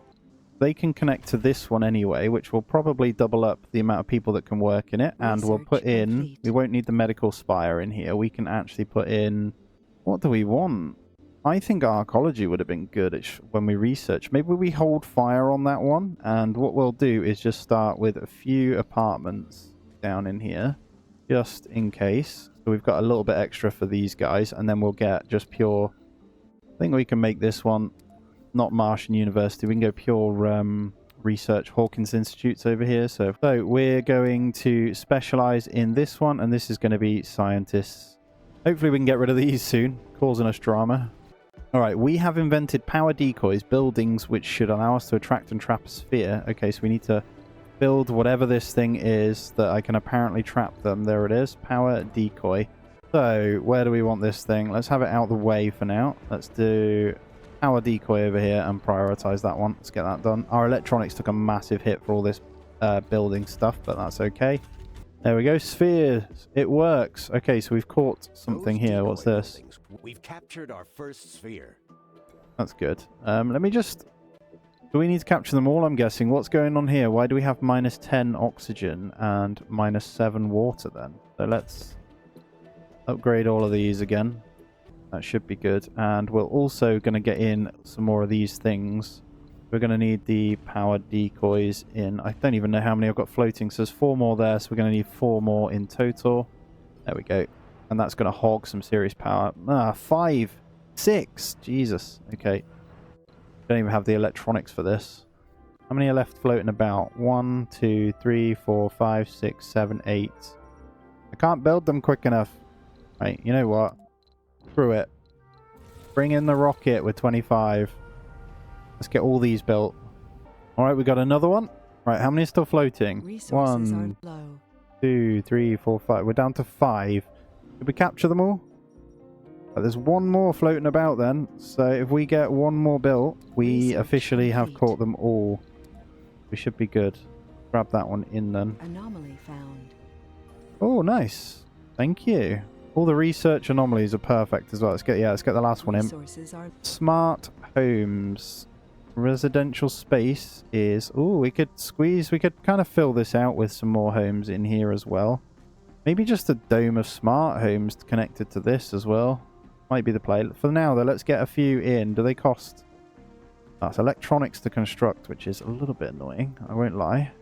They can connect to this one anyway, which will probably double up the amount of people that can work in it. And we'll put in... Complete. We won't need the medical spire in here. We can actually put in... What do we want? I think archaeology would have been good when we research. Maybe we hold fire on that one. And what we'll do is just start with a few apartments down in here. Just in case. So we've got a little bit extra for these guys. And then we'll get just pure... I think we can make this one not Martian University. We can go pure research Hawkins Institutes over here. So we're going to specialize in this one. And this is going to be scientists. Hopefully we can get rid of these soon. Causing us drama. Alright, we have invented power decoys, buildings which should allow us to attract and trap a sphere. Okay, so we need to build whatever this thing is that I can apparently trap them. There it is, power decoy. So, where do we want this thing? Let's have it out the way for now. Let's do power decoy over here and prioritize that one. Let's get that done. Our electronics took a massive hit for all this building stuff, but that's okay. There we go. Spheres. It works. Okay, so we've caught something Those here. What's decoy this? buildings. We've captured our first sphere. That's good. Let me just... Do we need to capture them all, I'm guessing? What's going on here? Why do we have -10 oxygen and -7 water then? So let's upgrade all of these again. That should be good. And we're also going to get in some more of these things. We're going to need the power decoys in. I don't even know how many I've got floating. So there's 4 more there. So we're going to need 4 more in total. There we go. And that's going to hog some serious power. 5, 6. Jesus. Okay. Don't even have the electronics for this. How many are left floating about? 1, 2, 3, 4, 5, 6, 7, 8. I can't build them quick enough. Right, you know what? Screw it. Bring in the rocket with 25. Let's get all these built. Alright, we got another one. Right, how many are still floating? Resources 1, are low. 2, 3, 4, 5. We're down to 5. Did we capture them all? There's 1 more floating about then. So if we get 1 more built, we Research officially have complete. caught them all. We should be good. Grab that one in then. Anomaly found. Oh, nice. Thank you. All the research anomalies are perfect as well. Let's get the last one in. Resources are Smart homes. Residential space is... Oh, we could kind of fill this out with some more homes in here as well. Maybe just a dome of smart homes connected to this as well. Might be the play. For now, though, let's get a few in. Do they cost... That's electronics to construct, which is a little bit annoying. I won't lie.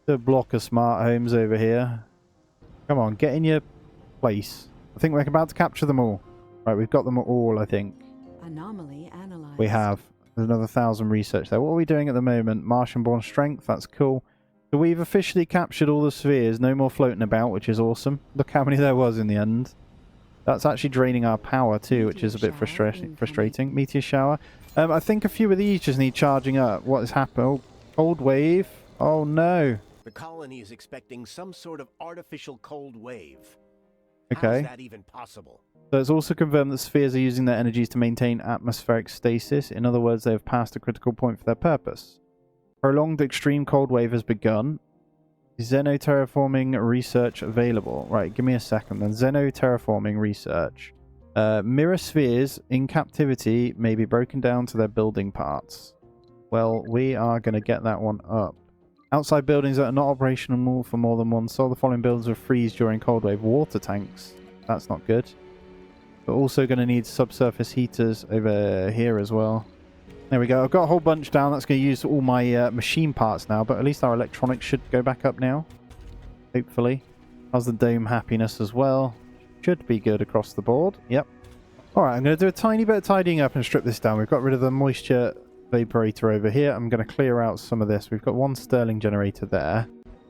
A block of smart homes over here. Come on, get in your place. I think we're about to capture them all. Right, we've got them all, I think. anomaly analyzed. We have. There's another 1,000 research there. What are we doing at the moment? Martian-born strength. That's cool. So we've officially captured all the spheres. No more floating about, which is awesome. Look how many there was in the end. That's actually draining our power too, which is a bit frustrating. Meteor shower. I think a few of these just need charging up. What has happened? Oh, cold wave. Oh no. The colony is expecting some sort of artificial cold wave. Okay. How's that even possible? So it's also confirmed that spheres are using their energies to maintain atmospheric stasis. In other words, they have passed a critical point for their purpose. Prolonged extreme cold wave has begun. Xenoterraforming research available. Right, give me a second then. Xenoterraforming research. Mirror spheres in captivity may be broken down to their building parts. Well, we are going to get that one up. Outside buildings that are not operational for more than 1 sol. The following buildings will freeze during cold wave. Water tanks. That's not good. We're also going to need subsurface heaters over here as well. There we go. I've got a whole bunch down. That's going to use all my machine parts now, but at least our electronics should go back up now. Hopefully. How's the dome happiness as well? Should be good across the board. Yep. Alright, I'm going to do a tiny bit of tidying up and strip this down. We've got rid of the moisture vaporator over here. I'm going to clear out some of this. We've got 1 Stirling generator there.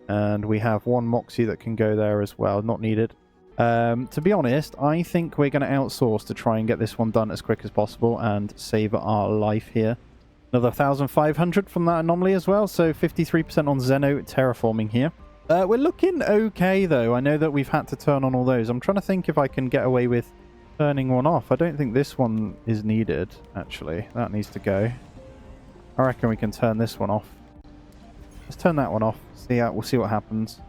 And we have 1 Moxie that can go there as well. Not needed. To be honest, I think we're going to outsource to try and get this one done as quick as possible and save our life here. Another 1,500 from that anomaly as well, so 53% on Xeno terraforming here. We're looking okay though. I know that we've had to turn on all those. I'm trying to think if I can get away with turning one off. I don't think this one is needed, actually. That needs to go. I reckon we can turn this one off. Let's turn that one off. We'll see what happens.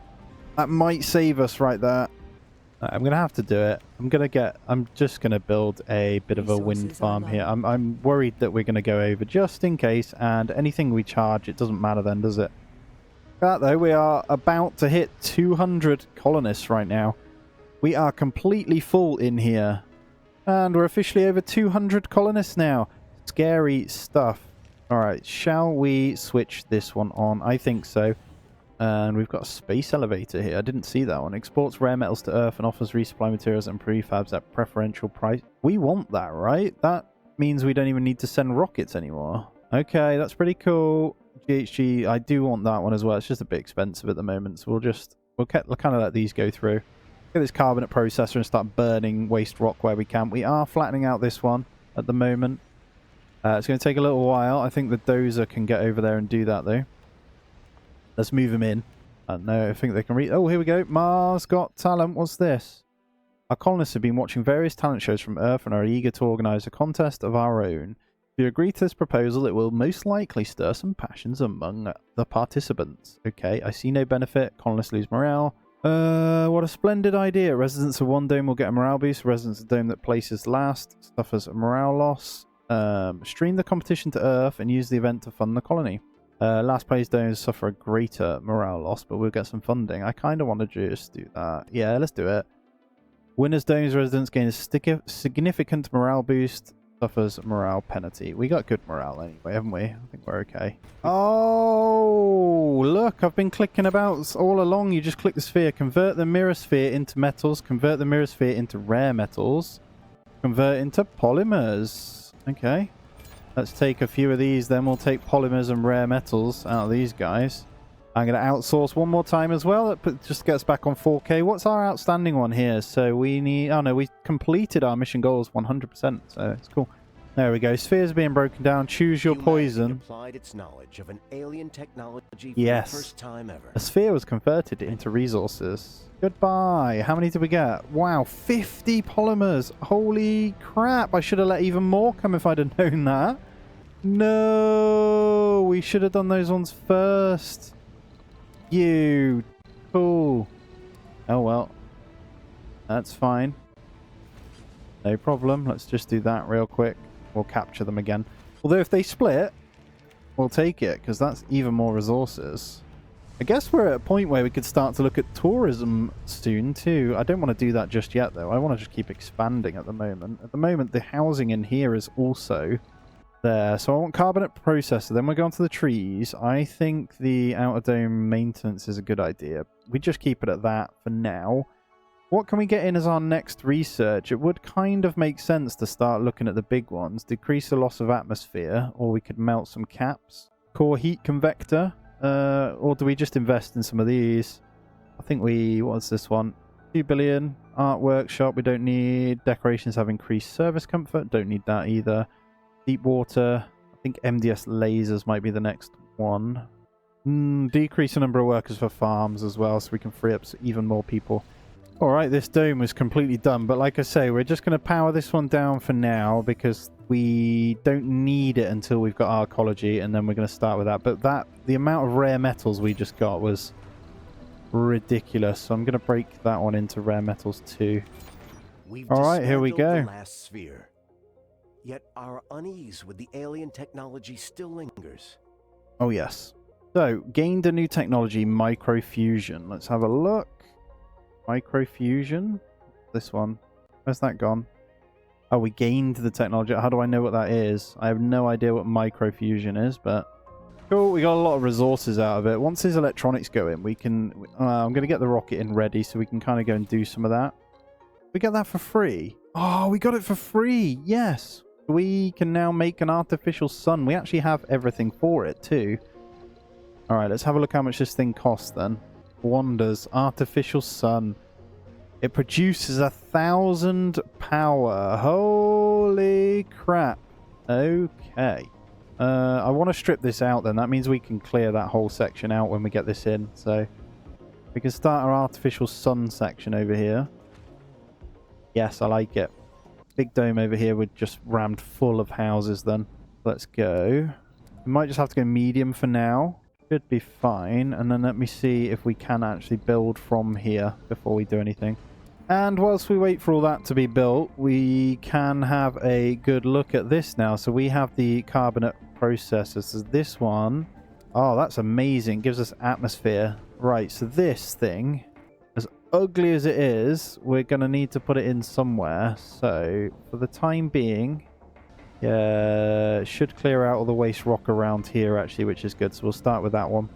That might save us right there. I'm going to have to do it. I'm just going to build a bit of a wind farm here. I'm worried that we're going to go over just in case, and anything we charge, it doesn't matter then, does it? That though, we are about to hit 200 colonists right now. We are completely full in here. And we're officially over 200 colonists now. Scary stuff. Alright, shall we switch this one on? I think so. And we've got a space elevator here. I didn't see that one. Exports rare metals to Earth and offers resupply materials and prefabs at preferential price. We want that, right? That means we don't even need to send rockets anymore. Okay, that's pretty cool. GHG, I do want that one as well. It's just a bit expensive at the moment, so we'll kind of let these go through. Get this carbonate processor and start burning waste rock where we can. We are flattening out this one at the moment. It's going to take a little while. I think the dozer can get over there and do that though. Let's move them in. No, I think they can read. Oh, here we go. Mars Got Talent. What's this? Our colonists have been watching various talent shows from Earth and are eager to organise a contest of our own. If you agree to this proposal, it will most likely stir some passions among the participants. Okay, I see no benefit. Colonists lose morale. What a splendid idea. Residents of one dome will get a morale boost. Residents of the dome that places last suffers a morale loss. Stream the competition to Earth and use the event to fund the colony. Last place domes suffer a greater morale loss, but we'll get some funding. I kind of want to just do that. Yeah, let's do it. Winners domes residents gain a significant morale boost. Suffers morale penalty. We got good morale anyway, haven't we? I think we're okay. Oh, look, I've been clicking about all along. You just click the sphere. Convert the mirror sphere into metals. Convert the mirror sphere into rare metals. Convert into polymers. Okay. Let's take a few of these, then we'll take polymers and rare metals out of these guys. I'm going to outsource one more time as well. That just gets back on 4K. What's our outstanding one here? So we need... Oh, no, we completed our mission goals 100%, so it's cool. There we go. Spheres being broken down. Choose your poison. Applied its knowledge of an alien technology for yes. the first time ever. A sphere was converted into resources. Goodbye. How many did we get? Wow, 50 polymers. Holy crap. I should have let even more come if I'd have known that. No, we should have done those ones first. You. Cool. Oh, well. That's fine. No problem. Let's just do that real quick. We'll capture them again. Although if they split, we'll take it, because that's even more resources. I guess we're at a point where we could start to look at tourism soon, too. I don't want to do that just yet, though. I want to just keep expanding at the moment. At the moment, the housing in here is also... there. So I want carbonate processor. Then we'll go on to the trees. I think the outer dome maintenance is a good idea. We just keep it at that for now. What can we get in as our next research? It would kind of make sense to start looking at the big ones. Decrease the loss of atmosphere, or we could melt some caps. Core heat convector, or do we just invest in some of these? I think we... what's this one? 2 billion. Art workshop, we don't need. Decorations have increased service comfort. Don't need that either. Deep water. I think MDS lasers might be the next one. Decrease the number of workers for farms as well, so we can free up even more people. Alright, this dome was completely done, but like I say, we're just going to power this one down for now because we don't need it until we've got our ecology, and then we're going to start with that. But the amount of rare metals we just got was ridiculous, so I'm going to break that one into rare metals too. Alright, here we go. The last sphere. Yet our unease with the alien technology still lingers. Oh, yes. So, gained a new technology, microfusion. Let's have a look. Microfusion? This one. Where's that gone? Oh, we gained the technology. How do I know what that is? I have no idea what microfusion is, but... cool, we got a lot of resources out of it. Once his electronics go in, we can... I'm going to get the rocket in ready so we can kind of go and do some of that. We get that for free. Oh, we got it for free. Yes. We can now make an artificial sun. We actually have everything for it too. Alright, let's have a look how much this thing costs then. Wonders. Artificial sun. It produces 1,000 power. Holy crap. Okay. I want to strip this out then. That means we can clear that whole section out when we get this in. So we can start our artificial sun section over here. Yes, I like it. Big dome over here, we're just rammed full of houses then. Let's go. We might just have to go medium for now. Should be fine. And then let me see if we can actually build from here before we do anything. And whilst we wait for all that to be built, we can have a good look at this now. So we have the carbonate processor. So this one... oh, that's amazing. Gives us atmosphere. Right, so this thing... as ugly as it is, we're going to need to put it in somewhere. So, for the time being, yeah, it should clear out all the waste rock around here, actually, which is good. So, we'll start with that one.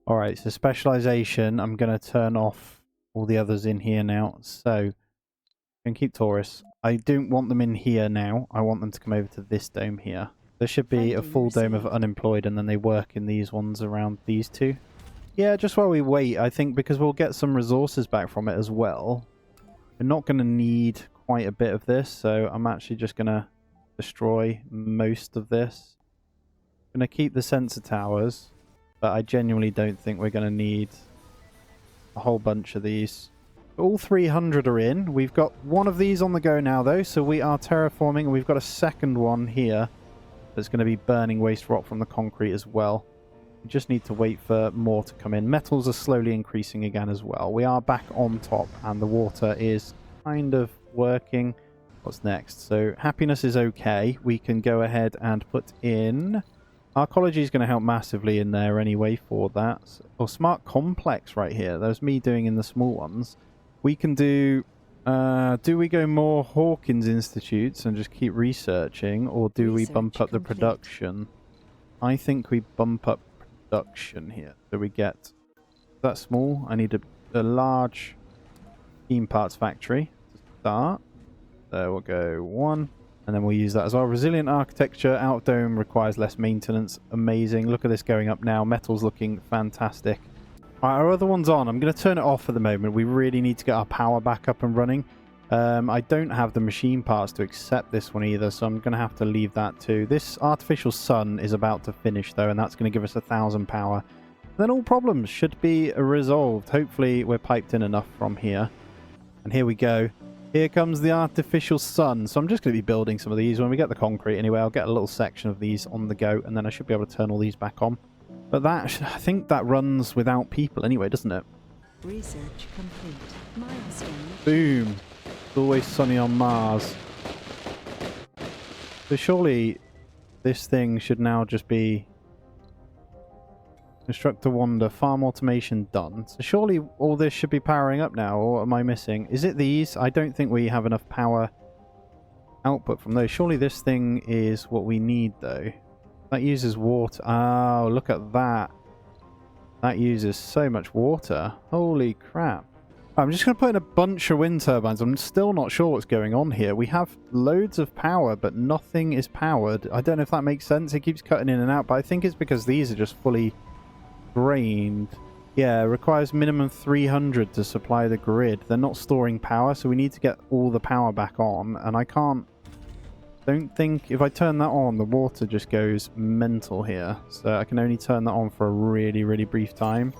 Alright, so specialization, I'm going to turn off all the others in here now. So, I can keep tourists. I don't want them in here now. I want them to come over to this dome here. There should be a full dome of unemployed, and then they work in these ones around these two. Yeah, just while we wait, I think, because we'll get some resources back from it as well. We're not going to need quite a bit of this, so I'm actually just going to destroy most of this. I'm going to keep the sensor towers, but I genuinely don't think we're going to need a whole bunch of these. All 300 are in. We've got one of these on the go now, though, so we are terraforming, and we've got a second one here that's going to be burning waste rock from the concrete as well. We just need to wait for more to come in. Metals are slowly increasing again as well. We are back on top, and the water is kind of working. What's next? So happiness is okay. We can go ahead and put in... Arcology is going to help massively in there anyway for that. Or smart complex right here. There's me doing in the small ones. We can do... do we go more Hawkins Institutes and just keep researching? Or do we bump up the production? I think we bump up production here. So we get... that small. I need a large steam parts factory to start. So we'll go 1. And then we'll use that as well. Resilient architecture. Out dome requires less maintenance. Amazing. Look at this going up now. Metal's looking fantastic. Alright, our other one's on. I'm going to turn it off for the moment. We really need to get our power back up and running. I don't have the machine parts to accept this one either, so I'm going to have to leave that too. This artificial sun is about to finish though, and that's going to give us 1,000 power. Then all problems should be resolved. Hopefully we're piped in enough from here. And here we go. Here comes the artificial sun. So I'm just going to be building some of these. When we get the concrete anyway, I'll get a little section of these on the go, and then I should be able to turn all these back on. But that, I think that runs without people anyway, doesn't it? Research complete. Milestone. Boom. It's always sunny on Mars. So surely this thing should now just be... Constructor Wander, farm automation done. So surely all this should be powering up now, or am I missing? Is it these? I don't think we have enough power output from those. Surely this thing is what we need though. That uses water. Oh, look at that. That uses so much water. Holy crap. I'm just going to put in a bunch of wind turbines. I'm still not sure what's going on here. We have loads of power, but nothing is powered. I don't know if that makes sense. It keeps cutting in and out, but I think it's because these are just fully... drained. Yeah, it requires minimum 300 to supply the grid. They're not storing power, so we need to get all the power back on, and I don't think if I turn that on, the water just goes mental here. So I can only turn that on for a really, really brief time.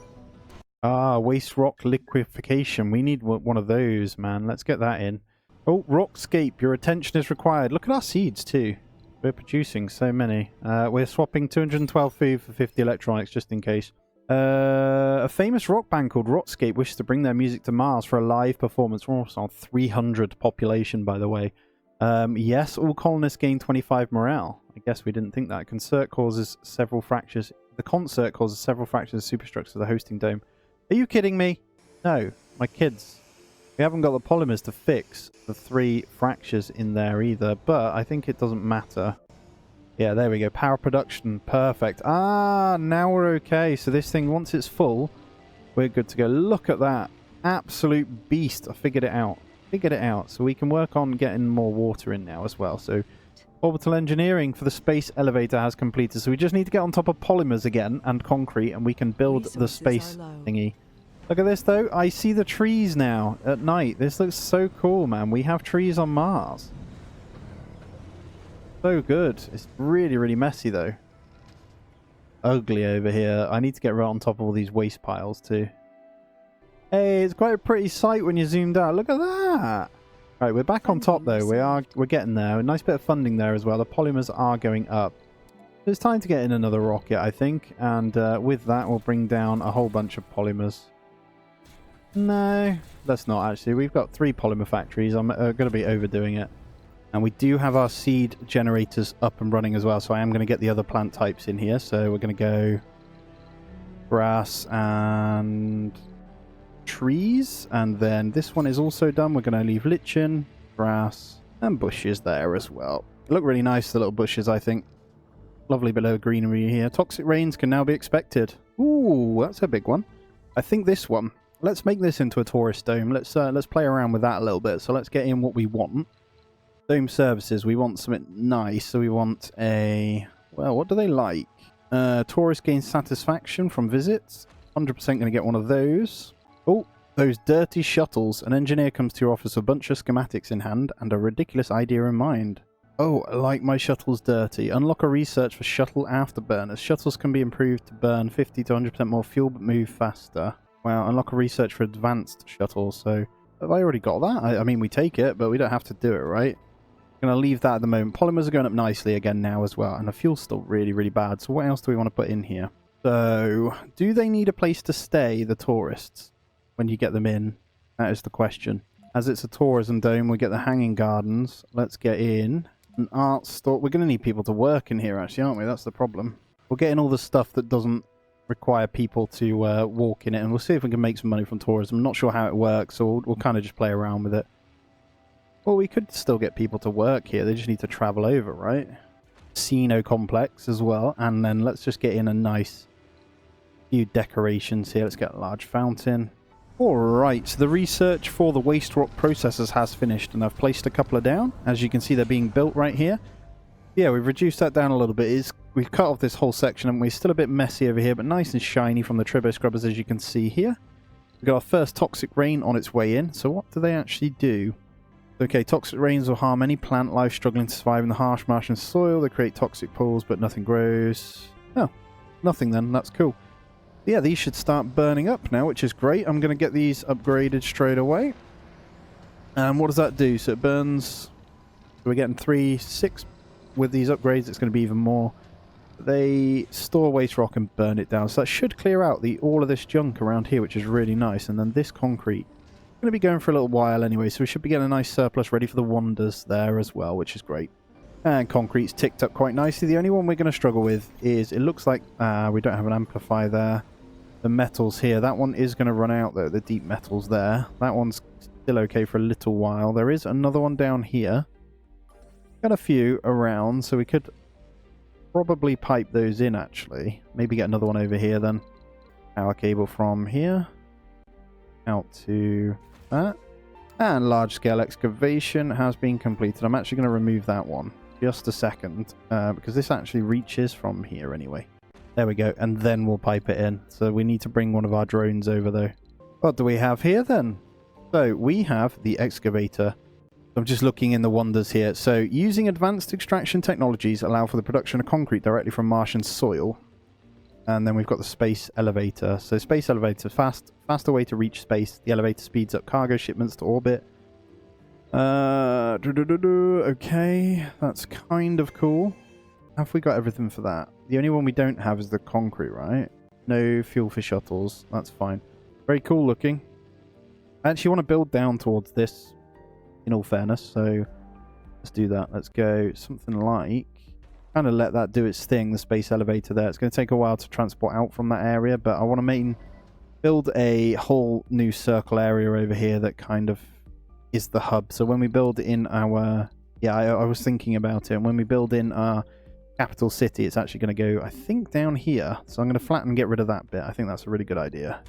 Ah, waste rock liquefaction. We need one of those, man. Let's get that in. Oh, Rockscape, your attention is required. Look at our seeds too. We're producing so many. We're swapping 212 food for 50 electronics just in case. A famous rock band called Rockscape wishes to bring their music to Mars for a live performance. We're almost on 300 population, by the way. Yes, all colonists gain 25 morale. I guess we didn't think that. Concert causes several fractures. The concert causes several fractures of superstructure of the hosting dome. Are you kidding me? No, my kids. We haven't got the polymers to fix the 3 fractures in there either, but I think it doesn't matter. Yeah, there we go. Power production. Perfect. Ah, now we're okay. So this thing, once it's full, we're good to go. Look at that. Absolute beast. I figured it out. Figured it out. So we can work on getting more water in now as well. So orbital engineering for the space elevator has completed. So we just need to get on top of polymers again and concrete, and we can build the space thingy. Look at this, though. I see the trees now at night. This looks so cool, man. We have trees on Mars. So good. It's really, really messy, though. Ugly over here. I need to get right on top of all these waste piles, too. Hey, it's quite a pretty sight when you're zoomed out. Look at that. Right, we're back on top, though. We're getting there. A nice bit of funding there as well. The polymers are going up. It's time to get in another rocket, I think. And with that, we'll bring down a whole bunch of polymers. No, let's not actually. We've got 3 polymer factories. I'm going to be overdoing it. And we do have our seed generators up and running as well. So I am going to get the other plant types in here. So we're going to go grass and trees. And then this one is also done. We're going to leave lichen, grass, and bushes there as well. They look really nice, the little bushes, I think. Lovely bit of greenery here. Toxic rains can now be expected. Ooh, that's a big one. I think this one. Let's make this into a tourist dome. Let's play around with that a little bit. So let's get in what we want. Dome services. We want something nice. So we want a... Well, what do they like? Tourist gains satisfaction from visits. 100% going to get one of those. Oh, those dirty shuttles. An engineer comes to your office with a bunch of schematics in hand and a ridiculous idea in mind. Oh, I like my shuttles dirty. Unlock a research for shuttle afterburners. Shuttles can be improved to burn 50 to 100% more fuel but move faster. Wow, unlock a research for advanced shuttles. So Have I already got that? I mean, we take it, but we don't have to do it, right? I'm going to leave that at the moment. Polymers are going up nicely again now as well. And the fuel's still really, really bad. So what else do we want to put in here? So, do they need a place to stay, the tourists, when you get them in? That is the question. As it's a tourism dome, we get the hanging gardens. Let's get in an art store. We're going to need people to work in here, actually, aren't we? That's the problem. We'll get in all the stuff that doesn't require people to walk in it, and we'll see if we can make some money from tourism. I'm not sure how it works, so we'll kind of just play around with it. Well, we could still get people to work here. They just need to travel over, right? Casino complex as well. And then let's just get in a nice few decorations here. Let's get a large fountain. Alright, so the research for the waste rock processors has finished, and I've placed a couple of down. As you can see, they're being built right here. Yeah, we've reduced that down a little bit. We've cut off this whole section, and we're still a bit messy over here, but nice and shiny from the Tribo Scrubbers, as you can see here. We've got our first toxic rain on its way in. So what do they actually do? Okay, toxic rains will harm any plant life struggling to survive in the harsh Martian soil. They create toxic pools, but nothing grows. Oh, nothing then. That's cool. Yeah, these should start burning up now, which is great. I'm going to get these upgraded straight away. And what does that do? So it burns... So we're getting 3, 6 with these upgrades. It's going to be even more. They store waste rock and burn it down. So that should clear out all of this junk around here, which is really nice. And then this concrete... going to be going for a little while anyway, so we should be getting a nice surplus ready for the wonders there as well, which is great. And concrete's ticked up quite nicely. The only one we're going to struggle with is, it looks like we don't have an amplifier there. The metals here, that one is going to run out though, the deep metals there. That one's still okay for a little while. There is another one down here. Got a few around, so we could probably pipe those in actually. Maybe get another one over here then. Power cable from here out to that. And large-scale excavation has been completed. I'm actually going to remove that one. Just a second. Because this actually reaches from here anyway. There we go. And then we'll pipe it in. So we need to bring one of our drones over though. What do we have here then? So we have the excavator. I'm just looking in the wonders here. So using advanced extraction technologies allow for the production of concrete directly from Martian soil. And then we've got the space elevator. So space elevator, faster way to reach space. The elevator speeds up cargo shipments to orbit. Okay, that's kind of cool. Have we got everything for that? The only one we don't have is the concrete, right? No fuel for shuttles. That's fine. Very cool looking. I actually want to build down towards this, in all fairness. So let's do that. Let's go something like... kind of let that do its thing, the space elevator there. It's going to take a while to transport out from that area, but I want to build a whole new circle area over here that kind of is the hub. So when we build in our... yeah, I was thinking about it. And when we build in our capital city, it's actually going to go, I think, down here. So I'm going to flatten and get rid of that bit. I think that's a really good idea.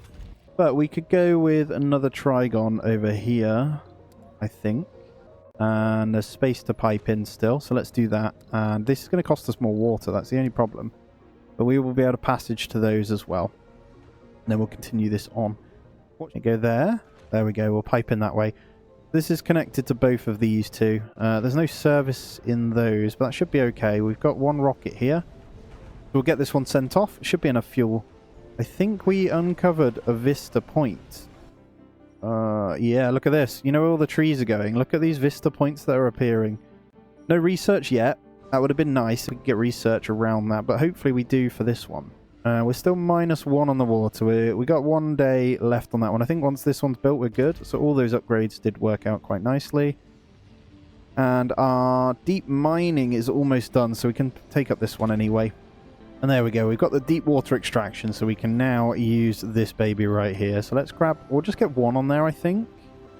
But we could go with another trigon over here, I think. And there's space to pipe in still, so let's do that. And this is going to cost us more water, that's the only problem. But we will be able to passage to those as well. And then we'll continue this on. Go there. There we go, we'll pipe in that way. This is connected to both of these two. There's no service in those, but that should be okay. We've got one rocket here. We'll get this one sent off. It should be enough fuel. I think we uncovered a vista point. Yeah, look at this. You know where all the trees are going? Look at these vista points that are appearing. No research yet. That would have been nice if we could get research around that, but hopefully we do for this one. We're still -1 on the water. We got 1 day left on that one. I think once this one's built, we're good. So all those upgrades did work out quite nicely. And our deep mining is almost done, so we can take up this one anyway. And there we go. We've got the deep water extraction, so we can now use this baby right here. So let's grab... we'll just get 1 on there, I think.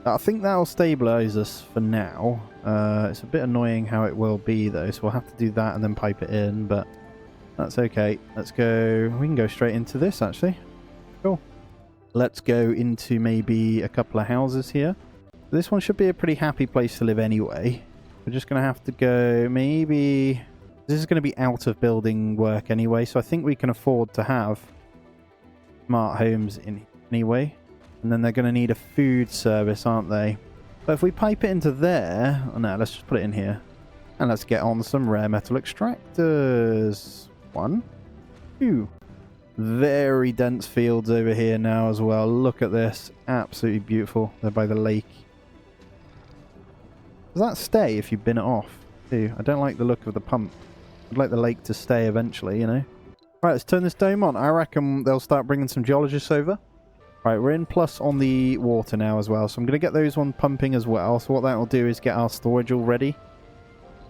I think that'll stabilize us for now. It's a bit annoying how it will be, though, so we'll have to do that and then pipe it in, but that's okay. Let's go... we can go straight into this, actually. Cool. Let's go into maybe a couple of houses here. This one should be a pretty happy place to live anyway. We're just going to have to go maybe... this is going to be out of building work anyway, so I think we can afford to have smart homes in anyway. And then they're going to need a food service, aren't they? But if we pipe it into there... oh no, let's just put it in here. And let's get on some rare metal extractors. 1, 2, Very dense fields over here now as well. Look at this. Absolutely beautiful. They're by the lake. Does that stay if you bin it off too? I don't like the look of the pump. I'd like the lake to stay eventually, you know. Right, let's turn this dome on. I reckon they'll start bringing some geologists over. Right, we're in plus on the water now as well. So I'm going to get those one pumping as well. So what that will do is get our storage all ready.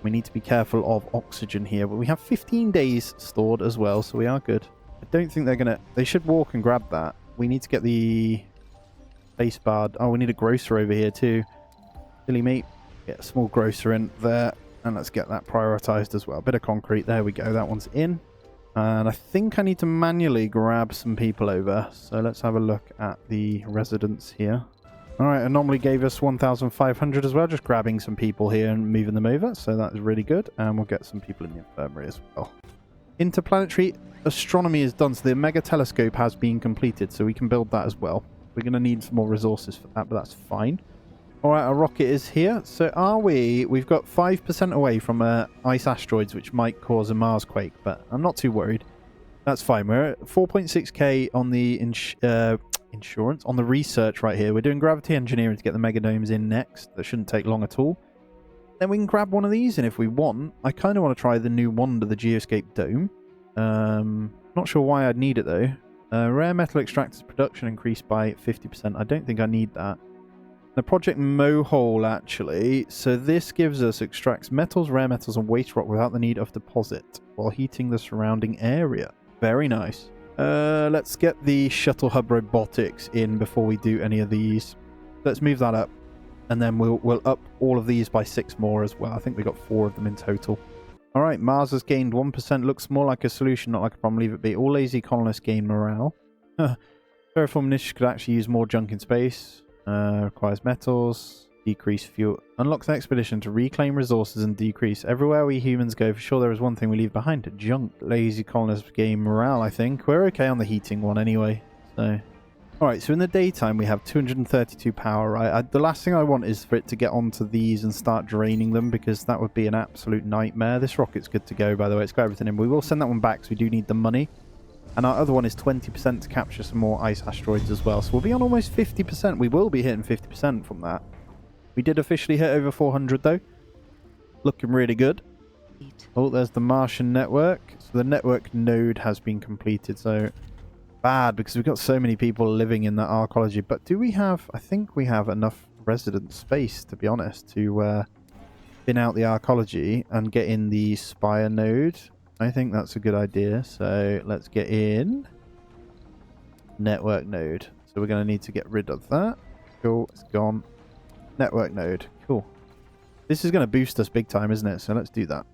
We need to be careful of oxygen here. But we have 15 days stored as well, so we are good. I don't think they're going to... They should walk and grab that. We need to get the base bar. Oh, we need a grocer over here too. Silly mate. Get a small grocer in there. And let's get that prioritized as well. Bit of concrete. There we go. That one's in. And I think I need to manually grab some people over. So let's have a look at the residents here. Alright, Anomaly gave us 1,500 as well. Just grabbing some people here and moving them over. So that is really good. And we'll get some people in the infirmary as well. Interplanetary astronomy is done. So the mega telescope has been completed. So we can build that as well. We're going to need some more resources for that, but that's fine. Alright, our rocket is here. So are we... We've got 5% away from ice asteroids, which might cause a Mars quake, but I'm not too worried. That's fine. We're at 4.6k on the insurance, on the research right here. We're doing gravity engineering to get the megadomes in next. That shouldn't take long at all. Then we can grab one of these, and if we want, I kind of want to try the new wonder, the Geoscape Dome. Not sure why I'd need it, though. Rare metal extractors production increased by 50%. I don't think I need that. The Project Mohole, actually. So this gives us, extracts metals, rare metals, and waste rock without the need of deposit while heating the surrounding area. Very nice. Let's get the shuttle hub robotics in before we do any of these. Let's move that up. And then we'll up all of these by 6 more as well. I think we got 4 of them in total. Alright, Mars has gained 1%. Looks more like a solution, not like a problem. Leave it be. All lazy colonists gain morale. Terraforming initiatives could actually use more junk in space. Requires metals, decrease fuel, unlocks an expedition to reclaim resources and decrease. Everywhere we humans go, for sure there is one thing we leave behind: junk. Lazy colonists gain morale, I think. We're okay on the heating one anyway. So, alright, so in the daytime we have 232 power, right? The last thing I want is for it to get onto these and start draining them, because that would be an absolute nightmare. This rocket's good to go, by the way. It's got everything in. We will send that one back, because we do need the money. And our other one is 20% to capture some more ice asteroids as well. So we'll be on almost 50%. We will be hitting 50% from that. We did officially hit over 400 though. Looking really good. Oh, there's the Martian network. So the network node has been completed. So bad, because we've got so many people living in that arcology. But do we have... I think we have enough resident space, to be honest, to bin out the arcology and get in the Spire node. I think that's a good idea. So let's get in network node. So we're going to need to get rid of that. Cool, it's gone. Network node. Cool. This is going to boost us big time, isn't it? So let's do that.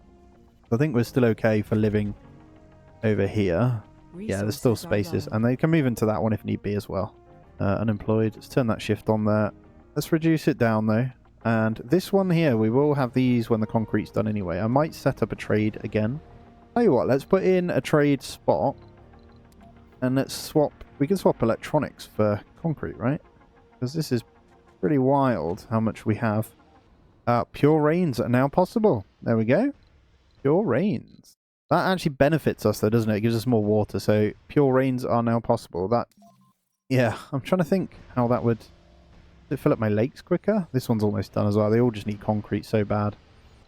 I think we're still okay for living over here. Yeah, there's still spaces. And they can move into that one if need be as well. Unemployed. Let's turn that shift on there. Let's reduce it down though. And this one here, we will have these when the concrete's done anyway. I might set up a trade again. Tell you what, let's put in a trade spot and let's swap. We can swap electronics for concrete, right? Because this is pretty wild how much we have. Pure rains are now possible. There we go. Pure rains. That actually benefits us though, doesn't it? It gives us more water. So pure rains are now possible. That, yeah, I'm trying to think how that would... Does it fill up my lakes quicker? This one's almost done as well. They all just need concrete so bad.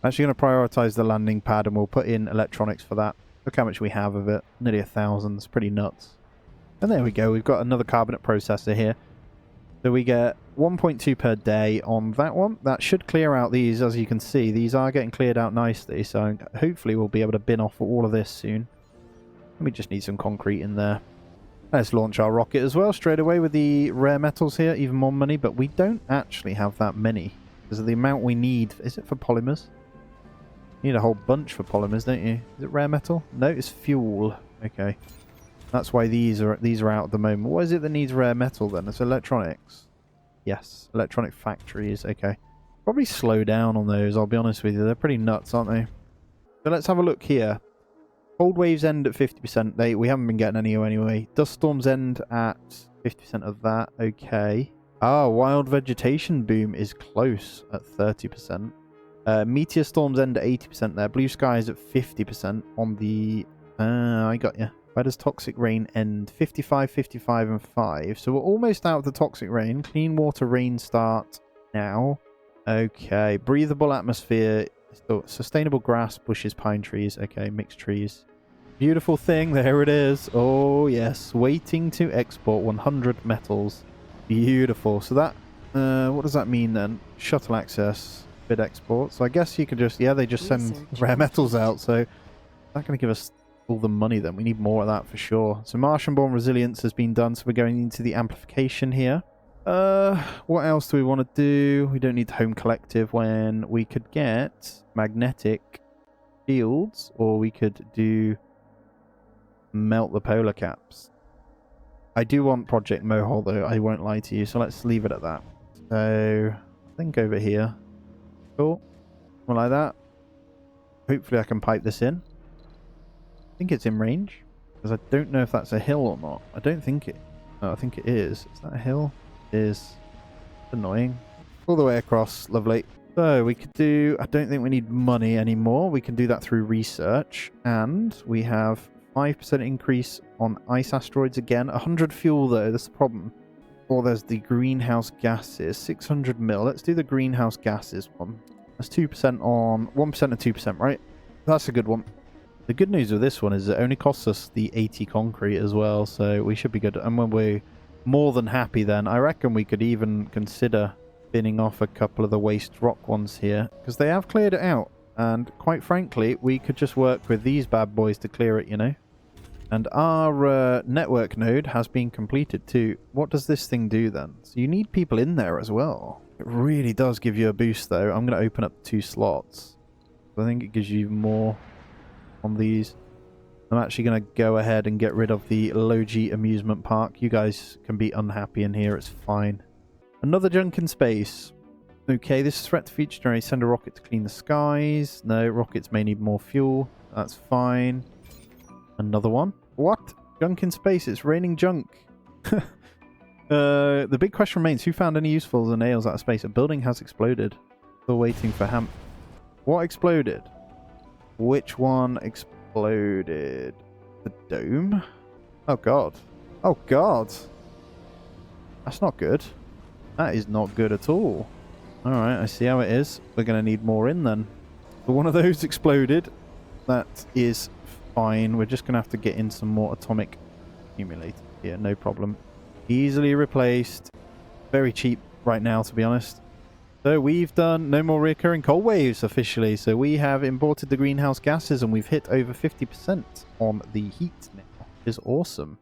I'm actually going to prioritize the landing pad and we'll put in electronics for that. Look how much we have of it. Nearly 1,000. It's pretty nuts. And there we go. We've got another carbonate processor here. So we get 1.2 per day on that one. That should clear out these. As you can see, these are getting cleared out nicely. So hopefully we'll be able to bin off all of this soon. We just need some concrete in there. Let's launch our rocket as well straight away with the rare metals here. Even more money. But we don't actually have that many. Because of the amount we need. Is it for polymers? You need a whole bunch for polymers, don't you? Is it rare metal? No, it's fuel. Okay. That's why these are out at the moment. What is it that needs rare metal then? It's electronics. Yes, electronic factories. Okay. Probably slow down on those, I'll be honest with you. They're pretty nuts, aren't they? So let's have a look here. Cold waves end at 50%. We haven't been getting any anyway. Dust storms end at 50% of that. Okay. Ah, wild vegetation boom is close at 30%. Meteor storms end at 80% there. Blue skies at 50% on the... I got you. Where does toxic rain end? 55, 55, and 5. So we're almost out of the toxic rain. Clean water rain start now. Okay. Breathable atmosphere. Sustainable grass, bushes, pine trees. Okay, mixed trees. Beautiful thing. There it is. Oh, yes. Waiting to export 100 metals. Beautiful. So that... what does that mean then? Shuttle access. Bid export. So I guess you could just... Yeah, they just send rare metals out. So that's going to give us all the money then. We need more of that for sure. So Martian-born resilience has been done. So we're going into the amplification here. What else do we want to do? We don't need home collective when we could get magnetic shields, or we could do melt the polar caps. I do want Project Mohole though, I won't lie to you, so let's leave it at that. So I think over here. Cool. Something like that. Hopefully I can pipe this in. I think it's in range, because I don't know if that's a hill or not. I don't think it... Oh, I think it is. Is that a hill? It is. Annoying. All the way across. Lovely. So we could do... I don't think we need money anymore. We can do that through research. And we have 5% increase on ice asteroids again. 100 fuel though. That's the problem. Or there's the greenhouse gases. 600 mil. Let's do the greenhouse gases one. That's 2% on... 1% and 2%, right? That's a good one. The good news with this one is it only costs us the 80 concrete as well, so we should be good. And when we're more than happy then, I reckon we could even consider binning off a couple of the waste rock ones here, because they have cleared it out. And quite frankly, we could just work with these bad boys to clear it, you know. And our network node has been completed too. What does this thing do then? So you need people in there as well. It really does give you a boost though. I'm going to open up 2 slots. So I think it gives you more on these. I'm actually going to go ahead and get rid of the Logi amusement park. You guys can be unhappy in here. It's fine. Another junk in space. Okay, this is threat to future generation. Send a rocket to clean the skies. No, rockets may need more fuel. That's fine. Another one. What? Junk in space. It's raining junk. The big question remains, who found any usefuls and nails out of space? A building has exploded. Still waiting for What exploded? Which one exploded? The dome? Oh god. Oh god. That's not good. That is not good at all. Alright, I see how it is. We're going to need more in then. But one of those exploded. That is fine. We're just going to have to get in some more atomic accumulators here. No problem. Easily replaced. Very cheap right now, to be honest. So we've done no more recurring cold waves officially. So we have imported the greenhouse gases and we've hit over 50% on the heat now, which is awesome.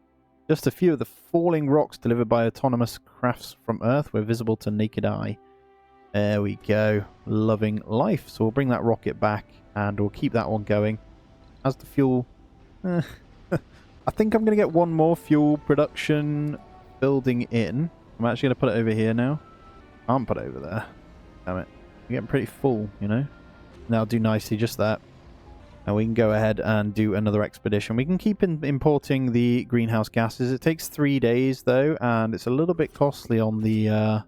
Just a few of the falling rocks delivered by autonomous crafts from Earth were visible to naked eye. There we go. Loving life. So we'll bring that rocket back and we'll keep that one going. As the fuel... I think I'm going to get one more fuel production building in. I'm actually going to put it over here now. Can't put it over there. Damn it. We're getting pretty full, you know. Now do nicely just that. And we can go ahead and do another expedition. We can keep importing the greenhouse gases. It takes 3 days though, and it's a little bit costly on the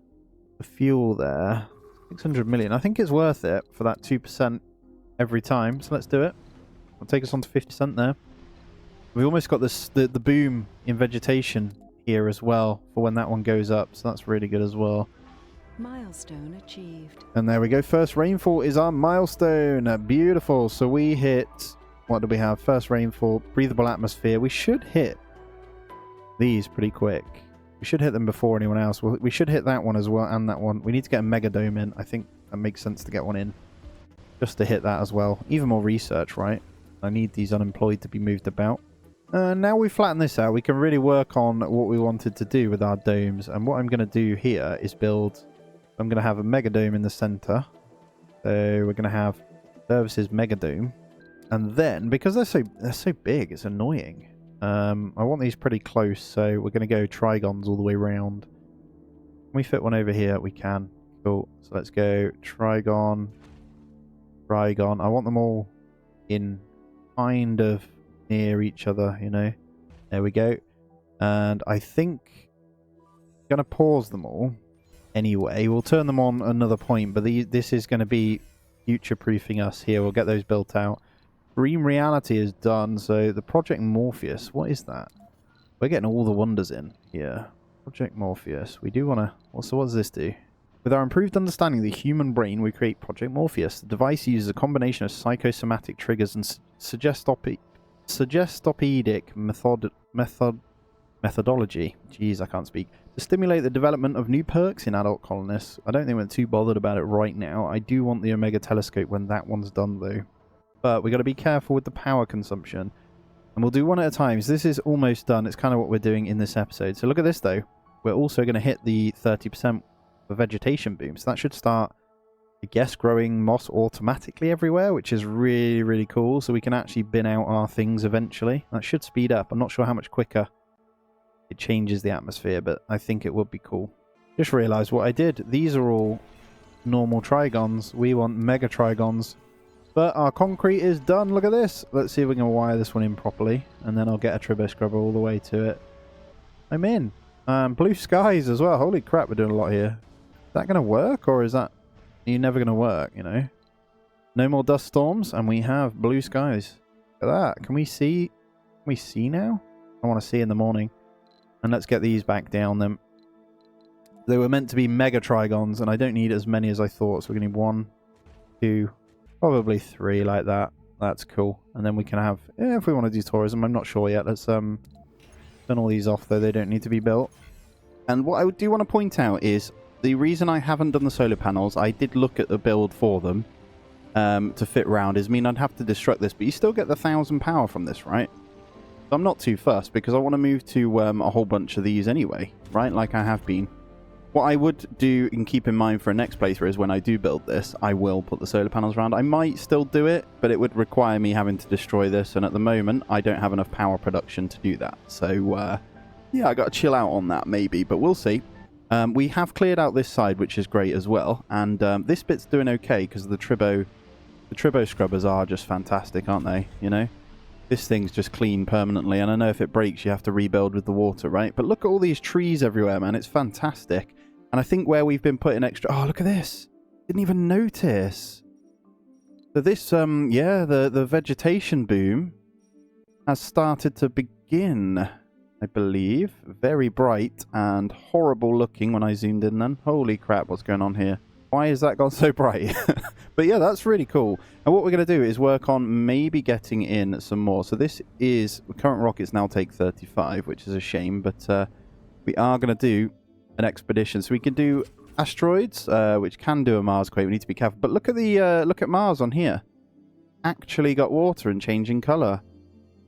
fuel there. 600 million. I think it's worth it for that 2% every time. So let's do it. It'll take us on to 50% there. We almost got this the boom in vegetation here as well for when that one goes up. So that's really good as well. Milestone achieved. And there we go. First rainfall is our milestone. Beautiful. So we hit... What do we have? First rainfall. Breathable atmosphere. We should hit these pretty quick. We should hit them before anyone else. We should hit that one as well and that one. We need to get a mega dome in. I think that makes sense to get one in. Just to hit that as well. Even more research, right? I need these unemployed to be moved about. Now we flatten this out. We can really work on what we wanted to do with our domes. And what I'm going to do here is build... I'm going to have a mega dome in the center. So we're going to have services mega dome. And then, because they're so big, it's annoying. I want these pretty close, so we're going to go trigons all the way around. Can we fit one over here? We can. Cool. So let's go trigon, trigon. I want them all in kind of near each other, you know. There we go. And I think I'm going to pause them all. Anyway, we'll turn them on another point, but this is going to be future-proofing us here. We'll get those built out. Dream reality is done. So the Project Morpheus, what is that? We're getting all the wonders in here. Project Morpheus. We do want to... So what does this do? With our improved understanding of the human brain, we create Project Morpheus. The device uses a combination of psychosomatic triggers and suggestopedic methodology. Jeez, I can't speak. To stimulate the development of new perks in adult colonists. I don't think we're too bothered about it right now. I do want the Omega telescope when that one's done, though. But we got to be careful with the power consumption. And we'll do one at a time. So this is almost done. It's kind of what we're doing in this episode. So look at this, though. We're also going to hit the 30% for vegetation boom. So that should start, I guess, growing moss automatically everywhere, which is really, really cool. So we can actually bin out our things eventually. That should speed up. I'm not sure how much quicker it changes the atmosphere, but I think it would be cool. Just realised what I did. These are all normal trigons. We want mega trigons. But our concrete is done. Look at this. Let's see if we can wire this one in properly. And then I'll get a turbo scrubber all the way to it. I'm in. Blue skies as well. Holy crap, we're doing a lot here. Is that going to work? Or is that... You're never going to work, you know? No more dust storms. And we have blue skies. Look at that. Can we see? Can we see now? I want to see in the morning. And let's get these back down then. They were meant to be mega trigons. And I don't need as many as I thought. So we're going to need 1, 2... Probably 3 like that. That's cool. And then we can have... if we want to do tourism, I'm not sure yet. Let's turn all these off, though. They don't need to be built. And what I do want to point out is the reason I haven't done the solar panels, I did look at the build for them to fit round, is mean I'd have to destruct this. But you still get the 1,000 power from this, right? So I'm not too fussed because I want to move to a whole bunch of these anyway, right? Like I have been. What I would do and keep in mind for a next playthrough is when I do build this, I will put the solar panels around. I might still do it, but it would require me having to destroy this. And at the moment, I don't have enough power production to do that. So, yeah, I got to chill out on that maybe, but we'll see. We have cleared out this side, which is great as well. And this bit's doing okay because the Tribo scrubbers are just fantastic, aren't they? You know? This thing's just clean permanently. And I know if it breaks, you have to rebuild with the water, right? But look at all these trees everywhere, man. It's fantastic. And I think where we've been putting extra... Oh, look at this. Didn't even notice. So this, yeah, the vegetation boom has started to begin, I believe. Very bright and horrible looking when I zoomed in then. Holy crap, what's going on here? Why has that gone so bright? But yeah, that's really cool. And what we're going to do is work on maybe getting in some more. So this is... Current rockets now take 35, which is a shame. But we are going to do an expedition. So we can do asteroids, which can do a Mars quake. We need to be careful. But look at the look at Mars on here. Actually got water and changing color.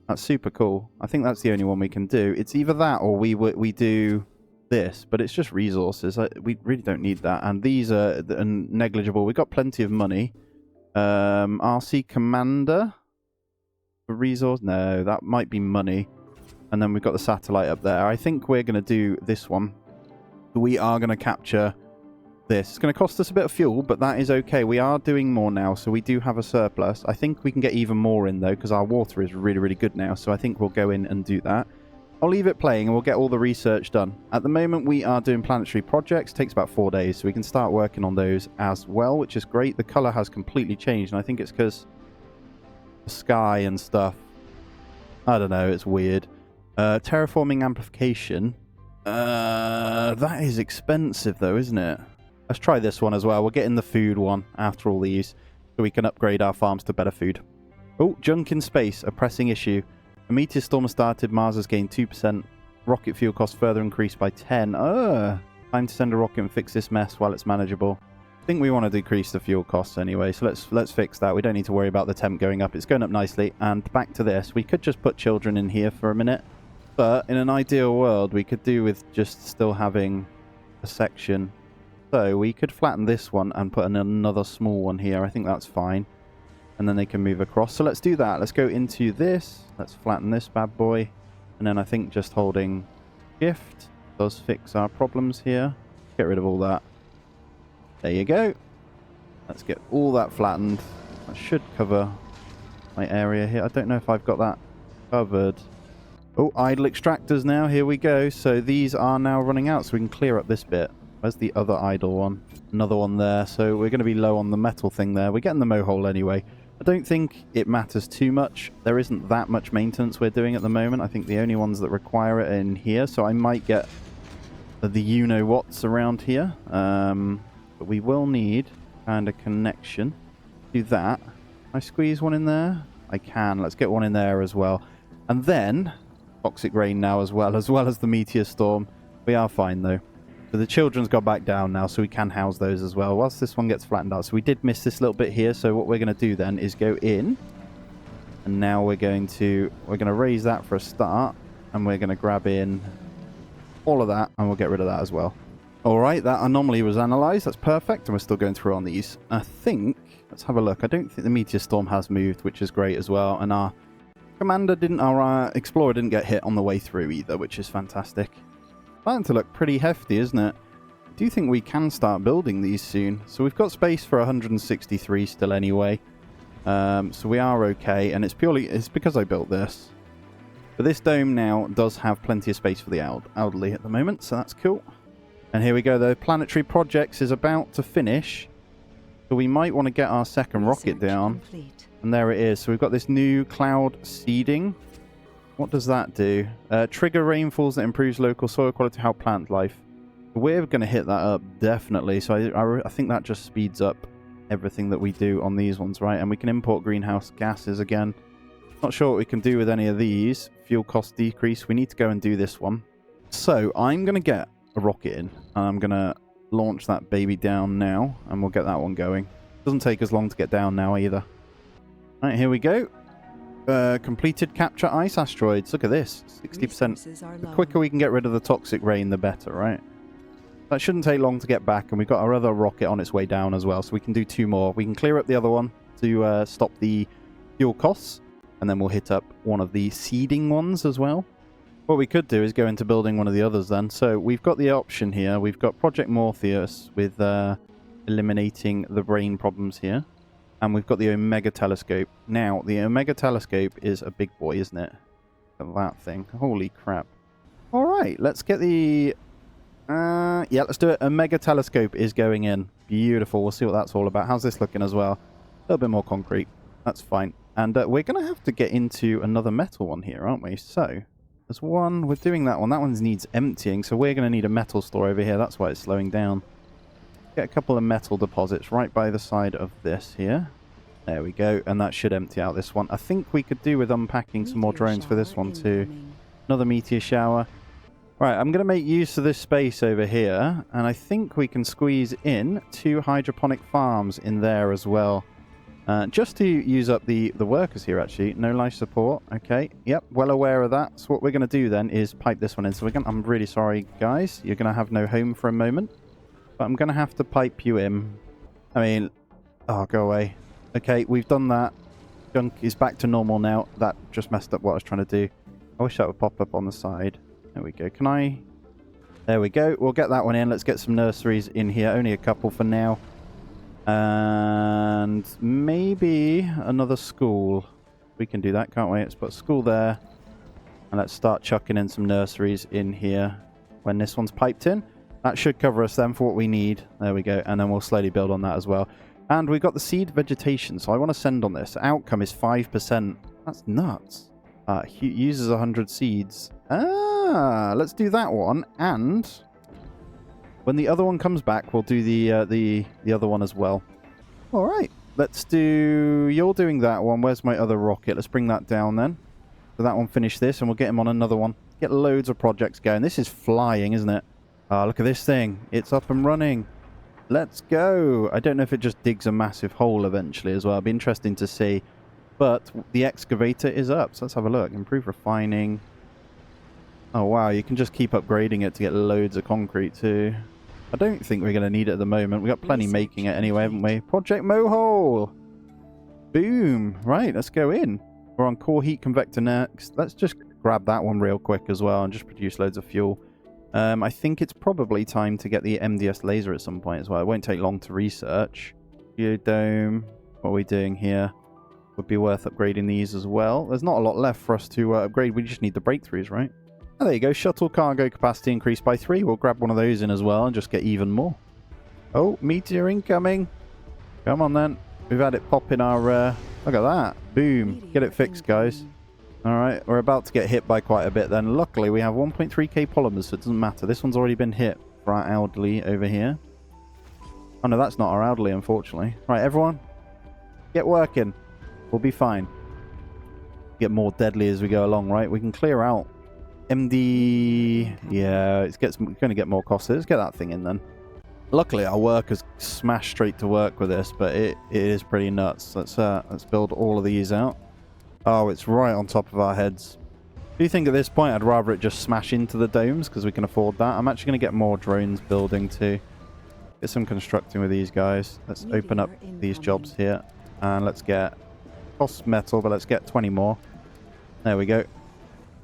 That's super cool. I think that's the only one we can do. It's either that or we do this, but it's just resources. We really don't need that. And these are negligible. We've got plenty of money. RC Commander for resource. No, that might be money. And then we've got the satellite up there. I think we're going to do this one. We are going to capture this. It's going to cost us a bit of fuel, but that is okay. We are doing more now, so we do have a surplus. I think we can get even more in, though, because our water is really, really good now. So I think we'll go in and do that. I'll leave it playing, and we'll get all the research done. At the moment, we are doing planetary projects. It takes about 4 days, so we can start working on those as well, which is great. The colour has completely changed, and I think it's because the sky and stuff. I don't know. It's weird. Terraforming amplification. That is expensive though, isn't it? Let's try this one as well. We're getting the food one after all these, so we can upgrade our farms to better food. Oh, junk in space, a pressing issue. A meteor storm has started. Mars has gained 2%. Rocket fuel costs further increased by 10. Time to send a rocket and fix this mess while it's manageable. I think we want to decrease the fuel costs anyway, so let's fix that. We don't need to worry about the temp going up. It's going up nicely. And back to this. We could just put children in here for a minute. But in an ideal world, we could do with just still having a section. So we could flatten this one and put another small one here. I think that's fine. And then they can move across. So let's do that. Let's go into this. Let's flatten this bad boy. And then I think just holding shift does fix our problems here. Get rid of all that. There you go. Let's get all that flattened. That should cover my area here. I don't know if I've got that covered. Oh, idle extractors now. Here we go. So these are now running out, so we can clear up this bit. Where's the other idle one? Another one there. So we're going to be low on the metal thing there. We're getting the mohole anyway. I don't think it matters too much. There isn't that much maintenance we're doing at the moment. I think the only ones that require it are in here, so I might get the you-know-whats around here. But we will need kind of connection to that. Can I squeeze one in there? I can. Let's get one in there as well. And then toxic rain now as well as the meteor storm. We are fine though. So the children's got back down now, so we can house those as well whilst this one gets flattened out. So we did miss this little bit here, so what we're going to do then is go in, and now we're going to raise that for a start, and we're going to grab in all of that, and we'll get rid of that as well. Alright, that anomaly was analysed. That's perfect, and we're still going through on these. I think, let's have a look. I don't think the meteor storm has moved, which is great as well, and our explorer didn't get hit on the way through either, which is fantastic. Starting to look pretty hefty, isn't it? I do think we can start building these soon. So we've got space for 163 still anyway. So we are okay, and it's because I built this. But this dome now does have plenty of space for the elderly at the moment, so that's cool. And here we go, the planetary projects is about to finish. So we might want to get our second rocket down. Complete. And there it is. So we've got this new cloud seeding. What does that do? Trigger rainfalls that improves local soil quality, help plant life. We're going to hit that up, definitely. So I think that just speeds up everything that we do on these ones, right? And we can import greenhouse gases again. Not sure what we can do with any of these. Fuel cost decrease. We need to go and do this one. So I'm going to get a rocket in. And I'm going to launch that baby down now. And we'll get that one going. Doesn't take as long to get down now either. Right, here we go. Completed capture ice asteroids. Look at this. 60%. The quicker we can get rid of the toxic rain, the better, right? That shouldn't take long to get back, and we've got our other rocket on its way down as well, so we can do 2 more. We can clear up the other one to stop the fuel costs, and then we'll hit up one of the seeding ones as well. What we could do is go into building one of the others then. So we've got the option here. We've got Project Morpheus with eliminating the brain problems here. And we've got the Omega Telescope. Now, the Omega Telescope is a big boy, isn't it? Look at that thing. Holy crap. Alright, let's get the... yeah, let's do it. Omega Telescope is going in. Beautiful. We'll see what that's all about. How's this looking as well? A little bit more concrete. That's fine. And we're going to have to get into another metal one here, aren't we? So, there's one. We're doing that one. That one needs emptying, so we're going to need a metal store over here. That's why it's slowing down. Get a couple of metal deposits right by the side of this here. There we go, and that should empty out this one. I think we could do with unpacking some more drones for this one too. Another meteor shower. Right, I'm going to make use of this space over here, and I think we can squeeze in 2 hydroponic farms in there as well. Just to use up the workers here, actually. No life support. Okay, yep, well aware of that. So what we're going to do then is pipe this one in. So I'm really sorry, guys. You're going to have no home for a moment. But I'm going to have to pipe you in. I mean, oh, go away. Okay, we've done that. Junk is back to normal now. That just messed up what I was trying to do. I wish that would pop up on the side. There we go. Can I? There we go. We'll get that one in. Let's get some nurseries in here. Only a couple for now. And maybe another school. We can do that, can't we? Let's put a school there. And let's start chucking in some nurseries in here when this one's piped in. That should cover us then for what we need. There we go. And then we'll slowly build on that as well. And we've got the seed vegetation. So I want to send on this. Outcome is 5%. That's nuts. Uses 100 seeds. Let's do that one. And when the other one comes back, we'll do the other one as well. All right. Let's do... You're doing that one. Where's my other rocket? Let's bring that down then. So that one finish this, and we'll get him on another one. Get loads of projects going. This is flying, isn't it? Look at this thing. It's up and running. Let's go. I don't know if it just digs a massive hole eventually as well. It'll be interesting to see. But the excavator is up. So let's have a look. Improve refining. Oh, wow. You can just keep upgrading it to get loads of concrete too. I don't think we're going to need it at the moment. We've got plenty making it anyway, haven't we? Project Mohole. Boom. Right. Let's go in. We're on core heat convector next. Let's just grab that one real quick as well and just produce loads of fuel. I think it's probably time to get the MDS laser at some point as well. It won't take long to research. Geodome. What are we doing here? Would be worth upgrading these as well. There's not a lot left for us to upgrade. We just need the breakthroughs, right? Oh, there you go. Shuttle cargo capacity increased by 3. We'll grab one of those in as well and just get even more. Oh, meteor incoming. Come on then. We've had it pop in our Look at that. Boom. Get it fixed, guys. Alright, we're about to get hit by quite a bit then. Luckily, we have 1.3k polymers, so it doesn't matter. This one's already been hit for our elderly over here. Oh no, that's not our elderly, unfortunately. Right, everyone, get working. We'll be fine. Get more deadly as we go along, right? We can clear out MD. Yeah, it's going to get more costly. Let's get that thing in then. Luckily, our workers smash straight to work with this, but it is pretty nuts. Let's build all of these out. Oh, it's right on top of our heads. Do you think at this point I'd rather it just smash into the domes because we can afford that? I'm actually going to get more drones building too. Get some constructing with these guys. Let's open up these jobs here, and let's get cost metal, but let's get 20 more. There we go.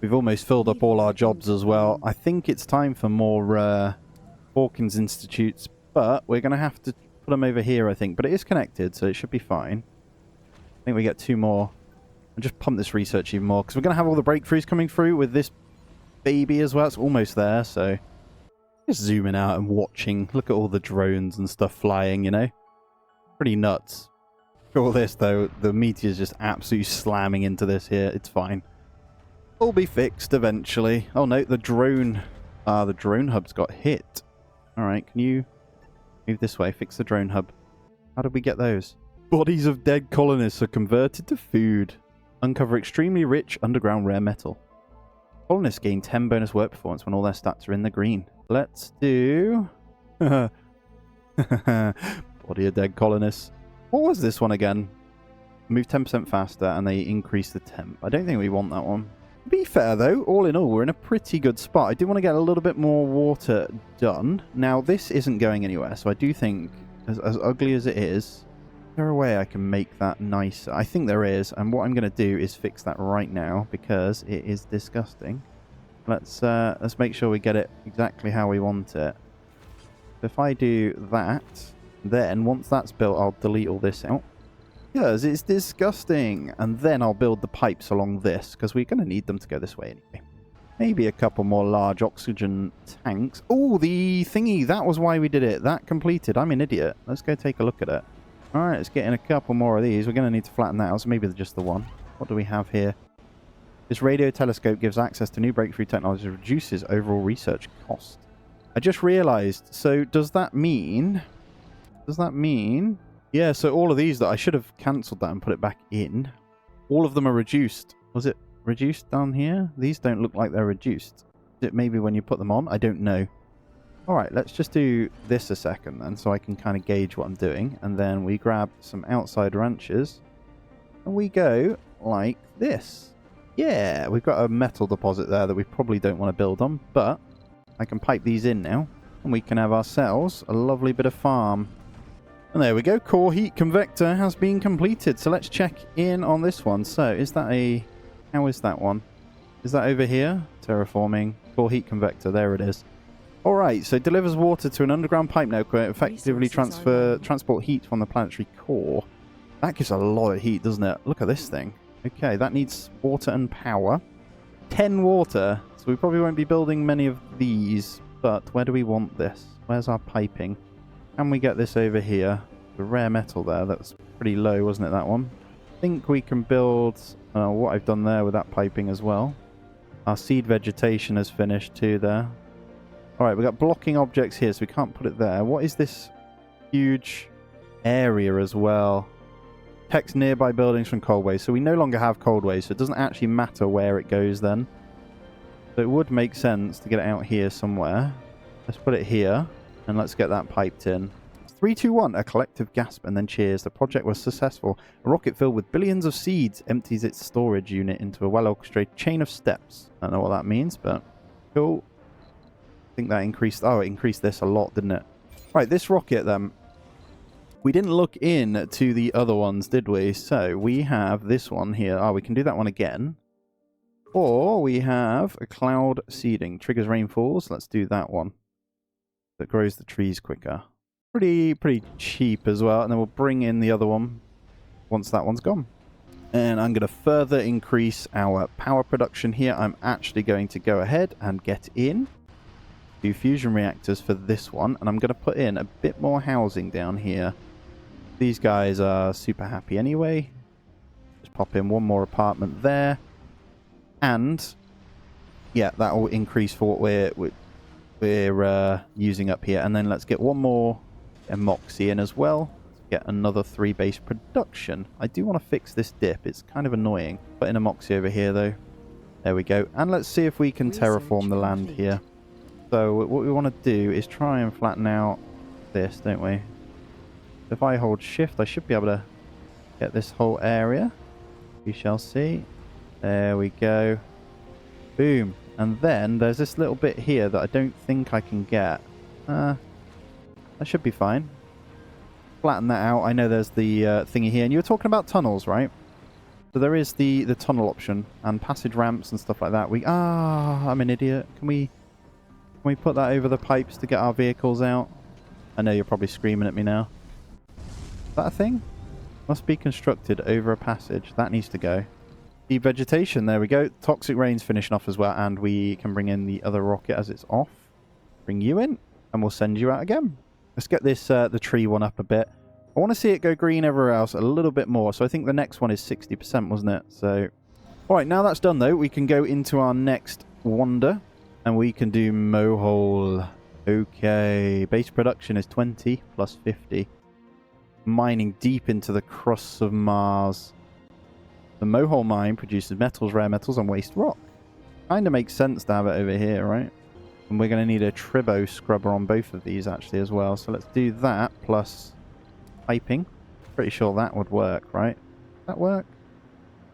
We've almost filled up all our jobs as well. I think it's time for more Hawkins Institutes, but we're going to have to put them over here, I think. But it is connected, so it should be fine. I think we get 2 more. And just pump this research even more, because we're going to have all the breakthroughs coming through with this baby as well. It's almost there, so just zooming out and watching. Look at all the drones and stuff flying, you know. Pretty nuts. For all this, though, the meteor's just absolutely slamming into this here. It's fine. It'll be fixed eventually. Oh no, the drone hub's got hit. Alright, can you move this way? Fix the drone hub. How did we get those? Bodies of dead colonists are converted to food. Uncover extremely rich underground rare metal. Colonists gain 10 bonus work performance when all their stats are in the green. Let's do... Body of dead colonists. What was this one again? Move 10% faster and they increase the temp. I don't think we want that one. To be fair though, all in all, we're in a pretty good spot. I do want to get a little bit more water done. Now, this isn't going anywhere, so I do think, as ugly as it is there a way I can make that nicer? I think there is, and what I'm going to do is fix that right now because it is disgusting. Let's make sure we get it exactly how we want it. If I do that, then once that's built, I'll delete all this out because it's disgusting, and then I'll build the pipes along this because we're going to need them to go this way anyway. Maybe a couple more large oxygen tanks. Oh, the thingy, that was why we did it. That completed. I'm an idiot. Let's go take a look at it. Alright, let's get in a couple more of these. We're going to need to flatten that out, so maybe just the one. What do we have here? This radio telescope gives access to new breakthrough technology and reduces overall research cost. I just realised, so does that mean... Yeah, so all of these that I should have cancelled that and put it back in. All of them are reduced. Was it reduced down here? These don't look like they're reduced. Is it maybe when you put them on? I don't know. Alright, let's just do this a second then, so I can kind of gauge what I'm doing. And then we grab some outside ranches, and we go like this. Yeah, we've got a metal deposit there that we probably don't want to build on, but I can pipe these in now, and we can have ourselves a lovely bit of farm. And there we go, core heat convector has been completed. So let's check in on this one. So is that a... How is that one? Is that over here? Terraforming, core heat convector, there it is. Alright, so delivers water to an underground pipe network, effectively transport heat from the planetary core. That gives a lot of heat, doesn't it? Look at this thing. Okay, that needs water and power. 10 water, so we probably won't be building many of these, but where do we want this? Where's our piping? Can we get this over here? The rare metal there, that's pretty low, wasn't it, that one? I think we can build what I've done there with that piping as well. Our seed vegetation has finished too there. Alright, we've got blocking objects here, so we can't put it there. What is this huge area as well? Protects nearby buildings from cold waves. So we no longer have cold waves, so it doesn't actually matter where it goes then. So it would make sense to get it out here somewhere. Let's put it here, and let's get that piped in. 3, 2, 1, a collective gasp and then cheers. The project was successful. A rocket filled with billions of seeds empties its storage unit into a well-orchestrated chain of steps. I don't know what that means, but cool. I think that increased... Oh, it increased this a lot, didn't it? Right, this rocket then. We didn't look in to the other ones, did we? So we have this one here. Oh, we can do that one again. Or we have a cloud seeding. Triggers rainfalls. Let's do that one. That grows the trees quicker. Pretty cheap as well. And then we'll bring in the other one once that one's gone. And I'm going to further increase our power production here. I'm actually going to go ahead and get in fusion reactors for this one, and I'm going to put in a bit more housing down here. These guys are super happy anyway. pop in one more apartment there. And yeah, that will increase for what we're using up here. And then let's get one more emoxy in as well. Get another 3 base production. I do want to fix this dip. It's kind of annoying. Put in emoxy over here though. There we go. And let's see if we can terraform the land here. So what we want to do is try and flatten out this, don't we? If I hold shift, I should be able to get this whole area. We shall see. There we go. Boom. And then there's this little bit here that I don't think I can get. That should be fine. Flatten that out. I know there's the thingy here. And you were talking about tunnels, right? So there is the tunnel option and passage ramps and stuff like that. I'm an idiot. Can we put that over the pipes to get our vehicles out? I know you're probably screaming at me now. Is that a thing? Must be constructed over a passage. That needs to go. Deep vegetation. There we go. Toxic rain's finishing off as well. And we can bring in the other rocket as it's off. Bring you in. And we'll send you out again. Let's get this the tree one up a bit. I want to see it go green everywhere else a little bit more. So I think the next one is 60%, wasn't it? So, alright, now that's done though, we can go into our next wonder. And we can do Mohole. Okay. Base production is 20 plus 50. Mining deep into the crusts of Mars. The Mohole mine produces metals, rare metals, and waste rock. Kind of makes sense to have it over here, right? And we're going to need a Tribo scrubber on both of these actually as well. So let's do that plus piping. Pretty sure that would work, right? Does that work?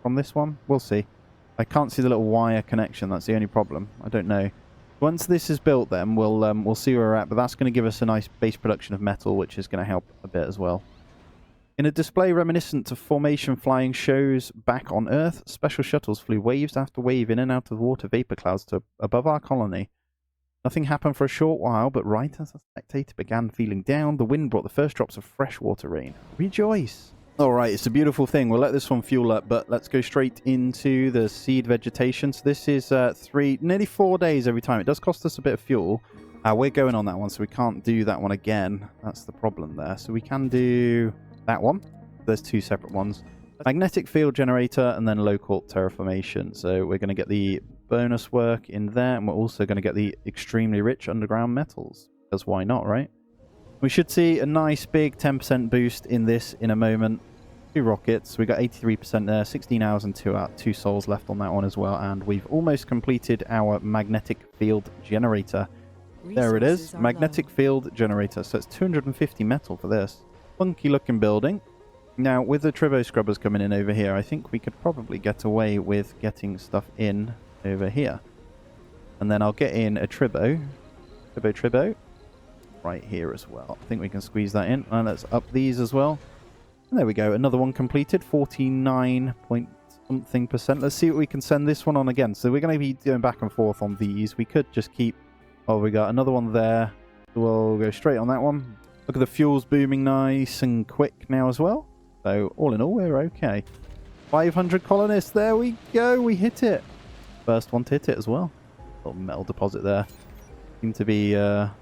From this one? We'll see. I can't see the little wire connection. That's the only problem. I don't know. Once this is built then, we'll see where we're at. But that's going to give us a nice base production of metal, which is going to help a bit as well. In a display reminiscent to formation flying shows back on Earth, special shuttles flew waves after wave in and out of water vapor clouds to above our colony. Nothing happened for a short while, but right as the spectator began feeling down, the wind brought the first drops of freshwater rain. Rejoice! Alright, it's a beautiful thing. We'll let this one fuel up, but let's go straight into the seed vegetation. So this is nearly 4 days every time. It does cost us a bit of fuel. We're going on that one, so we can't do that one again. That's the problem there. So we can do that one. There's 2 separate ones. Magnetic field generator and then local terraformation. So we're going to get the bonus work in there, and we're also going to get the extremely rich underground metals. Because why not, right? We should see a nice big 10% boost in this in a moment. 2 rockets. We got 83% there, 16 hours and 2 souls left on that one as well. And we've almost completed our magnetic field generator. There it is. Magnetic field generator. So it's 250 metal for this. Funky looking building. Now, with the Tribo scrubbers coming in over here, I think we could probably get away with getting stuff in over here. And then I'll get in a Tribo. Tribo. Right here as well. I think we can squeeze that in. And let's up these as well. And there we go. Another one completed. 49 point something percent. Let's see what we can send this one on again. So we're going to be going back and forth on these. We could just keep... Oh, we got another one there. We'll go straight on that one. Look at the fuels booming nice and quick now as well. So all in all, we're okay. 500 colonists. There we go. We hit it. First one to hit it as well. Little metal deposit there. Seem to be a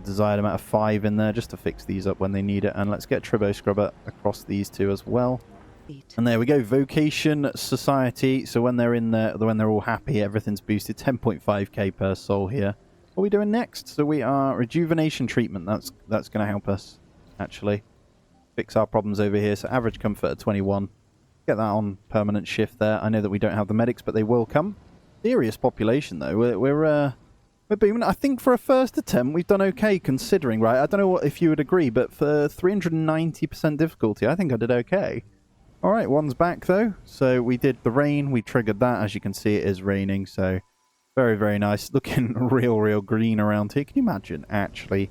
desired amount of 5 in there just to fix these up when they need it. And let's get Tribo Scrubber across these 2 as well. And there we go. Vocation Society. So when they're in there, when they're all happy, everything's boosted. 10.5k per soul here. What are we doing next? So we are rejuvenation treatment. That's going to help us actually fix our problems over here. So average comfort at 21. Get that on permanent shift there. I know that we don't have the medics, but they will come. Serious population though. We're booming. I think for a first attempt we've done okay considering, right? I don't know if you would agree, but for 390% difficulty, I think I did okay. All right, one's back though. So we did the rain. We triggered that. As you can see, it is raining. So very, very nice. Looking real green around here. Can you imagine actually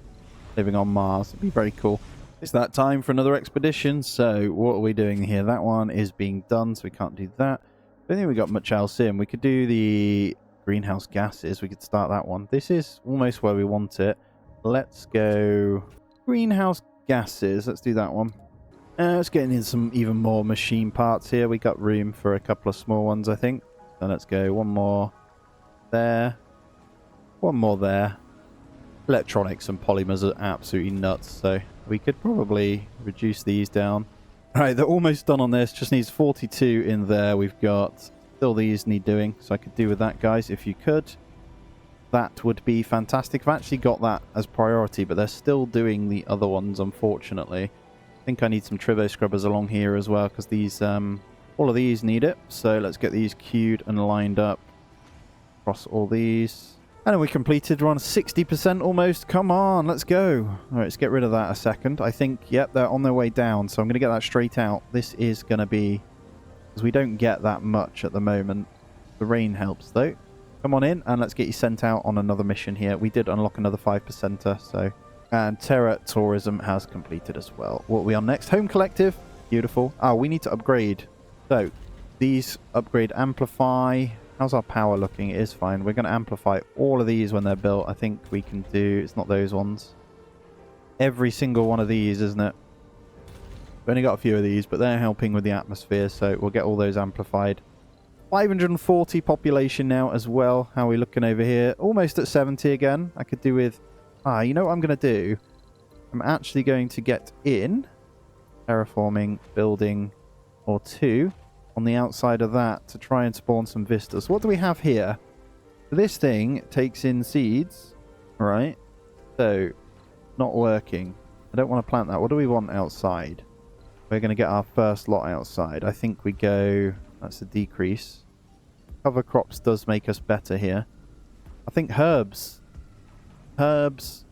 living on Mars? It'd be very cool. It's that time for another expedition. So what are we doing here? That one is being done, so we can't do that. I don't think we got much else in. We could do the greenhouse gases. We could start that one. This is almost where we want it. Let's go greenhouse gases. Let's do that one. Let's get in some even more machine parts here. We got room for a couple of small ones, I think. So let's go one more there. One more there. Electronics and polymers are absolutely nuts, so we could probably reduce these down. Alright, they're almost done on this. Just needs 42 in there. We've got still these need doing, so I could do with that, guys, if you could. That would be fantastic. I've actually got that as priority, but they're still doing the other ones, unfortunately. I think I need some Trivo Scrubbers along here as well, because these, all of these need it. So let's get these queued and lined up across all these. And then we completed. We're on 60% almost. Come on, let's go. All right, let's get rid of that a second. I think, yep, they're on their way down, so I'm going to get that straight out. This is going to be, because we don't get that much at the moment. The rain helps, though. Come on in, and let's get you sent out on another mission here. We did unlock another 5%er, so... And Terra Tourism has completed as well. What are we on next? Home Collective. Beautiful. Oh, we need to upgrade. So, these upgrade amplify. How's our power looking? It is fine. We're going to amplify all of these when they're built. I think we can do... It's not those ones. Every single one of these, isn't it? We've only got a few of these, but they're helping with the atmosphere, so we'll get all those amplified. 540 population now as well. How are we looking over here? Almost at 70 again. I could do with... you know what I'm going to do? I'm actually going to get in terraforming building or two on the outside of that to try and spawn some vistas. What do we have here? This thing takes in seeds, right? So, not working. I don't want to plant that. What do we want outside? We're going to get our first lot outside. I think we go... That's a decrease. Cover crops does make us better here. I think herbs. Herbs,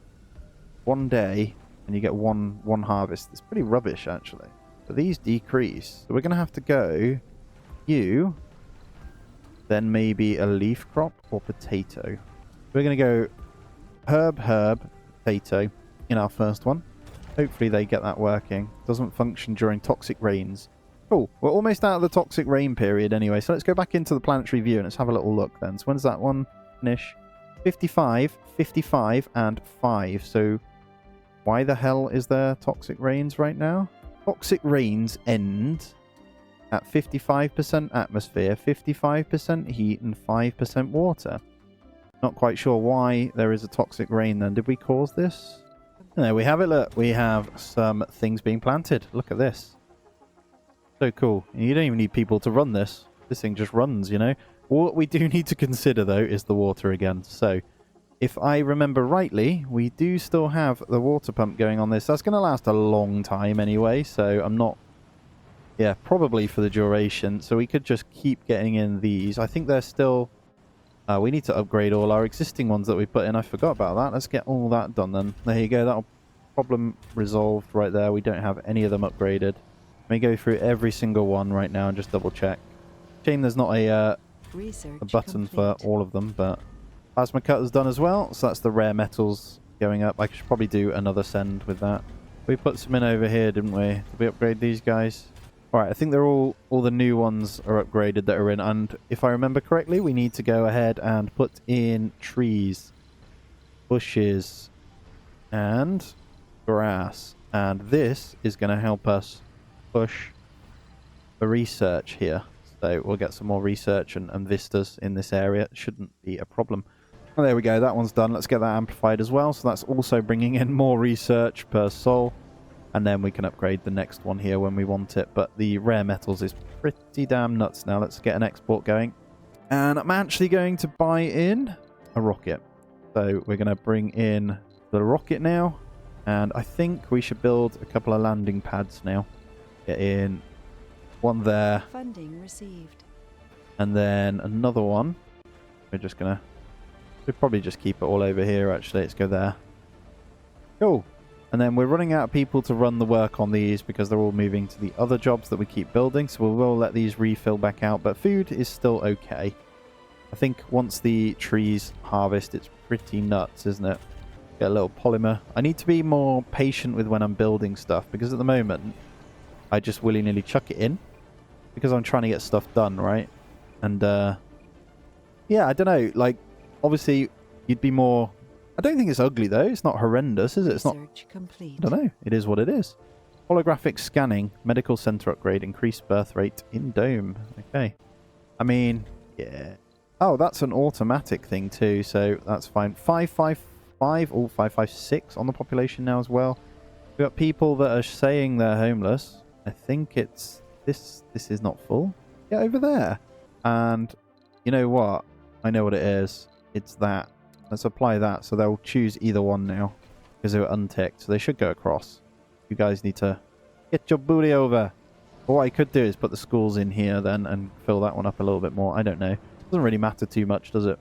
1 day, and you get one harvest. It's pretty rubbish, actually. But these decrease. So we're going to have to go you, then maybe a leaf crop or potato. We're going to go herb, potato in our first one. Hopefully they get that working. Doesn't function during toxic rains. Cool. We're almost out of the toxic rain period anyway, so let's go back into the planetary view and let's have a little look then. So when's that one finish? 55, 55, and 5. So why the hell is there toxic rains right now? Toxic rains end at 55% atmosphere, 55% heat, and 5% water. Not quite sure why there is a toxic rain then. Did we cause this? There we have it, look. We have some things being planted. Look at this. So cool. You don't even need people to run this. This thing just runs, you know. What we do need to consider, though, is the water again. So, if I remember rightly, we do still have the water pump going on this. That's going to last a long time anyway, so I'm not... Yeah, probably for the duration. So we could just keep getting in these. I think they're still... we need to upgrade all our existing ones that we put in. I forgot about that. Let's get all that done then. There you go. That'll problem resolved right there. We don't have any of them upgraded. Let me go through every single one right now and just double check. Shame there's not a button for all of them, but plasma cutter's done as well, so that's the rare metals going up. I should probably do another send with that. We put some in over here, didn't we? Did we upgrade these guys? Alright, I think they're all the new ones are upgraded that are in, and if I remember correctly, we need to go ahead and put in trees, bushes, and grass. And this is going to help us push the research here. So we'll get some more research and vistas in this area. It shouldn't be a problem. Well, there we go. That one's done. Let's get that amplified as well. So that's also bringing in more research per soul. And then we can upgrade the next one here when we want it. But the rare metals is pretty damn nuts now. Let's get an export going. And I'm actually going to buy in a rocket. So we're going to bring in the rocket now. And I think we should build a couple of landing pads now. Get in one there. Funding received. And then another one. We're just going to... We'll probably just keep it all over here, actually. Let's go there. Cool. And then we're running out of people to run the work on these because they're all moving to the other jobs that we keep building. So we will let these refill back out. But food is still okay. I think once the trees harvest, it's pretty nuts, isn't it? Get a little polymer. I need to be more patient with when I'm building stuff because at the moment, I just willy-nilly chuck it in because I'm trying to get stuff done, right? And, yeah, I don't know. Like, obviously, you'd be more... I don't think it's ugly, though. It's not horrendous, is it? It's not... Complete. I don't know. It is what it is. Holographic scanning. Medical center upgrade. Increased birth rate in dome. Okay. I mean, yeah. Oh, that's an automatic thing, too, so that's fine. 555 or 556 on the population now as well. We've got people that are saying they're homeless. I think it's this. This is not full. Get over there. And you know what? I know what it is. It's that. Let's apply that. So they'll choose either one now because they were unticked. So they should go across. You guys need to get your booty over. Or what I could do is put the schools in here then and fill that one up a little bit more. I don't know. Doesn't really matter too much, does it?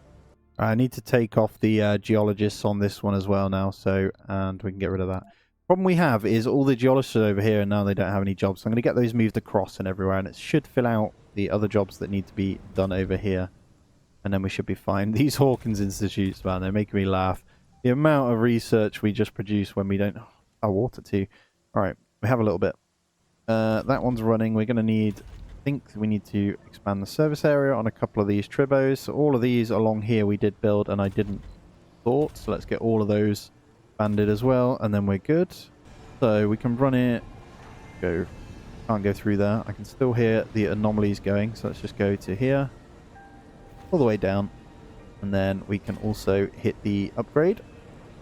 I need to take off the geologists on this one as well now. So, and we can get rid of that. Problem we have is all the geologists are over here and now they don't have any jobs. So I'm going to get those moved across and everywhere, and it should fill out the other jobs that need to be done over here. And then we should be fine. These Hawkins Institutes, man, they're making me laugh. The amount of research we just produce when we don't... Oh, water too. Alright, we have a little bit. That one's running. We're going to need... I think we need to expand the service area on a couple of these tribos. So all of these along here we did build and I didn't thought. So let's get all of those banded as well, and then we're good. So we can run it. Go. Can't go through there. I can still hear the anomalies going, so let's just go to here, all the way down, and then we can also hit the upgrade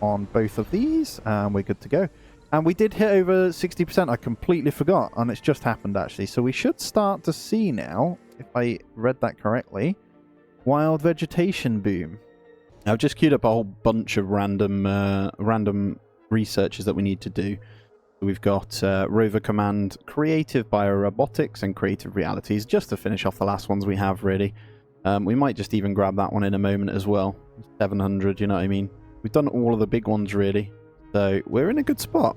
on both of these, and we're good to go. And we did hit over 60%. I completely forgot, and it's just happened actually. So we should start to see now, if I read that correctly, wild vegetation boom. I've just queued up a whole bunch of random researches that we need to do. We've got Rover Command, Creative Biorobotics, and Creative Realities, just to finish off the last ones we have, really. We might just even grab that one in a moment as well. 700, you know what I mean? We've done all of the big ones, really. So we're in a good spot.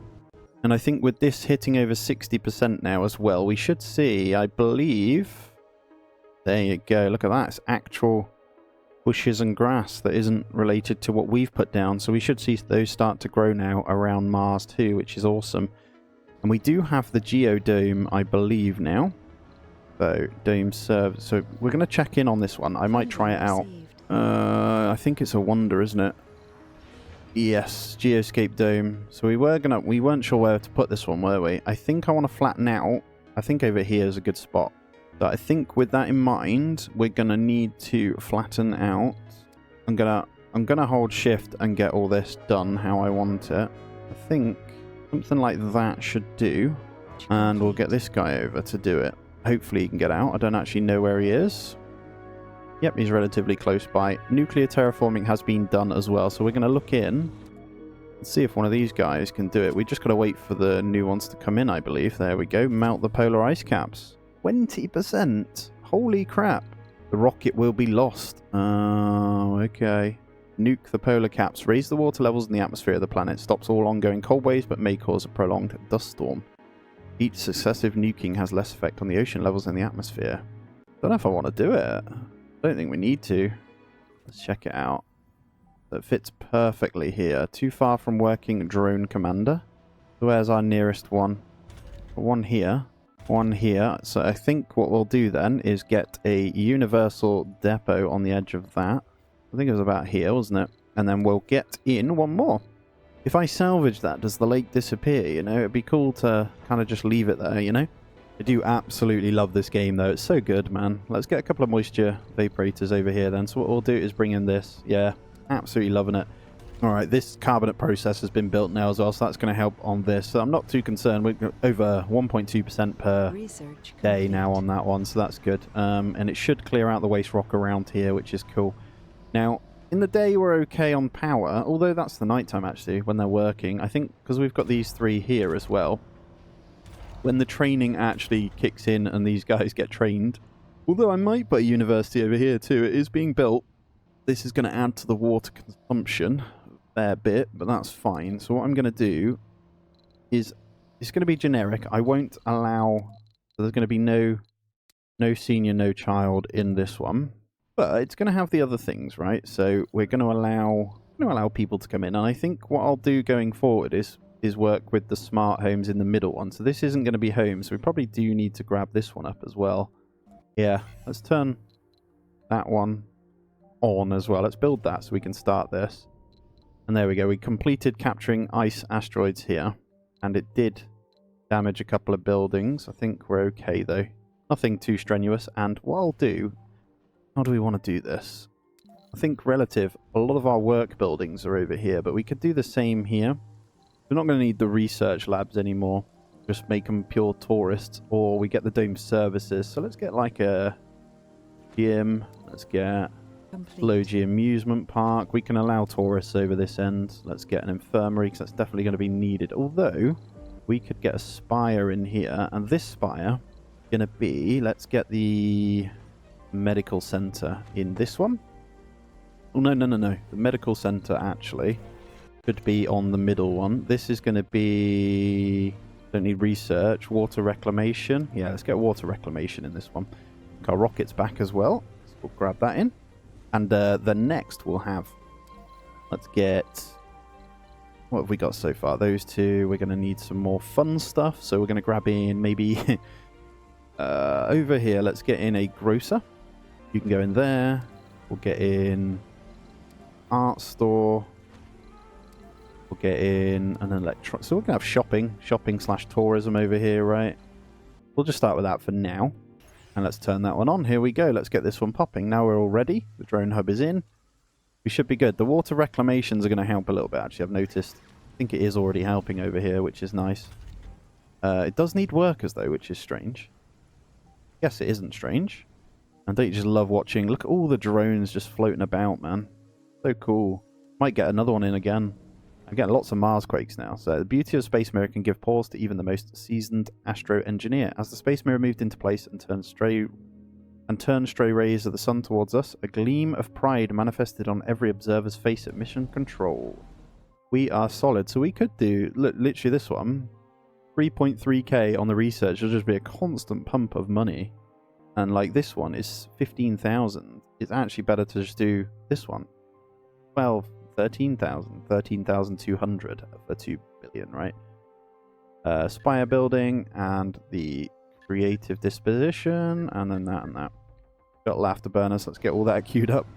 And I think with this hitting over 60% now as well, we should see, I believe... There you go, look at that. It's actual... bushes and grass that isn't related to what we've put down, so we should see those start to grow now around Mars too, which is awesome. And we do have the geodome, I believe, now. So dome serve. So we're going to check in on this one. I might try it out. I think it's a wonder, isn't it? Yes, geoscape dome. So we weren't sure where to put this one, were we? I think I want to flatten out. I think over here is a good spot. So I think with that in mind, we're gonna need to flatten out. I'm gonna hold shift and get all this done how I want it. I think something like that should do. And we'll get this guy over to do it. Hopefully he can get out. I don't actually know where he is. Yep, he's relatively close by. Nuclear terraforming has been done as well. So we're gonna look in and see if one of these guys can do it. We just gotta wait for the new ones to come in, I believe. There we go. Melt the polar ice caps. 20%. Holy crap. The rocket will be lost. Oh, okay. Nuke the polar caps. Raise the water levels in the atmosphere of the planet. Stops all ongoing cold waves, but may cause a prolonged dust storm. Each successive nuking has less effect on the ocean levels in the atmosphere. Don't know if I want to do it. Don't think we need to. Let's check it out. That fits perfectly here. Too far from working drone commander. So where's our nearest one? One here. One here. So I think what we'll do then is get a universal depot on the edge of that. I think it was about here, wasn't it? And then we'll get in one more. If I salvage that, does the lake disappear, you know? It'd be cool to kind of just leave it there, you know? I do absolutely love this game, though. It's so good, man. Let's get a couple of moisture vaporators over here, then. So what we'll do is bring in this. Yeah, absolutely loving it. All right, this carbonate process has been built now as well, so that's going to help on this. So I'm not too concerned. We're over 1.2% per day now on that one, so that's good. And it should clear out the waste rock around here, which is cool. Now, in the day, we're okay on power, although that's the nighttime, actually, when they're working. I think because we've got these three here as well. When the training actually kicks in and these guys get trained, although I might put a university over here too, it is being built. This is going to add to the water consumption a fair bit, but that's fine. So what I'm going to do is, it's going to be generic. I won't allow, so there's going to be no senior, no child in this one. But it's going to have the other things, right? So we're going to allow people to come in. And I think what I'll do going forward is work with the smart homes in the middle one. So this isn't going to be home, so we probably do need to grab this one up as well. Yeah, let's turn that one on as well. Let's build that so we can start this. And there we go. We completed capturing ice asteroids here. And it did damage a couple of buildings. I think we're okay, though. Nothing too strenuous. And what I'll do... How do we want to do this? I think relative, a lot of our work buildings are over here, but we could do the same here. We're not going to need the research labs anymore. just make them pure tourists, or we get the dome services. So let's get like a gym. Let's get Complete. Logie amusement park. We can allow tourists over this end. Let's get an infirmary because that's definitely going to be needed. Although we could get a spire in here, and this spire is going to be, let's get the medical center in this one. Oh, no. The medical center actually could be on the middle one. This is going to be, don't need research, water reclamation. Yeah, let's get water reclamation in this one. Our rockets back as well. So we'll grab that in. And the next we'll have, let's get, what have we got so far? Those two. We're going to need some more fun stuff. So we're going to grab in maybe over here. Let's get in a grocer. You can go in there. We'll get in art store. We'll get in an electron. So we're going to have shopping / tourism over here, right? We'll just start with that for now. And let's turn that one on. Here we go. Let's get this one popping. Now we're all ready. The drone hub is in. We should be good. The water reclamations are going to help a little bit, actually. I've noticed. I think it is already helping over here, which is nice. It does need workers, though, which is strange. Yes, it isn't strange. And don't you just love watching? Look at all the drones just floating about, man. So cool. Might get another one in again. I'm getting lots of Mars quakes now. So the beauty of Space Mirror can give pause to even the most seasoned astro engineer. As the Space Mirror moved into place and turned stray rays of the sun towards us, a gleam of pride manifested on every observer's face at mission control. We are solid. So we could do literally this one. 3.3k on the research. It'll just be a constant pump of money. And like this one is 15,000. It's actually better to just do this one. 13,200 for 2 billion, right? Spire building and the creative disposition, and then that and that. Got laughter burners. Let's get all that queued up.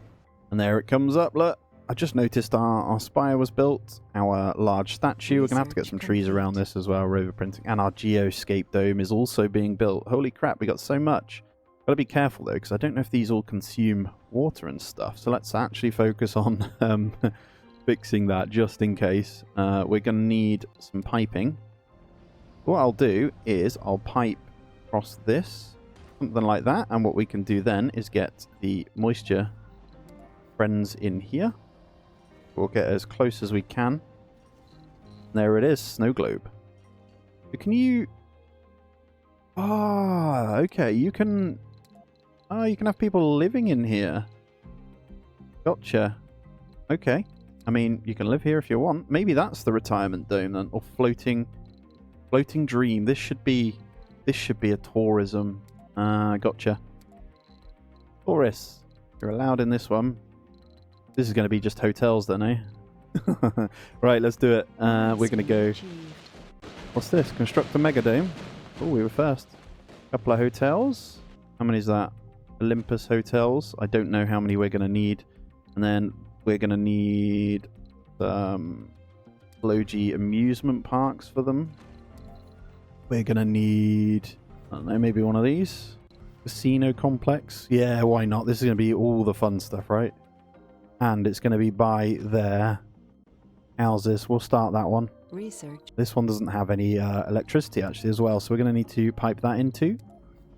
And there it comes up. Look, I just noticed our spire was built. Our large statue. We're gonna have to get some trees around this as well. Rover printing, and our geoscape dome is also being built. Holy crap, we got so much. Gotta be careful though, because I don't know if these all consume water and stuff. So let's actually focus on fixing that just in case. We're gonna need some piping. What I'll do is I'll pipe across this, something like that, and what we can do then is get the moisture friends in here. We'll get as close as we can. There it is, snow globe. Can you? Ah, okay. You can. Oh, you can have people living in here. Gotcha. Okay. I mean, you can live here if you want. Maybe that's the retirement dome then, or floating dream. This should be a tourism. Gotcha. Tourists, you're allowed in this one. This is going to be just hotels then, eh? Right, let's do it. We're going to go. What's this? Construct a mega dome. Oh, we were first. Couple of hotels. How many is that? Olympus hotels. I don't know how many we're going to need. And then we're going to need Logie amusement parks for them. We're going to need, I don't know, maybe one of these. Casino complex. Yeah, why not? This is going to be all the fun stuff, right? And it's going to be by their houses. We'll start that one. Research. This one doesn't have any electricity actually as well, so we're going to need to pipe that in too.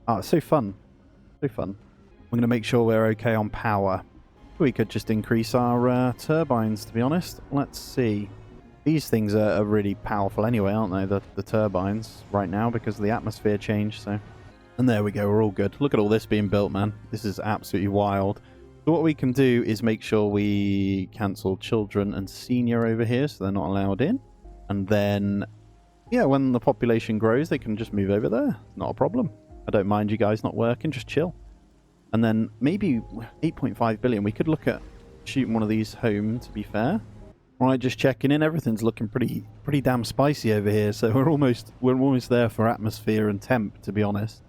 Oh, it's so fun. So fun. We're going to make sure we're okay on power. We could just increase our turbines, to be honest. Let's see. These things are really powerful anyway, aren't they? The turbines right now because of the atmosphere change. So, and there we go. We're all good. Look at all this being built, man. This is absolutely wild. So what we can do is make sure we cancel children and senior over here, so they're not allowed in. And then, yeah, when the population grows, they can just move over there. Not a problem. I don't mind you guys not working. Just chill. And then maybe 8.5 billion. We could look at shooting one of these home, to be fair. Right, just checking in. Everything's looking pretty damn spicy over here. So we're almost there for atmosphere and temp, to be honest.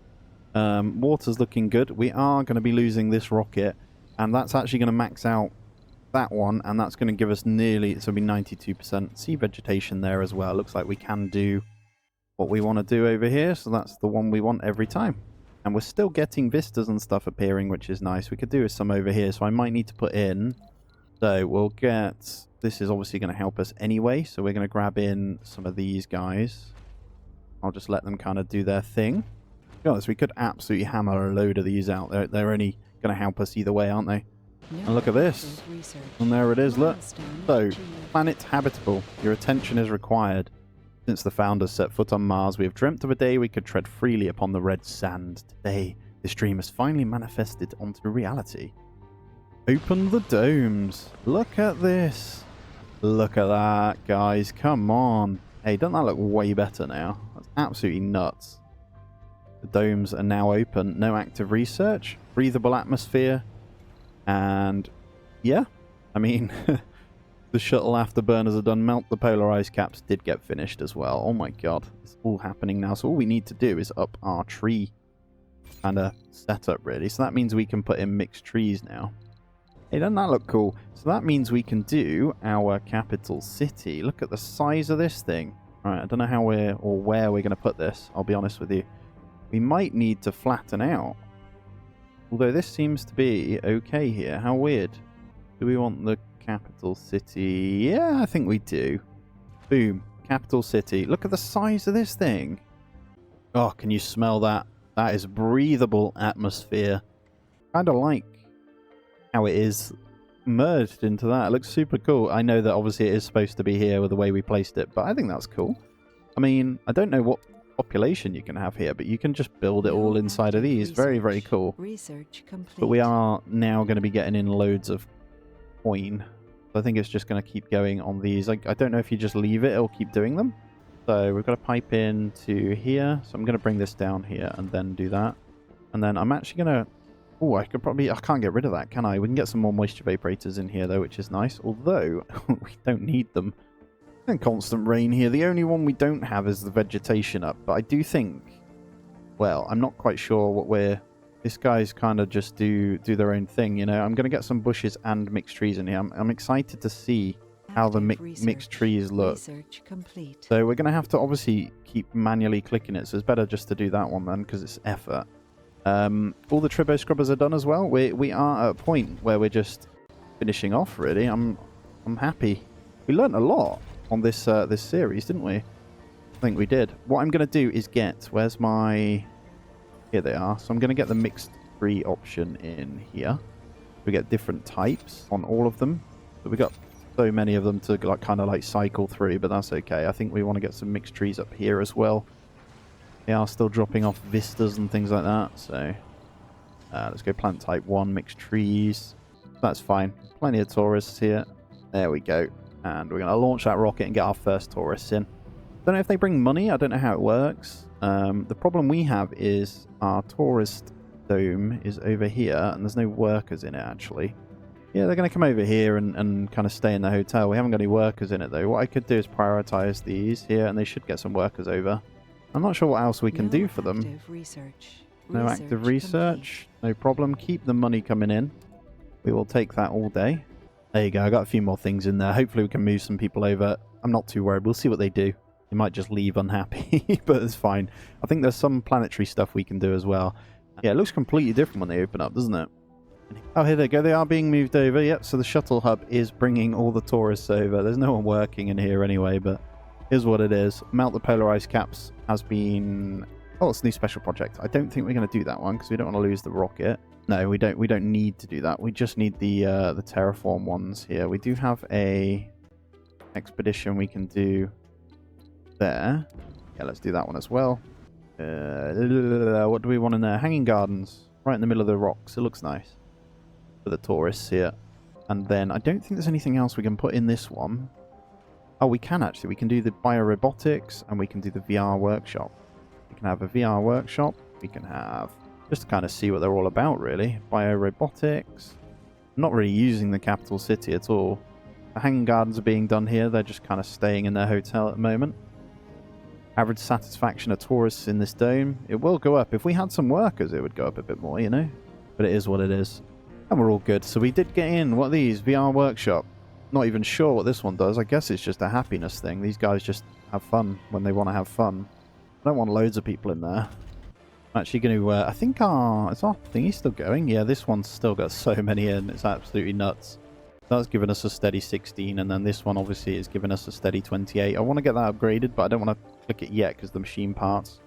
Water's looking good. We are going to be losing this rocket, and that's actually going to max out that one, and that's going to give us nearly, so it'll be 92%. Sea vegetation there as well. Looks like we can do what we want to do over here, so that's the one we want every time. And we're still getting vistas and stuff appearing, which is nice. We could do with some over here, so I might need to put in. So we'll get, this is obviously going to help us anyway, so we're going to grab in some of these guys. I'll just let them kind of do their thing. To be honest, we could absolutely hammer a load of these out. They're only going to help us either way, aren't they? And look at this. And there it is, look. So, planet habitable. Your attention is required. Since the founders set foot on Mars, we have dreamt of a day we could tread freely upon the red sand. Today, this dream has finally manifested onto reality. Open the domes. Look at this. Look at that, guys. Come on. Hey, doesn't that look way better now? That's absolutely nuts. The domes are now open. No active research. Breathable atmosphere. And yeah, I mean, the shuttle afterburners are done. Melt the polar ice caps did get finished as well. Oh my god, it's all happening now. So all we need to do is up our tree kind of setup, really. So that means we can put in mixed trees now. Hey, doesn't that look cool? So that means we can do our capital city. Look at the size of this thing. All right, I don't know how where we're going to put this. I'll be honest with you. We might need to flatten out. Although this seems to be okay here. How weird. Do we want the capital city? Yeah, I think we do. Boom. Capital city. Look at the size of this thing. Oh, can you smell that? That is breathable atmosphere. Kind of like how it is merged into that. It looks super cool. I know that obviously it is supposed to be here with the way we placed it, but I think that's cool. I mean, I don't know what population you can have here, but you can just build it all inside of these. Very, very cool. Research complete. But we are now going to be getting in loads of coin. So I think it's just going to keep going on these. I don't know if you just leave it, it'll keep doing them. So we've got to pipe in to here. So I'm going to bring this down here and then do that. And then I'm actually going to... Oh, I can't get rid of that, can I? We can get some more moisture evaporators in here, though, which is nice. Although, we don't need them. And constant rain here. The only one we don't have is the vegetation up. But I do think... Well, I'm not quite sure what we're... This guy's kind of just do their own thing, you know. I'm going to get some bushes and mixed trees in here. I'm excited to see how the mixed trees look. Complete. So we're going to have to obviously keep manually clicking it. So it's better just to do that one then, because it's effort. All the Tribo Scrubbers are done as well. We are at a point where we're just finishing off, really. I'm happy. We learnt a lot on this this series, didn't we? I think we did. What I'm going to do is get... Where's my... Here they are. So I'm going to get the mixed tree option in here. We get different types on all of them. So we got so many of them to kind of cycle through, but that's okay. I think we want to get some mixed trees up here as well. They are still dropping off vistas and things like that. So let's go plant type 1, mixed trees. That's fine. Plenty of tourists here. There we go. And we're going to launch that rocket and get our first tourists in. Don't know if they bring money. I don't know how it works. The problem we have is our tourist dome is over here, and there's no workers in it, actually. Yeah, they're going to come over here and kind of stay in the hotel. We haven't got any workers in it, though. What I could do is prioritize these here, and they should get some workers over. I'm not sure what else we can do for them. No active research. No problem. Keep the money coming in. We will take that all day. There you go. I got a few more things in there. Hopefully we can move some people over. I'm not too worried. We'll see what they do. They might just leave unhappy, but it's fine. I think there's some planetary stuff we can do as well. Yeah, it looks completely different when they open up, doesn't it? Oh, here they go. They are being moved over. Yep, so the shuttle hub is bringing all the tourists over. There's no one working in here anyway, but here's what it is. Melt the polar ice caps has been... Oh, it's a new special project. I don't think we're going to do that one because we don't want to lose the rocket. No, we don't need to do that. We just need the terraform ones here. We do have a expedition we can do there. Yeah, let's do that one as well. What do we want in there? Hanging gardens. Right in the middle of the rocks. It looks nice. For the tourists here. And then I don't think there's anything else we can put in this one. Oh, we can actually. We can do the biorobotics and we can do the VR workshop. We can have a VR workshop. We can have... Just to kind of see what they're all about, really. Biorobotics. I'm not really using the capital city at all. The hanging gardens are being done here. They're just kind of staying in their hotel at the moment. Average satisfaction of tourists in this dome. It will go up. If we had some workers, it would go up a bit more, you know? But it is what it is. And we're all good. So we did get in. What are these? VR workshop. Not even sure what this one does. I guess it's just a happiness thing. These guys just have fun when they want to have fun. I don't want loads of people in there. I'm actually going to... I think is our thingy still going? Yeah, this one's still got so many in. It's absolutely nuts. That's given us a steady 16, and then this one obviously is giving us a steady 28. I want to get that upgraded, but I don't want to click it yet because the machine parts.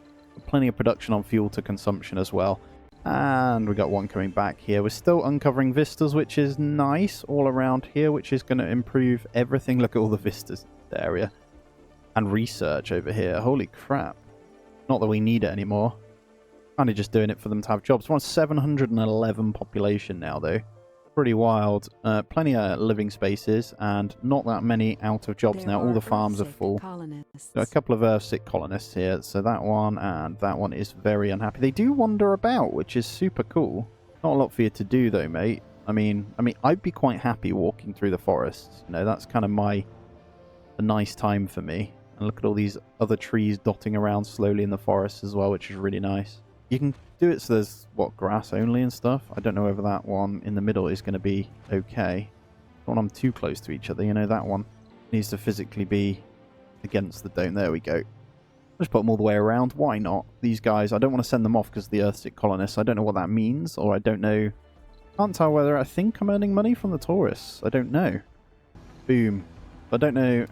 Plenty of production on fuel to consumption as well. And we got one coming back here. We're still uncovering vistas, which is nice all around here, which is going to improve everything. Look at all the vistas in the area. And research over here. Holy crap. Not that we need it anymore. Kind of just doing it for them to have jobs. We're on 711 population now, though. Pretty wild. Plenty of living spaces and not that many out of jobs now. All the farms are full. Colonists. Got a couple of Earth-sick colonists here. So that one and that one is very unhappy. They do wander about, which is super cool. Not a lot for you to do, though, mate. I mean, I'd be quite happy walking through the forests. You know, that's kind of a nice time for me. And look at all these other trees dotting around slowly in the forest as well, which is really nice. You can do it so there's, what, grass only and stuff? I don't know whether that one in the middle is going to be okay. Don't want them too close to each other. You know, that one needs to physically be against the dome. There we go. Just put them all the way around. Why not? These guys, I don't want to send them off because the Earthsick colonists. I don't know what that means, or I don't know. Can't tell whether I think I'm earning money from the tourists. I don't know. Boom. I don't know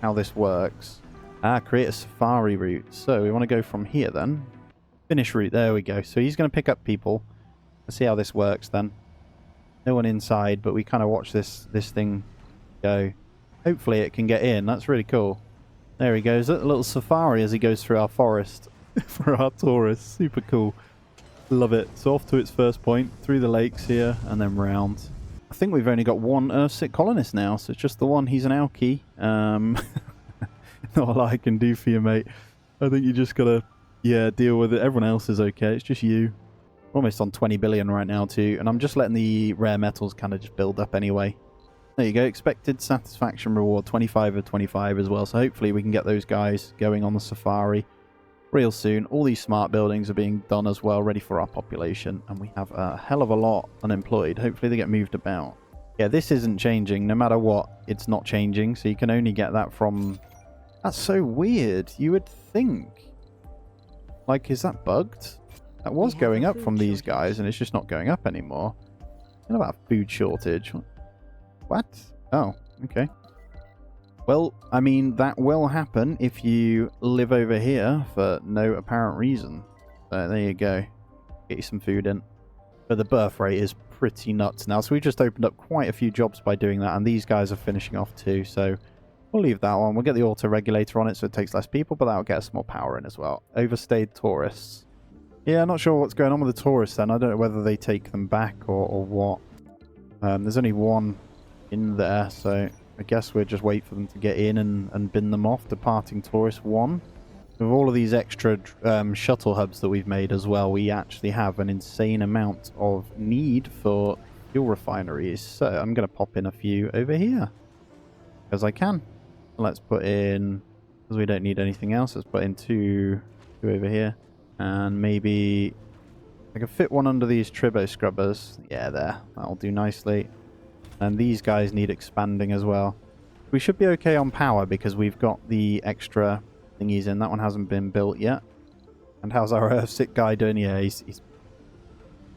how this works. Create a safari route. So we want to go from here then. Finish route, there we go. So he's going to pick up people. Let's see how this works then. No one inside, but we kind of watch this thing go. Hopefully it can get in. That's really cool. There he goes. A little safari as he goes through our forest for our tourists. Super cool. Love it. So off to its first point, through the lakes here, and then round. I think we've only got one Earthsick colonist now, so it's just the one. He's an alky. Not a lot I can do for you, mate. I think you just got to... yeah, deal with it. Everyone else is okay. It's just you. We're almost on 20 billion right now too. And I'm just letting the rare metals kind of just build up anyway. There you go. Expected satisfaction reward 25 of 25 as well. So hopefully we can get those guys going on the safari real soon. All these smart buildings are being done as well, ready for our population. And we have a hell of a lot unemployed. Hopefully they get moved about. Yeah, this isn't changing. No matter what, it's not changing. So you can only get that from... That's so weird. You would think... Like, is that bugged? That was going up from these guys, and it's just not going up anymore. What about a food shortage? What? Oh, okay. Well, I mean, that will happen if you live over here for no apparent reason. So there you go. Get you some food in. But the birth rate is pretty nuts now. So we just opened up quite a few jobs by doing that, and these guys are finishing off too, so... We'll leave that one. We'll get the auto-regulator on it so it takes less people, but that'll get us more power in as well. Overstayed tourists. Yeah, I'm not sure what's going on with the tourists then. I don't know whether they take them back or what. There's only one in there, so I guess we'll just wait for them to get in and bin them off. Departing tourist 1. With all of these extra shuttle hubs that we've made as well, we actually have an insane amount of need for fuel refineries. So I'm going to pop in a few over here. Because I can. Let's put in, because we don't need anything else, let's put in two over here. And maybe I can fit one under these turbo scrubbers. Yeah, there. That'll do nicely. And these guys need expanding as well. We should be okay on power because we've got the extra thingies in. That one hasn't been built yet. And how's our Earthsick guy doing? Yeah, he's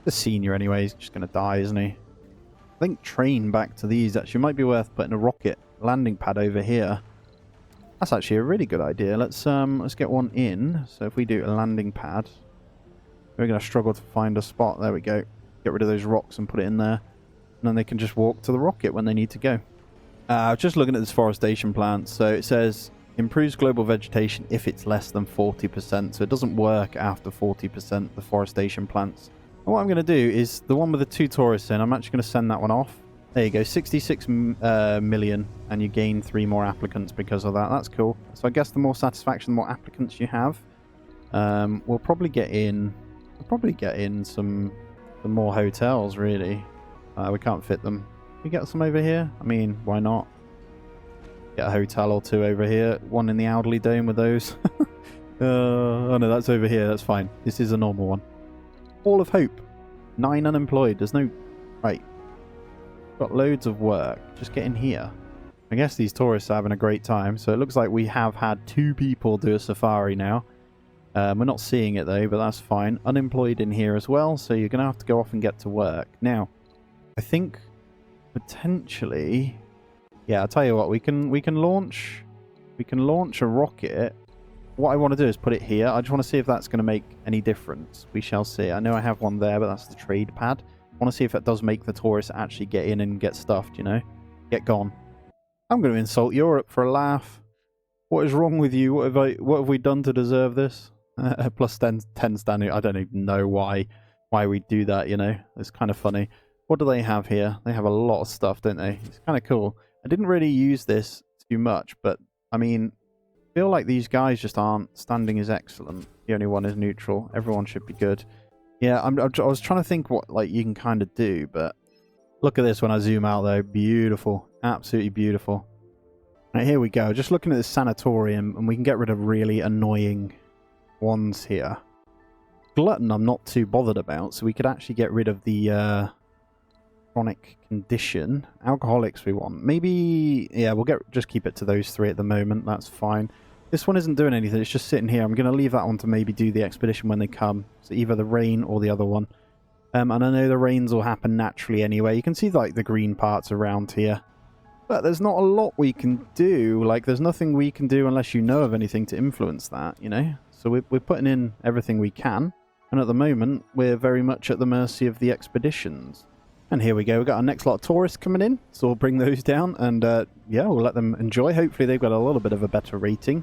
the senior anyway. He's just going to die, isn't he? I think train back to these actually might be worth putting a rocket landing pad over here. That's actually a really good idea. Let's get one in. So if we do a landing pad, we're going to struggle to find a spot. There we go. Get rid of those rocks and put it in there. And then they can just walk to the rocket when they need to go. Just looking at this forestation plant. So it says improves global vegetation if it's less than 40%. So it doesn't work after 40%, the forestation plants. And what I'm going to do is the one with the 2 tourists in, I'm actually going to send that one off. There you go, 66 million, and you gain 3 more applicants because of that. That's cool. So I guess the more satisfaction, the more applicants you have. We'll probably get in some more hotels, really. We can't fit them. Can we get some over here? I mean, why not? Get a hotel or 2 over here. One in the Alderley Dome with those. Oh no, that's over here. That's fine. This is a normal one. Hall of Hope. 9 unemployed. There's no... Right. Got loads of work. Just get in here. I guess these tourists are having a great time. So it looks like we have had 2 people do a safari now. We're not seeing it though, but that's fine. Unemployed in here as well. So you're going to have to go off and get to work. Now, I think potentially... Yeah, I'll tell you what, we can launch a rocket. What I want to do is put it here. I just want to see if that's going to make any difference. We shall see. I know I have one there, but that's the trade pad. I want to see if that does make the tourists actually get in and get stuffed, you know? Get gone. I'm going to insult Europe for a laugh. What is wrong with you? What have we done to deserve this? Plus 10 standing. I don't even know why we do that, you know? It's kind of funny. What do they have here? They have a lot of stuff, don't they? It's kind of cool. I didn't really use this too much, but I mean, I feel like these guys just aren't. Standing is excellent. The only one is neutral. Everyone should be good. Yeah, I was trying to think what like you can kind of do, but look at this when I zoom out though. Beautiful. Absolutely beautiful. Right, here we go. Just looking at this sanatorium, and we can get rid of really annoying ones here. Glutton I'm not too bothered about, so we could actually get rid of the chronic condition. Alcoholics we want. Maybe, yeah, we'll just keep it to those three at the moment. That's fine. This one isn't doing anything. It's just sitting here. I'm going to leave that one to maybe do the expedition when they come. So either the rain or the other one. And I know the rains will happen naturally anyway. You can see like the green parts around here. But there's not a lot we can do. Like, there's nothing we can do unless you know of anything to influence that, you know? So we're putting in everything we can. And at the moment, we're very much at the mercy of the expeditions. And here we go. We've got our next lot of tourists coming in. So we'll bring those down. And, yeah, we'll let them enjoy. Hopefully they've got a little bit of a better rating.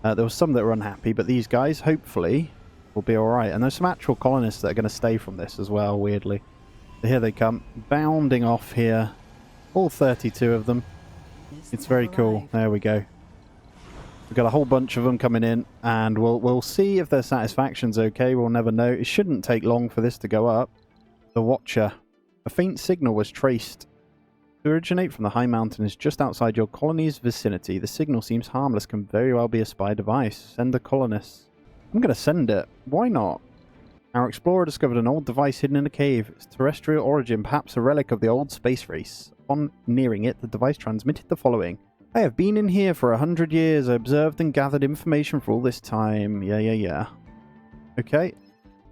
There was some that were unhappy. But these guys, hopefully, will be alright. And there's some actual colonists that are going to stay from this as well, weirdly. So here they come. Bounding off here. All 32 of them. It's very cool. There we go. We've got a whole bunch of them coming in, and we'll see if their satisfaction's okay. We'll never know. It shouldn't take long for this to go up. The Watcher. A faint signal was traced to originate from the high mountains just outside your colony's vicinity. The signal seems harmless, can very well be a spy device. Send the colonists. I'm going to send it. Why not? Our explorer discovered an old device hidden in a cave. Its terrestrial origin, perhaps a relic of the old space race. Upon nearing it, the device transmitted the following. I have been in here for 100 years. I observed and gathered information for all this time. Yeah. Okay.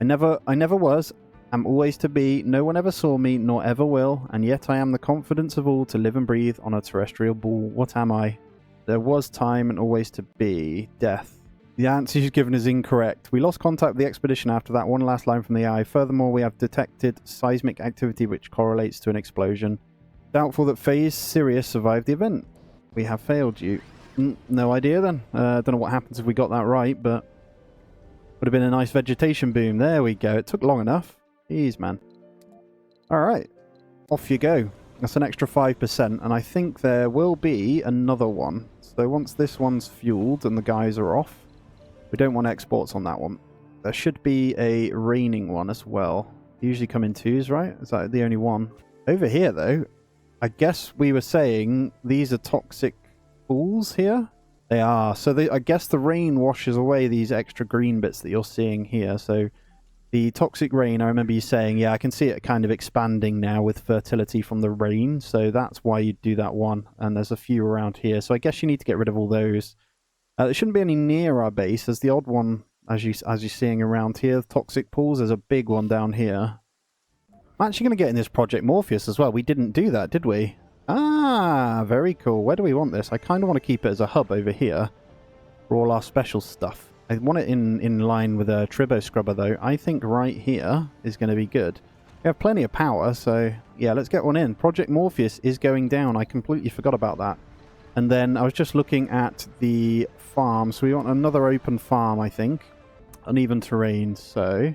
I never was. Am always to be. No one ever saw me, nor ever will. And yet I am the confidence of all to live and breathe on a terrestrial ball. What am I? There was time and always to be. Death. The answer you've given is incorrect. We lost contact with the expedition after that. One last line from the eye. Furthermore, we have detected seismic activity which correlates to an explosion. Doubtful that Phase Sirius survived the event. We have failed you. No idea then. Don't know what happens if we got that right, but would have been a nice vegetation boom. There we go. It took long enough. Jeez, man. Alright. Off you go. That's an extra 5%, and I think there will be another one. So once this one's fueled and the guys are off, we don't want exports on that one. There should be a raining one as well. They usually come in twos, right? Is that the only one? Over here, though, I guess we were saying these are toxic pools here. They are. So I guess the rain washes away these extra green bits that you're seeing here. So the toxic rain, I remember you saying, yeah, I can see it kind of expanding now with fertility from the rain. So that's why you'd do that one. And there's a few around here. So I guess you need to get rid of all those. There shouldn't be any near our base. There's the odd one, as you're seeing around here. The toxic pools. There's a big one down here. I'm actually going to get in this Project Morpheus as well. We didn't do that, did we? Ah, very cool. Where do we want this? I kind of want to keep it as a hub over here for all our special stuff. I want it in line with a Tribo Scrubber, though. I think right here is going to be good. We have plenty of power, so yeah, let's get one in. Project Morpheus is going down. I completely forgot about that. And then I was just looking at the farm. So we want another open farm, I think. Uneven terrain, so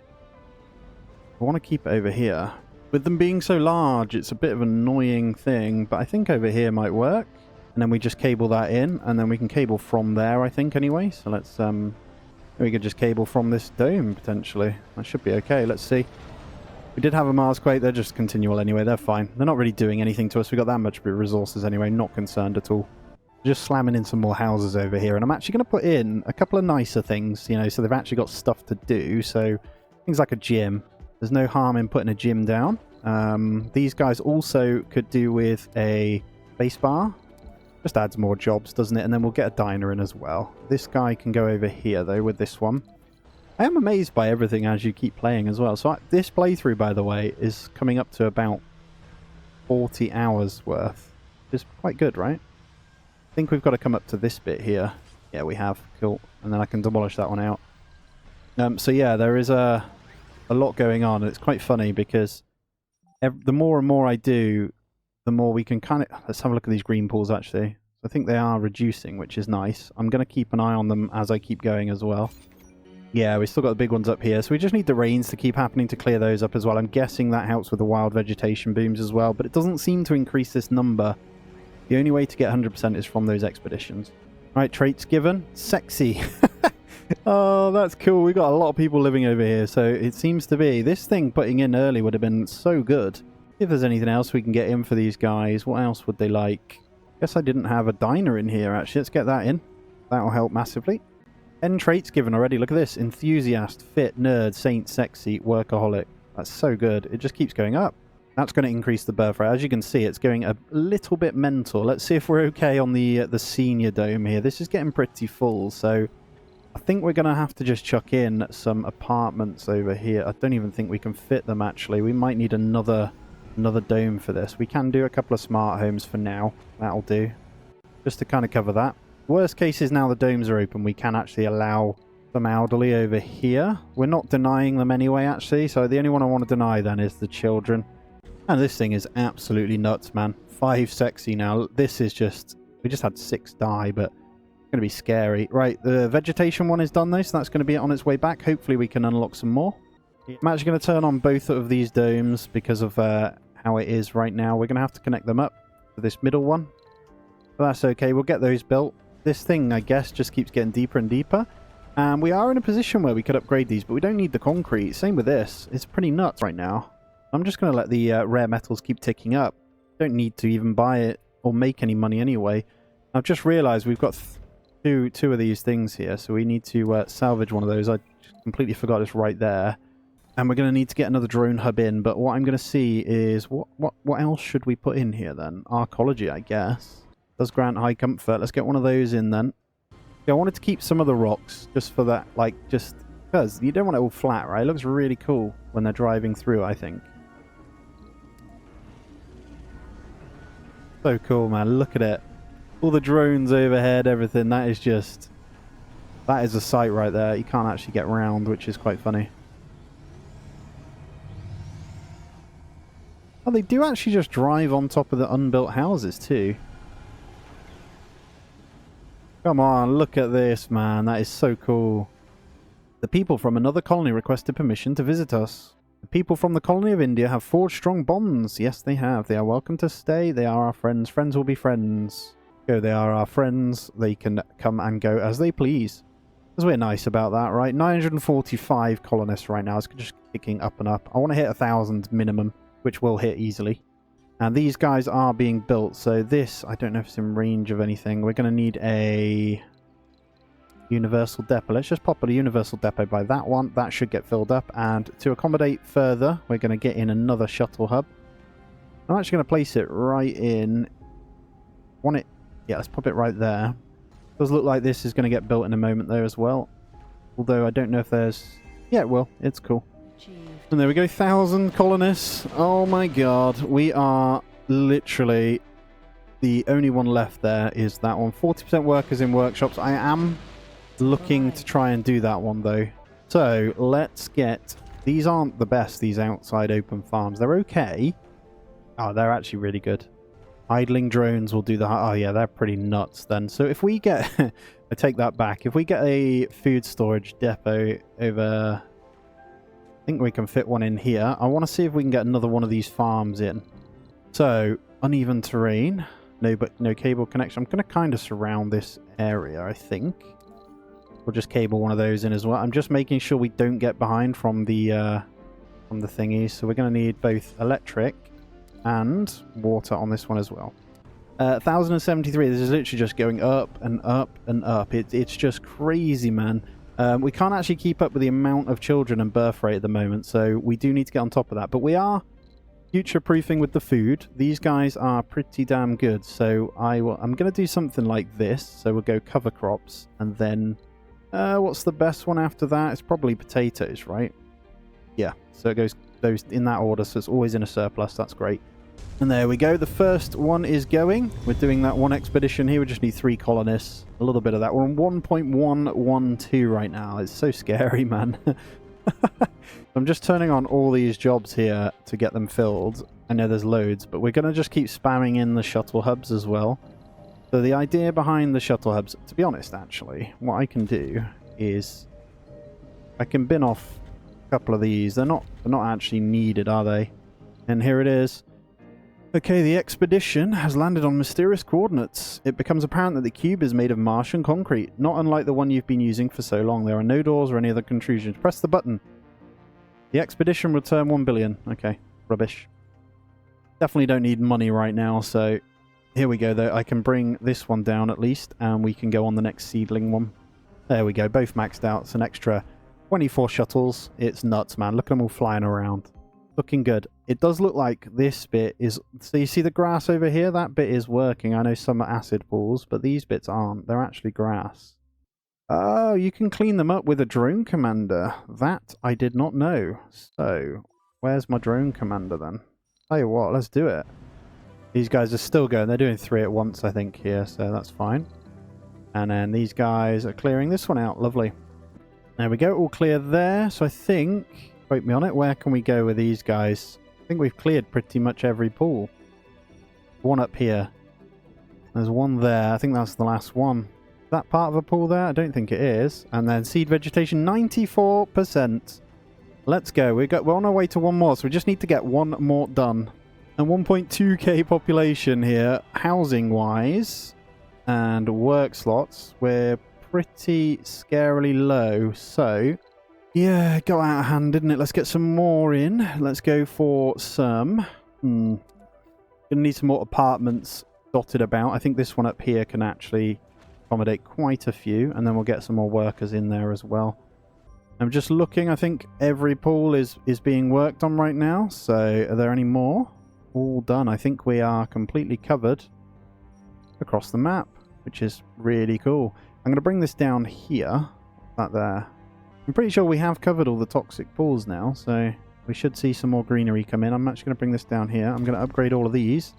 I want to keep it over here. With them being so large, it's a bit of an annoying thing, but I think over here might work. And then we just cable that in, and then we can cable from there, I think, anyway. So let's, we could just cable from this dome, potentially. That should be okay. Let's see. We did have a Mars quake. They're just continual anyway. They're fine. They're not really doing anything to us. We got that much resources anyway. Not concerned at all. Just slamming in some more houses over here. And I'm actually going to put in a couple of nicer things, you know, so they've actually got stuff to do. So things like a gym. There's no harm in putting a gym down. These guys also could do with a base bar. Just adds more jobs, doesn't it? And then we'll get a diner in as well. This guy can go over here, though, with this one. I am amazed by everything as you keep playing as well. So this playthrough, by the way, is coming up to about 40 hours worth. Which is quite good, right? I think we've got to come up to this bit here. Yeah, we have. Cool. And then I can demolish that one out. So yeah, there is a lot going on. And it's quite funny because the more and more I do, the more we can kind of... Let's have a look at these green pools, actually. I think they are reducing, which is nice. I'm going to keep an eye on them as I keep going as well. Yeah, we've still got the big ones up here. So we just need the rains to keep happening to clear those up as well. I'm guessing that helps with the wild vegetation booms as well. But it doesn't seem to increase this number. The only way to get 100% is from those expeditions. Right, traits given. Sexy. Oh, that's cool. We've got a lot of people living over here. So it seems to be... This thing putting in early would have been so good. If there's anything else we can get in for these guys, what else would they like? Guess I didn't have a diner in here, actually. Let's get that in. That'll help massively. End traits given already. Look at this. Enthusiast, fit, nerd, saint, sexy, workaholic. That's so good. It just keeps going up. That's going to increase the birth rate. As you can see, it's going a little bit mental. Let's see if we're okay on the senior dome here. This is getting pretty full, so I think we're going to have to just chuck in some apartments over here. I don't even think we can fit them, actually. We might need another dome for this. We can do a couple of smart homes for now. That'll do. Just to kind of cover that. Worst case is now the domes are open, we can actually allow some elderly over here. We're not denying them anyway, actually. So the only one I want to deny then is the children. And this thing is absolutely nuts, man. 5 sexy now. This is just... We just had 6 die, but it's going to be scary. Right, the vegetation one is done though, so that's going to be on its way back. Hopefully we can unlock some more. I'm actually going to turn on both of these domes because of how it is right now. We're going to have to connect them up to this middle one. But that's okay. We'll get those built. This thing, I guess, just keeps getting deeper and deeper. And we are in a position where we could upgrade these, but we don't need the concrete. Same with this. It's pretty nuts right now. I'm just going to let the rare metals keep ticking up. Don't need to even buy it or make any money anyway. I've just realised we've got two of these things here, so we need to salvage one of those. I completely forgot it's right there. And we're going to need to get another drone hub in, but what I'm going to see is... What else should we put in here then? Arcology, I guess. Does grant high comfort. Let's get one of those in then. Yeah, I wanted to keep some of the rocks just for that, like, just because you don't want it all flat, right? It looks really cool when they're driving through, I think. So cool, man. Look at it. All the drones overhead, everything. That is just... That is a sight right there. You can't actually get round, which is quite funny. Oh, they do actually just drive on top of the unbuilt houses too. Come on, look at this, man. That is so cool. The people from another colony requested permission to visit us. The people from the colony of India have forged strong bonds. Yes, they have. They are welcome to stay. They are our friends. Friends will be friends. Go, they are our friends. They can come and go as they please. Because we're nice about that, right? 945 colonists right now. It's just kicking up and up. I want to hit 1,000 minimum, which we'll hit easily. And these guys are being built, so this, I don't know if it's in range of anything. We're going to need a universal depot. Let's just pop a universal depot by that one. That should get filled up. And to accommodate further, we're going to get in another shuttle hub. I'm actually going to place it right in... Yeah, let's pop it right there. Does look like this is going to get built in a moment there as well. Although I don't know if there's... Yeah, it will. It's cool. And there we go, 1,000 colonists. Oh my god, we are literally the only one left there is that one. 40% workers in workshops. I am looking to try and do that one though. So let's get... These aren't the best, these outside open farms. They're okay. Oh, they're actually really good. Idling drones will do the... Oh yeah, they're pretty nuts then. So if we get... I take that back. If we get a food storage depot over... I think we can fit one in here. I want to see if we can get another one of these farms in. So, uneven terrain. No cable connection. I'm going to kind of surround this area, I think. We'll just cable one of those in as well. I'm just making sure we don't get behind from the thingies. So we're going to need both electric and water on this one as well. 1,073. This is literally just going up and up and up. It's just crazy, man. We can't actually keep up with the amount of children and birth rate at the moment, so we do need to get on top of that. But we are future-proofing with the food. These guys are pretty damn good, so I'm going to do something like this. So we'll go cover crops, and then what's the best one after that? It's probably potatoes, right? Yeah, so it goes those in that order, so it's always in a surplus. That's great. And there we go. The first one is going. We're doing that one expedition here. We just need 3 colonists. A little bit of that. We're on 1.112 right now. It's so scary, man. I'm just turning on all these jobs here to get them filled. I know there's loads, but we're going to just keep spamming in the shuttle hubs as well. So the idea behind the shuttle hubs, to be honest, actually, what I can do is I can bin off a couple of these. They're not actually needed, are they? And here it is. Okay, the expedition has landed on mysterious coordinates. It becomes apparent that the cube is made of Martian concrete, not unlike the one you've been using for so long. There are no doors or any other intrusions. Press the button. The expedition will return 1 billion. Okay, rubbish. Definitely don't need money right now, so here we go, though. I can bring this one down at least, and we can go on the next seedling one. There we go, both maxed out. It's an extra 24 shuttles. It's nuts, man. Look at them all flying around. Looking good. It does look like this bit is... So you see the grass over here? That bit is working. I know some are acid pools, but these bits aren't. They're actually grass. Oh, you can clean them up with a drone commander. That I did not know. So, where's my drone commander then? Tell you what, let's do it. These guys are still going. They're doing 3 at once, I think, here, so that's fine. And then these guys are clearing this one out. Lovely. There we go. All clear there. So I think... Quote me on it. Where can we go with these guys? I think we've cleared pretty much every pool. One up here. There's one there. I think that's the last one. Is that part of a pool there? I don't think it is. And then seed vegetation, 94%. Let's go. We're on our way to one more, so we just need to get one more done. And 1.2k population here, housing-wise, and work slots. We're pretty scarily low, so... Yeah, it got out of hand, didn't it? Let's get some more in. Let's go for some. Gonna need some more apartments dotted about. I think this one up here can actually accommodate quite a few, and then we'll get some more workers in there as well. I'm just looking. I think every pool is being worked on right now. So, are there any more? All done. I think we are completely covered across the map, which is really cool. I'm going to bring this down here. That there. I'm pretty sure we have covered all the toxic pools now, so we should see some more greenery come in. I'm actually going to bring this down here. I'm going to upgrade all of these.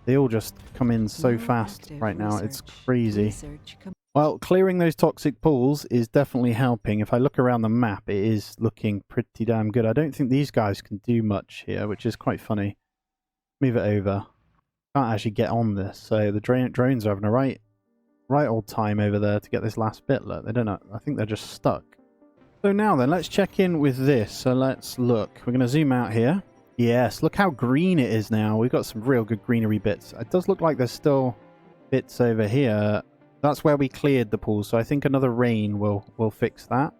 They all just come in so fast right now. It's crazy. Well, clearing those toxic pools is definitely helping. If I look around the map, it is looking pretty damn good. I don't think these guys can do much here, which is quite funny. Move it over. Can't actually get on this, so the drones are having a right old time over there to get this last bit. Look, they don't know. I think they're just stuck. So now then, let's check in with this. So let's look. We're going to zoom out here. Yes, look how green it is now. We've got some real good greenery bits. It does look like there's still bits over here. That's where we cleared the pool, so I think another rain will fix that.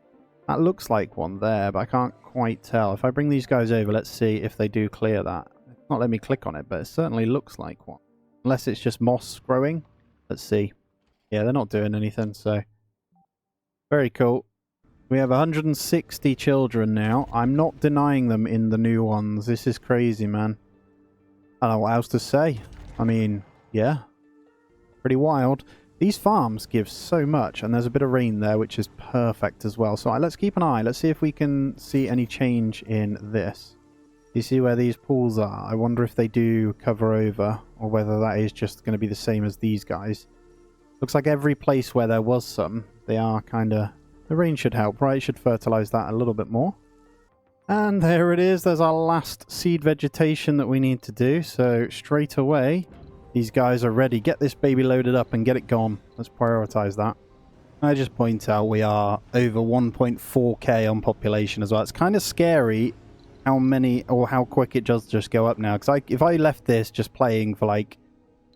That looks like one there, but I can't quite tell. If I bring these guys over, let's see if they do clear that. It's not letting me click on it, but it certainly looks like one. Unless it's just moss growing. Let's see. Yeah, they're not doing anything, so... Very cool. We have 160 children now. I'm not denying them in the new ones. This is crazy, man. I don't know what else to say. I mean, yeah. Pretty wild. These farms give so much, and there's a bit of rain there, which is perfect as well. So let's keep an eye. Let's see if we can see any change in this. You see where these pools are? I wonder if they do cover over, or whether that is just going to be the same as these guys. Looks like every place where there was some, they are kind of... The rain should help, right? It should fertilise that a little bit more. And there it is. There's our last seed vegetation that we need to do. So straight away, these guys are ready. Get this baby loaded up and get it gone. Let's prioritise that. I just point out we are over 1.4k on population as well. It's kind of scary how many or how quick it does just go up now. Because if I left this just playing for like...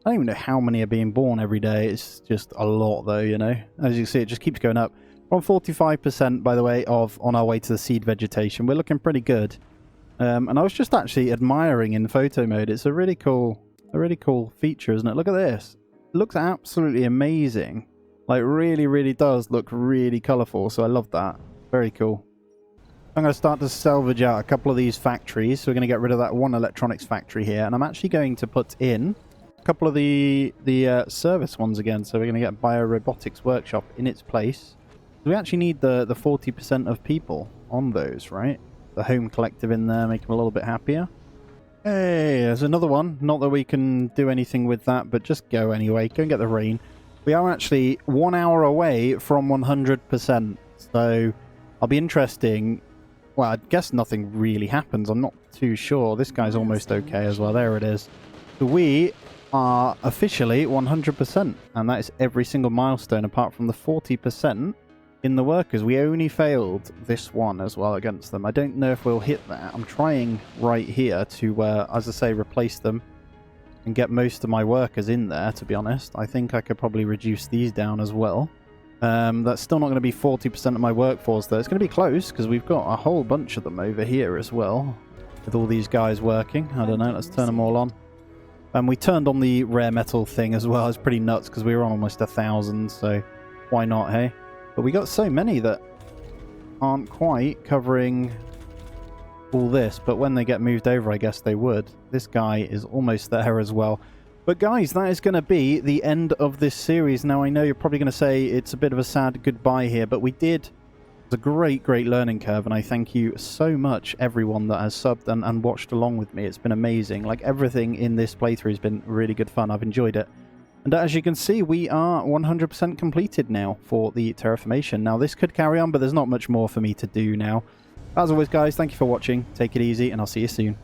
I don't even know how many are being born every day. It's just a lot though, you know. As you can see, it just keeps going up. We're on 45%, by the way, on our way to the seed vegetation. We're looking pretty good. And I was just actually admiring in photo mode. It's a really cool feature, isn't it? Look at this. It looks absolutely amazing. Like, really, really does look really colourful. So I love that. Very cool. I'm going to start to salvage out a couple of these factories. So we're going to get rid of that one electronics factory here. And I'm actually going to put in a couple of the service ones again. So we're going to get Biorobotics Workshop in its place. We actually need the 40% of people on those, right? The home collective in there, make them a little bit happier. Hey, there's another one. Not that we can do anything with that, but just go anyway. Go and get the rain. We are actually 1 hour away from 100%. So I'll be interesting. Well, I guess nothing really happens. I'm not too sure. This guy's almost okay as well. There it is. So we are officially 100%. And that is every single milestone apart from the 40% in the workers. We only failed this one as well against them. I don't know if we'll hit that. I'm trying right here to, as I say, replace them and get most of my workers in there, to be honest. I think I could probably reduce these down as well. That's still not going to be 40% of my workforce, though. It's going to be close, because we've got a whole bunch of them over here as well, with all these guys working. I don't know, let's turn them all on. And we turned on the rare metal thing as well. It's pretty nuts, because we were on almost 1,000, so why not, hey? But we got so many that aren't quite covering all this, but when they get moved over, I guess they would. This guy is almost there as well. But guys, that is going to be the end of this series. Now, I know you're probably going to say it's a bit of a sad goodbye here, but we did. It was a great, great learning curve, and I thank you so much, everyone that has subbed and watched along with me. It's been amazing. Like, everything in this playthrough has been really good fun. I've enjoyed it. And as you can see, we are 100% completed now for the terraformation. Now, this could carry on, but there's not much more for me to do now. As always, guys, thank you for watching. Take it easy, and I'll see you soon.